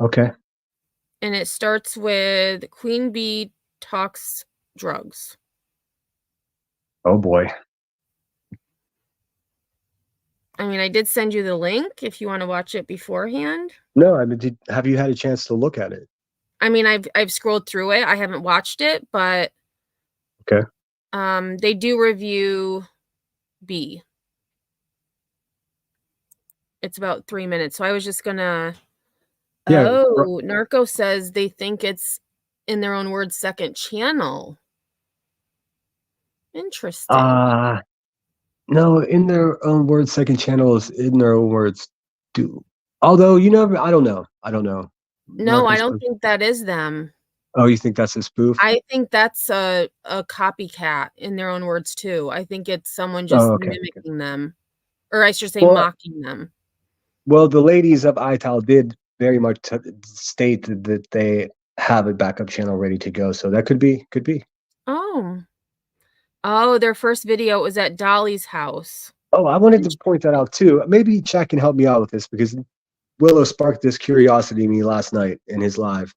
Okay. And it starts with Queen Bee talks drugs. Oh boy. I mean, I did send you the link if you want to watch it beforehand. No, I mean, have you had a chance to look at it? I mean, I've scrolled through it. I haven't watched it, but Okay. They do review B. It's about 3 minutes. So I was just gonna. Yeah. Oh, Narco says they think it's, in their own words, second channel. Interesting. No, in their own words, second channel is in their own words. Although, I don't know. No, Narcos I don't think that is them. Oh, you think that's a spoof? I think that's a copycat in their own words too. I think it's someone just mimicking them, or I should say mocking them. Well, the ladies of ITAL did very much state that they have a backup channel ready to go, so that could be. Oh, their first video was at Dolly's house. Oh, I wanted to point that out too. Maybe Chad can help me out with this because Willow sparked this curiosity in me last night in his live.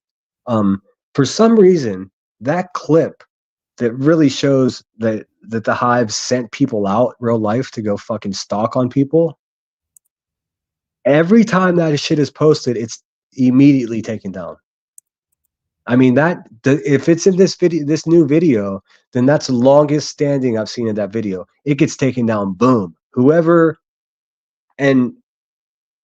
For some reason, that clip that really shows that the Hive sent people out real life to go fucking stalk on people. Every time that shit is posted, it's immediately taken down. I mean, if it's in this new video, then that's the longest standing I've seen in that video. It gets taken down, boom. And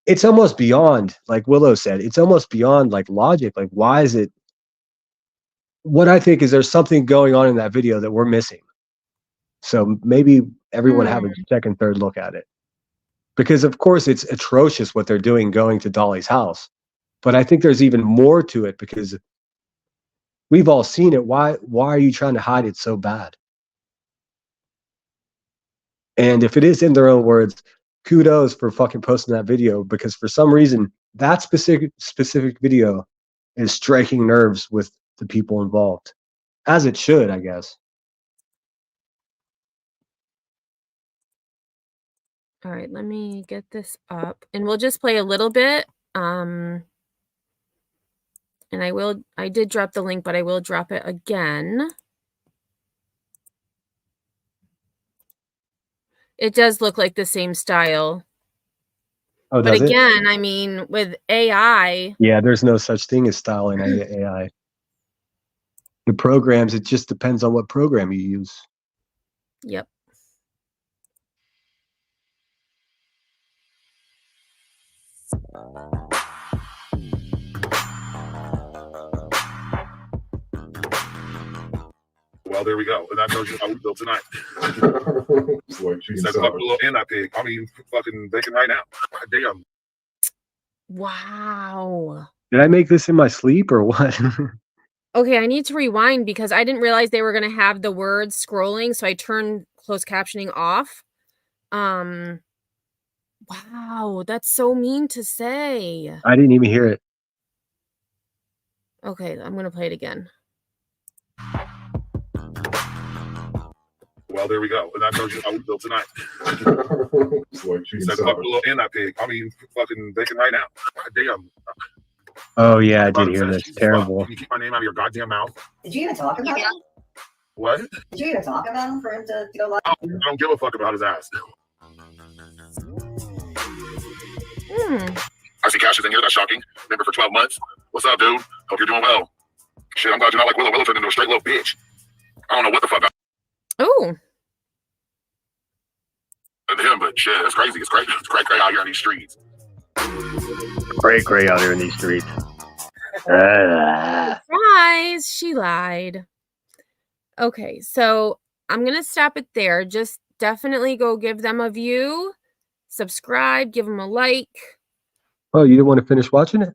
it's almost beyond, like Willow said, it's almost beyond like logic. Like, why is it? What I think is there's something going on in that video that we're missing. So maybe everyone have a second, third look at it. Because of course it's atrocious what they're doing going to Dolly's house. But I think there's even more to it because we've all seen it. Why are you trying to hide it so bad? And if it is in their own words, kudos for fucking posting that video, because for some reason that specific video is striking nerves with the people involved, as it should, I guess. All right, let me get this up, and we'll just play a little bit. And I did drop the link, but I will drop it again. It does look like the same style. Oh, but does again, I mean, with AI. Yeah, there's no such thing as style in AI. The programs, it just depends on what program you use. Yep. Well, there we go. And that tells you how we built tonight. She said fuck Willow and that pig. I mean, fucking bacon right now. God damn. Wow. Did I make this in my sleep or what? Okay, I need to rewind because I didn't realize they were going to have the words scrolling, so I turned closed captioning off. Wow, that's so mean to say. I didn't even hear it. Okay, I'm going to play it again. Well, there we go. And that tells you how we built tonight. She said fuck Willow and that pig. I mean, fucking bacon right now. God damn. Oh yeah, I did hear this. Terrible. Can you keep my name out of your goddamn mouth? Did you even talk about him? What? Did you even talk about him for him to go live? I don't give a fuck about his ass. I see Cash is in here. That's shocking. Member for 12 months. What's up, dude? Hope you're doing well. Shit, I'm glad you're not like Willow. Willow turned into a straight little bitch. I don't know what the fuck. Oh. And him, but shit, it's crazy. It's crazy. It's cray out here on these streets. Cray out here in these streets. Surprise! She lied. Okay, so I'm going to stop it there. Just definitely go give them a view, subscribe, give them a like. Oh, you didn't want to finish watching it?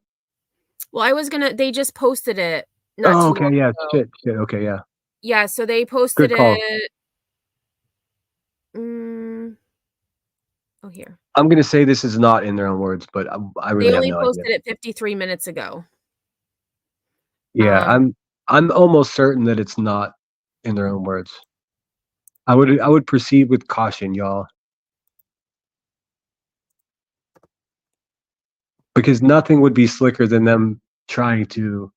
Well, I was gonna. They just posted it not Oh, too okay, long yeah, ago. shit. Okay, yeah. Yeah, so they posted Good call. it. Oh, here. I'm gonna say this is not in their own words, but I They really have only no idea. posted it 53 minutes ago. Yeah, Um, I'm almost certain that it's not in their own words. I would proceed with caution, y'all. Because nothing would be slicker than them trying to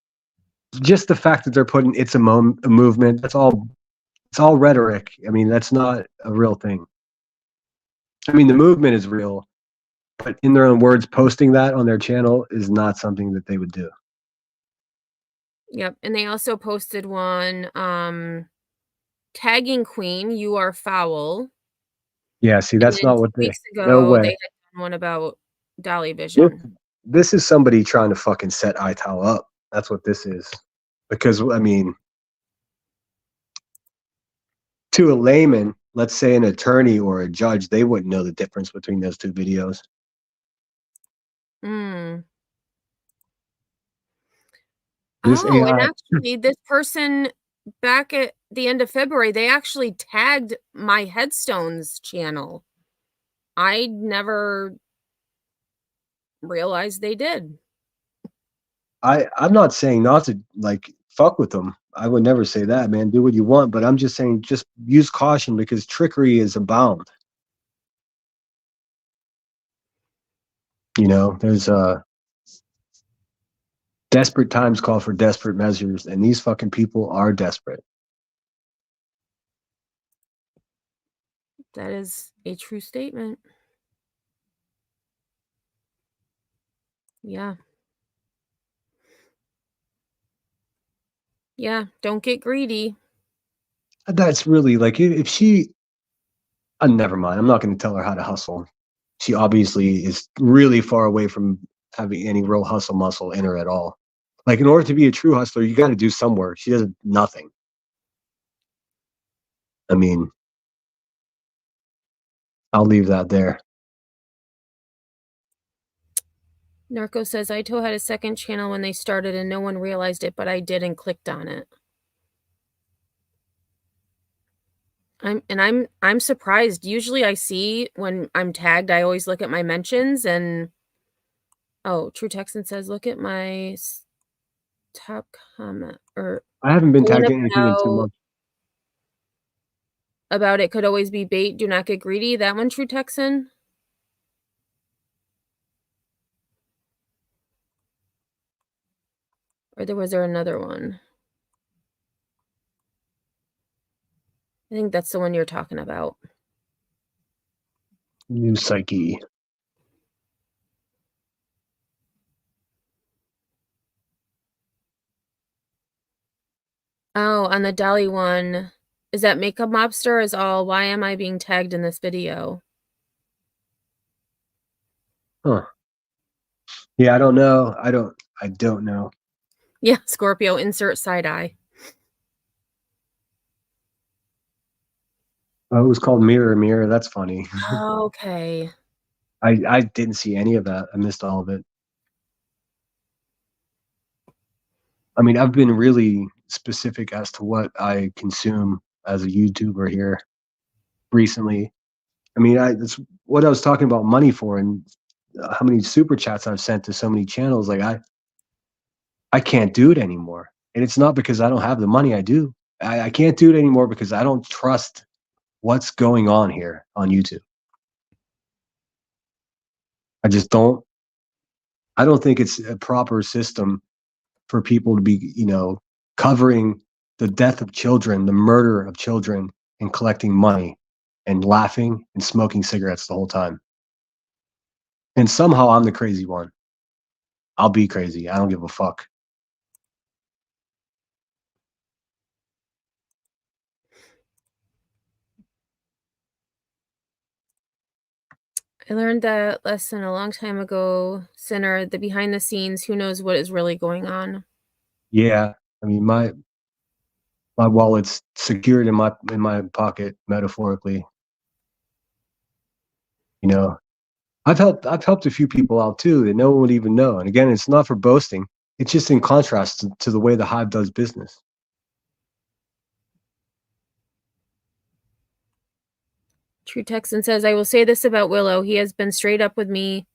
just the fact that they're putting it's a movement, it's all rhetoric. I mean, that's not a real thing. I mean, the movement is real, but in their own words, posting that on their channel is not something that they would do. Yep, and they also posted one tagging Queen, you are foul. Yeah, see, And that's then not 2 what weeks no ago, they way. had done one about Dolly This, Vision. this is somebody trying to fucking set ITAL up. That's what this is. Because, I mean, to a layman, let's say an attorney or a judge, they wouldn't know the difference between those two videos. This Oh, and AI, actually, this person back at the end of February, they actually tagged my Headstones channel. I never realized they did. I'm not saying not to like fuck with them. I would never say that, man. Do what you want, but I'm just saying just use caution because trickery is abound. You know, there's desperate times call for desperate measures, and these fucking people are desperate. That is a true statement. Yeah. Yeah, don't get greedy. That's really like if she never mind. I'm not going to tell her how to hustle. She obviously is really far away from having any real hustle muscle in her at all. Like in order to be a true hustler, you got to do some work. She does nothing. I mean, I'll leave that there. Narco says Ito had a second channel when they started and no one realized it, but I did and clicked on it. I'm surprised. Usually I see when I'm tagged, I always look at my mentions and oh, True Texan says, look at my top comment or I haven't been the one tagged in anything in 2 months. about it could always be bait. Do not get greedy. That one, True Texan. Or was there another one? I think that's the one you're talking about. New Psyche. Oh, on the Dolly one, is that Makeup Mobster is all, why am I being tagged in this video? Huh. Yeah, I don't know. I don't know. Yeah, Scorpio, insert side eye. Oh, it was called Mirror Mirror. That's funny. Okay. I didn't see any of that. I missed all of it. I mean, I've been really specific as to what I consume as a YouTuber here recently. I mean, that's what I was talking about money for, and how many super chats I've sent to so many channels. Like I can't do it anymore, and it's not because I don't have the money. I do. I can't do it anymore because I don't trust what's going on here on YouTube. I just don't. I don't think it's a proper system for people to be, you know, covering the death of children, the murder of children, and collecting money and laughing and smoking cigarettes the whole time. And somehow I'm the crazy one. I'll be crazy. I don't give a fuck. I learned that lesson a long time ago, Sinner, the behind the scenes, who knows what is really going on. Yeah. I mean, my wallet's secured in my pocket, metaphorically. You know, I've helped a few people out too that no one would even know. And again, it's not for boasting. It's just in contrast to the way the Hive does business. True Texan says, I will say this about Willow. He has been straight up with me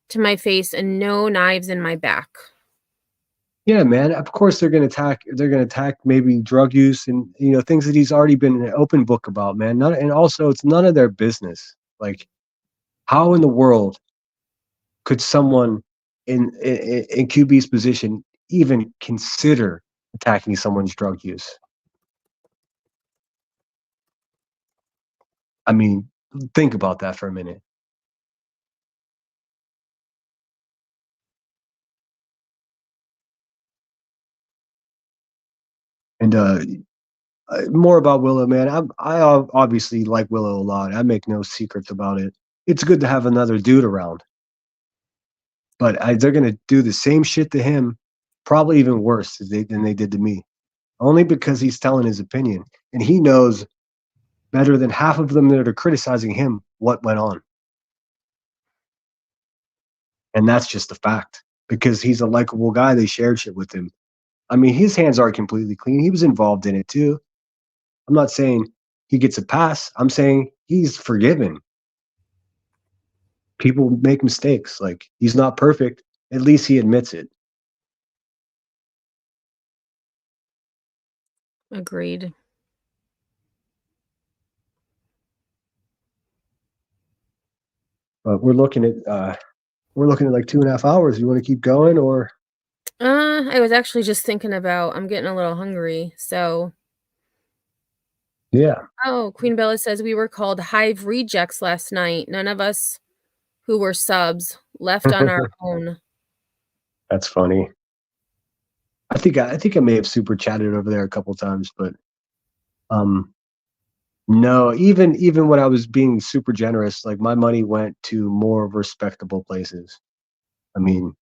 to my face and no knives in my back. Yeah, man. Of course they're gonna attack. They're gonna attack maybe drug use and things that he's already been an open book about, man. And also it's none of their business. Like, how in the world could someone in QB's position even consider attacking someone's drug use? I mean, think about that for a minute. And more about Willow, man. I obviously like Willow a lot. I make no secrets about it. It's good to have another dude around. But they're going to do the same shit to him, probably even worse than they did to me. Only because he's telling his opinion. And he knows better than half of them that are criticizing him what went on. And that's just a fact. Because he's a likable guy. They shared shit with him. I mean, his hands aren't completely clean. He was involved in it too. I'm not saying he gets a pass. I'm saying he's forgiven. People make mistakes. Like, he's not perfect. At least he admits it. Agreed. But we're looking at like 2.5 hours. You want to keep going, or? I was actually just thinking about, I'm getting a little hungry, so. Yeah. Oh, Queen Bella says we were called Hive rejects last night. None of us who were subs left on our own. That's funny. I think I may have super chatted over there a couple times, but no, even when I was being super generous, like, my money went to more respectable places. I mean,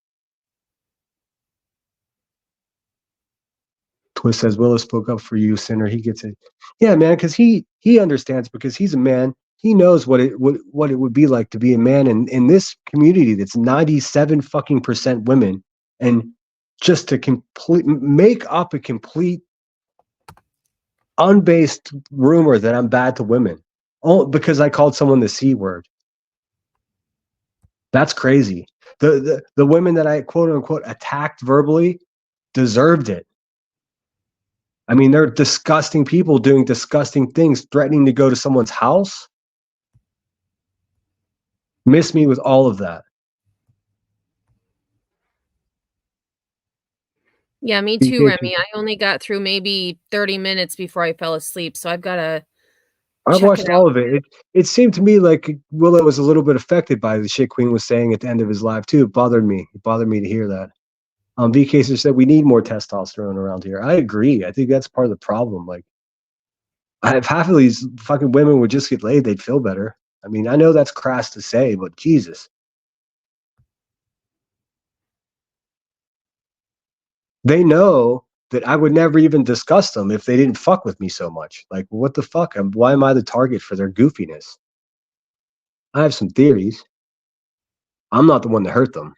Twist says Willow spoke up for you, Sinner. He gets it. Yeah, man, because he understands, because he's a man. He knows what it would be like to be a man in this community that's 97% women, and just to make up a complete unbased rumor that I'm bad to women, oh, because I called someone the C word. That's crazy. The women that I quote unquote attacked verbally deserved it. I mean, they're disgusting people doing disgusting things, threatening to go to someone's house. Miss me with all of that. Yeah, me too, Remy. I only got through maybe 30 minutes before I fell asleep, so I've got to. I've watched all of it. It seemed to me like Willow was a little bit affected by the shit Queen was saying at the end of his live too. It bothered me. It bothered me to hear that. VK said we need more testosterone around here. I agree. I think that's part of the problem. Like, if half of these fucking women would just get laid, they'd feel better. I mean, I know that's crass to say, but Jesus. They know that I would never even discuss them if they didn't fuck with me so much. Like, what the fuck? Why am I the target for their goofiness? I have some theories. I'm not the one that hurt them.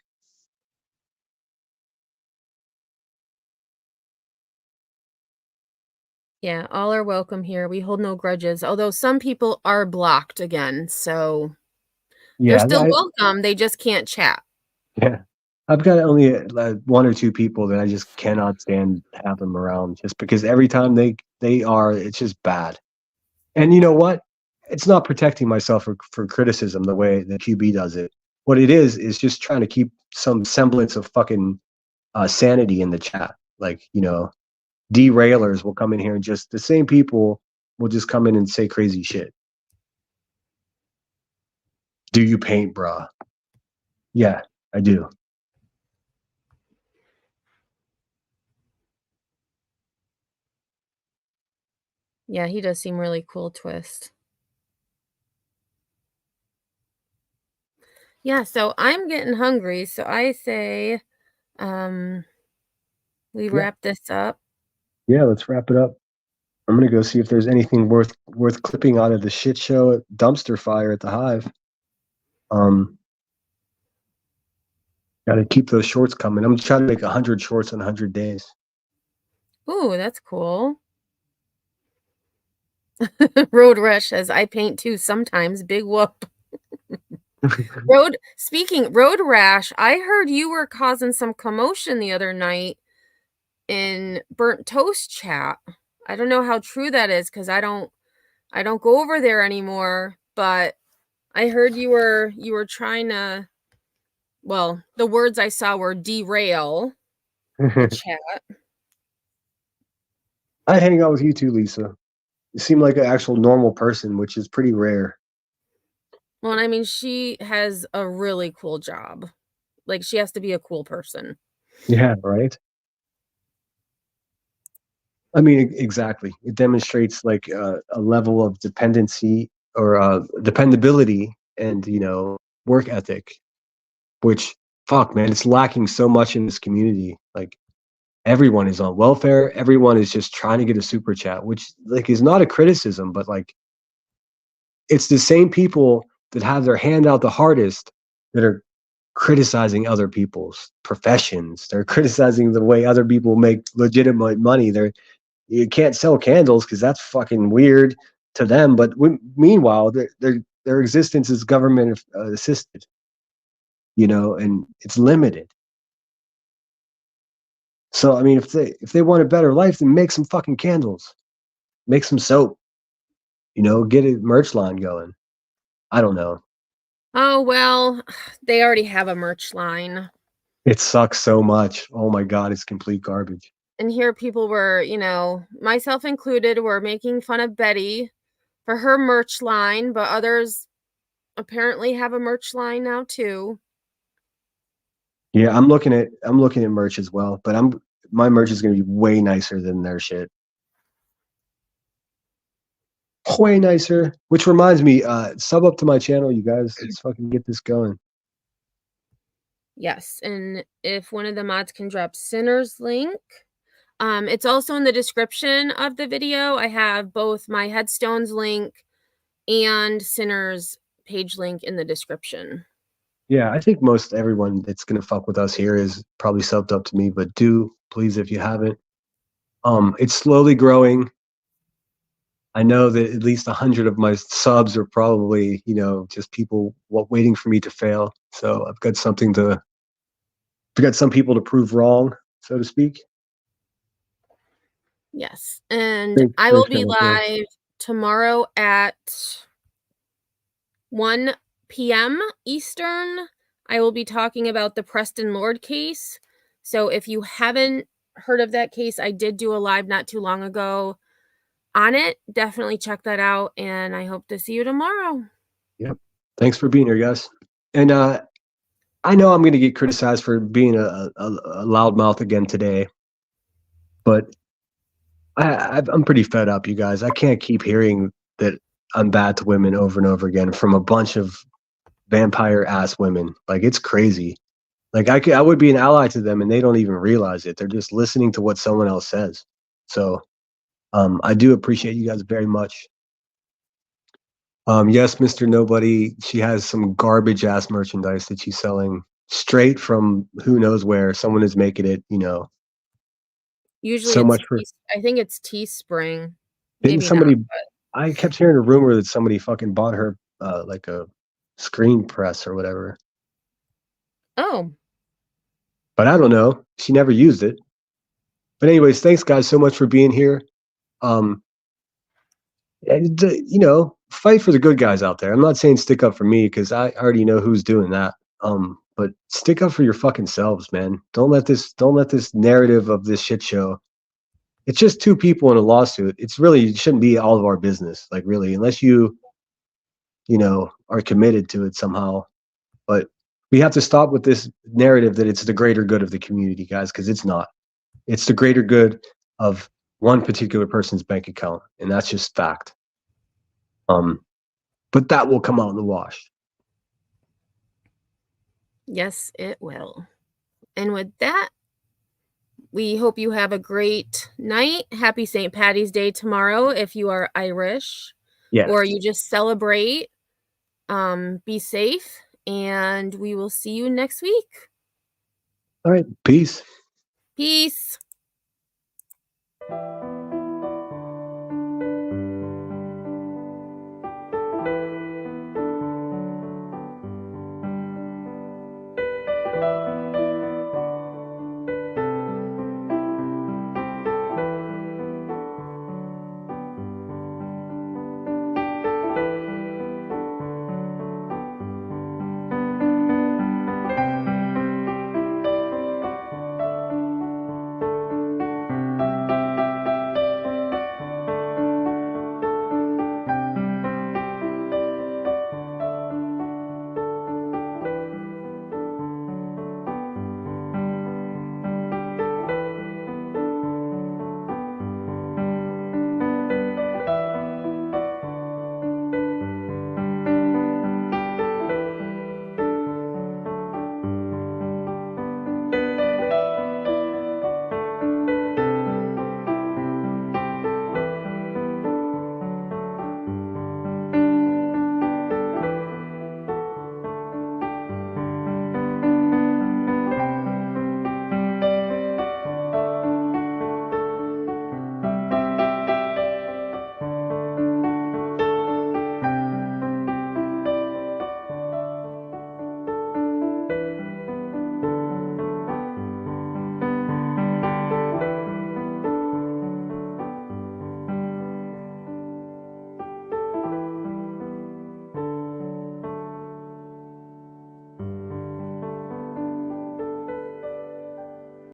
Yeah, all are welcome here. We hold no grudges, although some people are blocked again, so yeah, they're still welcome. They just can't chat. Yeah. I've got only one or two people that I just cannot stand have them around, just because every time they are, it's just bad. And you know what? It's not protecting myself for criticism the way the QB does it. What it is just trying to keep some semblance of fucking sanity in the chat. Like, derailers will come in here and just the same people will just come in and say crazy shit. Do you paint, bruh? Yeah, I do. Yeah, he does seem really cool, Twist. Yeah, so I'm getting hungry, so I say we wrap this up. Yeah, let's wrap it up. I'm gonna go see if there's anything worth clipping out of the shit show at Dumpster Fire at the Hive. Got to keep those shorts coming. I'm trying to make 100 shorts in 100 days. Ooh, that's cool. Road Rush says, I paint too sometimes. Big whoop. Road Rash, I heard you were causing some commotion the other night in Burnt Toast chat. I don't know how true that is because I don't go over there anymore, but I heard you were trying to, well, the words I saw were derail the chat. I'd hang out with you too, Lisa. You seem like an actual normal person, which is pretty rare. Well, and I mean, she has a really cool job. Like, she has to be a cool person. Yeah, right. I mean, exactly. It demonstrates like a level of dependency or dependability and, work ethic, which, fuck, man, it's lacking so much in this community. Like, everyone is on welfare. Everyone is just trying to get a super chat, which like is not a criticism, but like it's the same people that have their hand out the hardest that are criticizing other people's professions. They're criticizing the way other people make legitimate money. You can't sell candles because that's fucking weird to them. But meanwhile, their existence is government assisted, and it's limited. So, I mean, if they want a better life, then make some fucking candles, make some soap, get a merch line going. I don't know. Oh, well, they already have a merch line. It sucks so much. Oh my God, it's complete garbage. And here people were, myself included, were making fun of Betty for her merch line, but others apparently have a merch line now too. Yeah, I'm looking at merch as well, but my merch is going to be way nicer than their shit. Way nicer. Which reminds me, sub up to my channel, you guys. Let's fucking get this going. Yes, and if one of the mods can drop Sinner's link, it's also in the description of the video. I have both my Headstones link and Sinner's page link in the description. Yeah, I think most everyone that's gonna fuck with us here is probably subbed up to me, but do please if you haven't. It's slowly growing. I know that at least 100 of my subs are probably, just people waiting for me to fail. So I've got some people to prove wrong, so to speak. Yes, and I will be live tomorrow at 1 p.m. Eastern. I will be talking about the Preston Lord case. So if you haven't heard of that case, I did do a live not too long ago on it. Definitely check that out, and I hope to see you tomorrow. Yep. Thanks for being here, guys. And I know I'm going to get criticized for being a loudmouth again today, but I'm pretty fed up, you guys. I can't keep hearing that I'm bad to women over and over again from a bunch of vampire ass women. Like, it's crazy. Like, I would be an ally to them and they don't even realize it. They're just listening to what someone else says. So I do appreciate you guys very much. Yes, Mr. Nobody, she has some garbage ass merchandise that she's selling straight from who knows where. Someone is making it, Usually so much for. I think it's Teespring. Didn't somebody? I kept hearing a rumor that somebody fucking bought her like a screen press or whatever. Oh. But I don't know. She never used it. But anyways, thanks guys so much for being here. And, fight for the good guys out there. I'm not saying stick up for me because I already know who's doing that. But stick up for your fucking selves, man. Don't let this narrative of this shit show. It's just two people in a lawsuit. It shouldn't be all of our business, like really, unless you are committed to it somehow. But we have to stop with this narrative that it's the greater good of the community, guys, because it's not. It's the greater good of one particular person's bank account, and that's just fact. But that will come out in the wash. Yes, it will. And with that, we hope you have a great night. Happy St. Paddy's Day tomorrow if you are Irish. Yes. Or you just celebrate. Be safe, and we will see you next week. All right. Peace. Peace.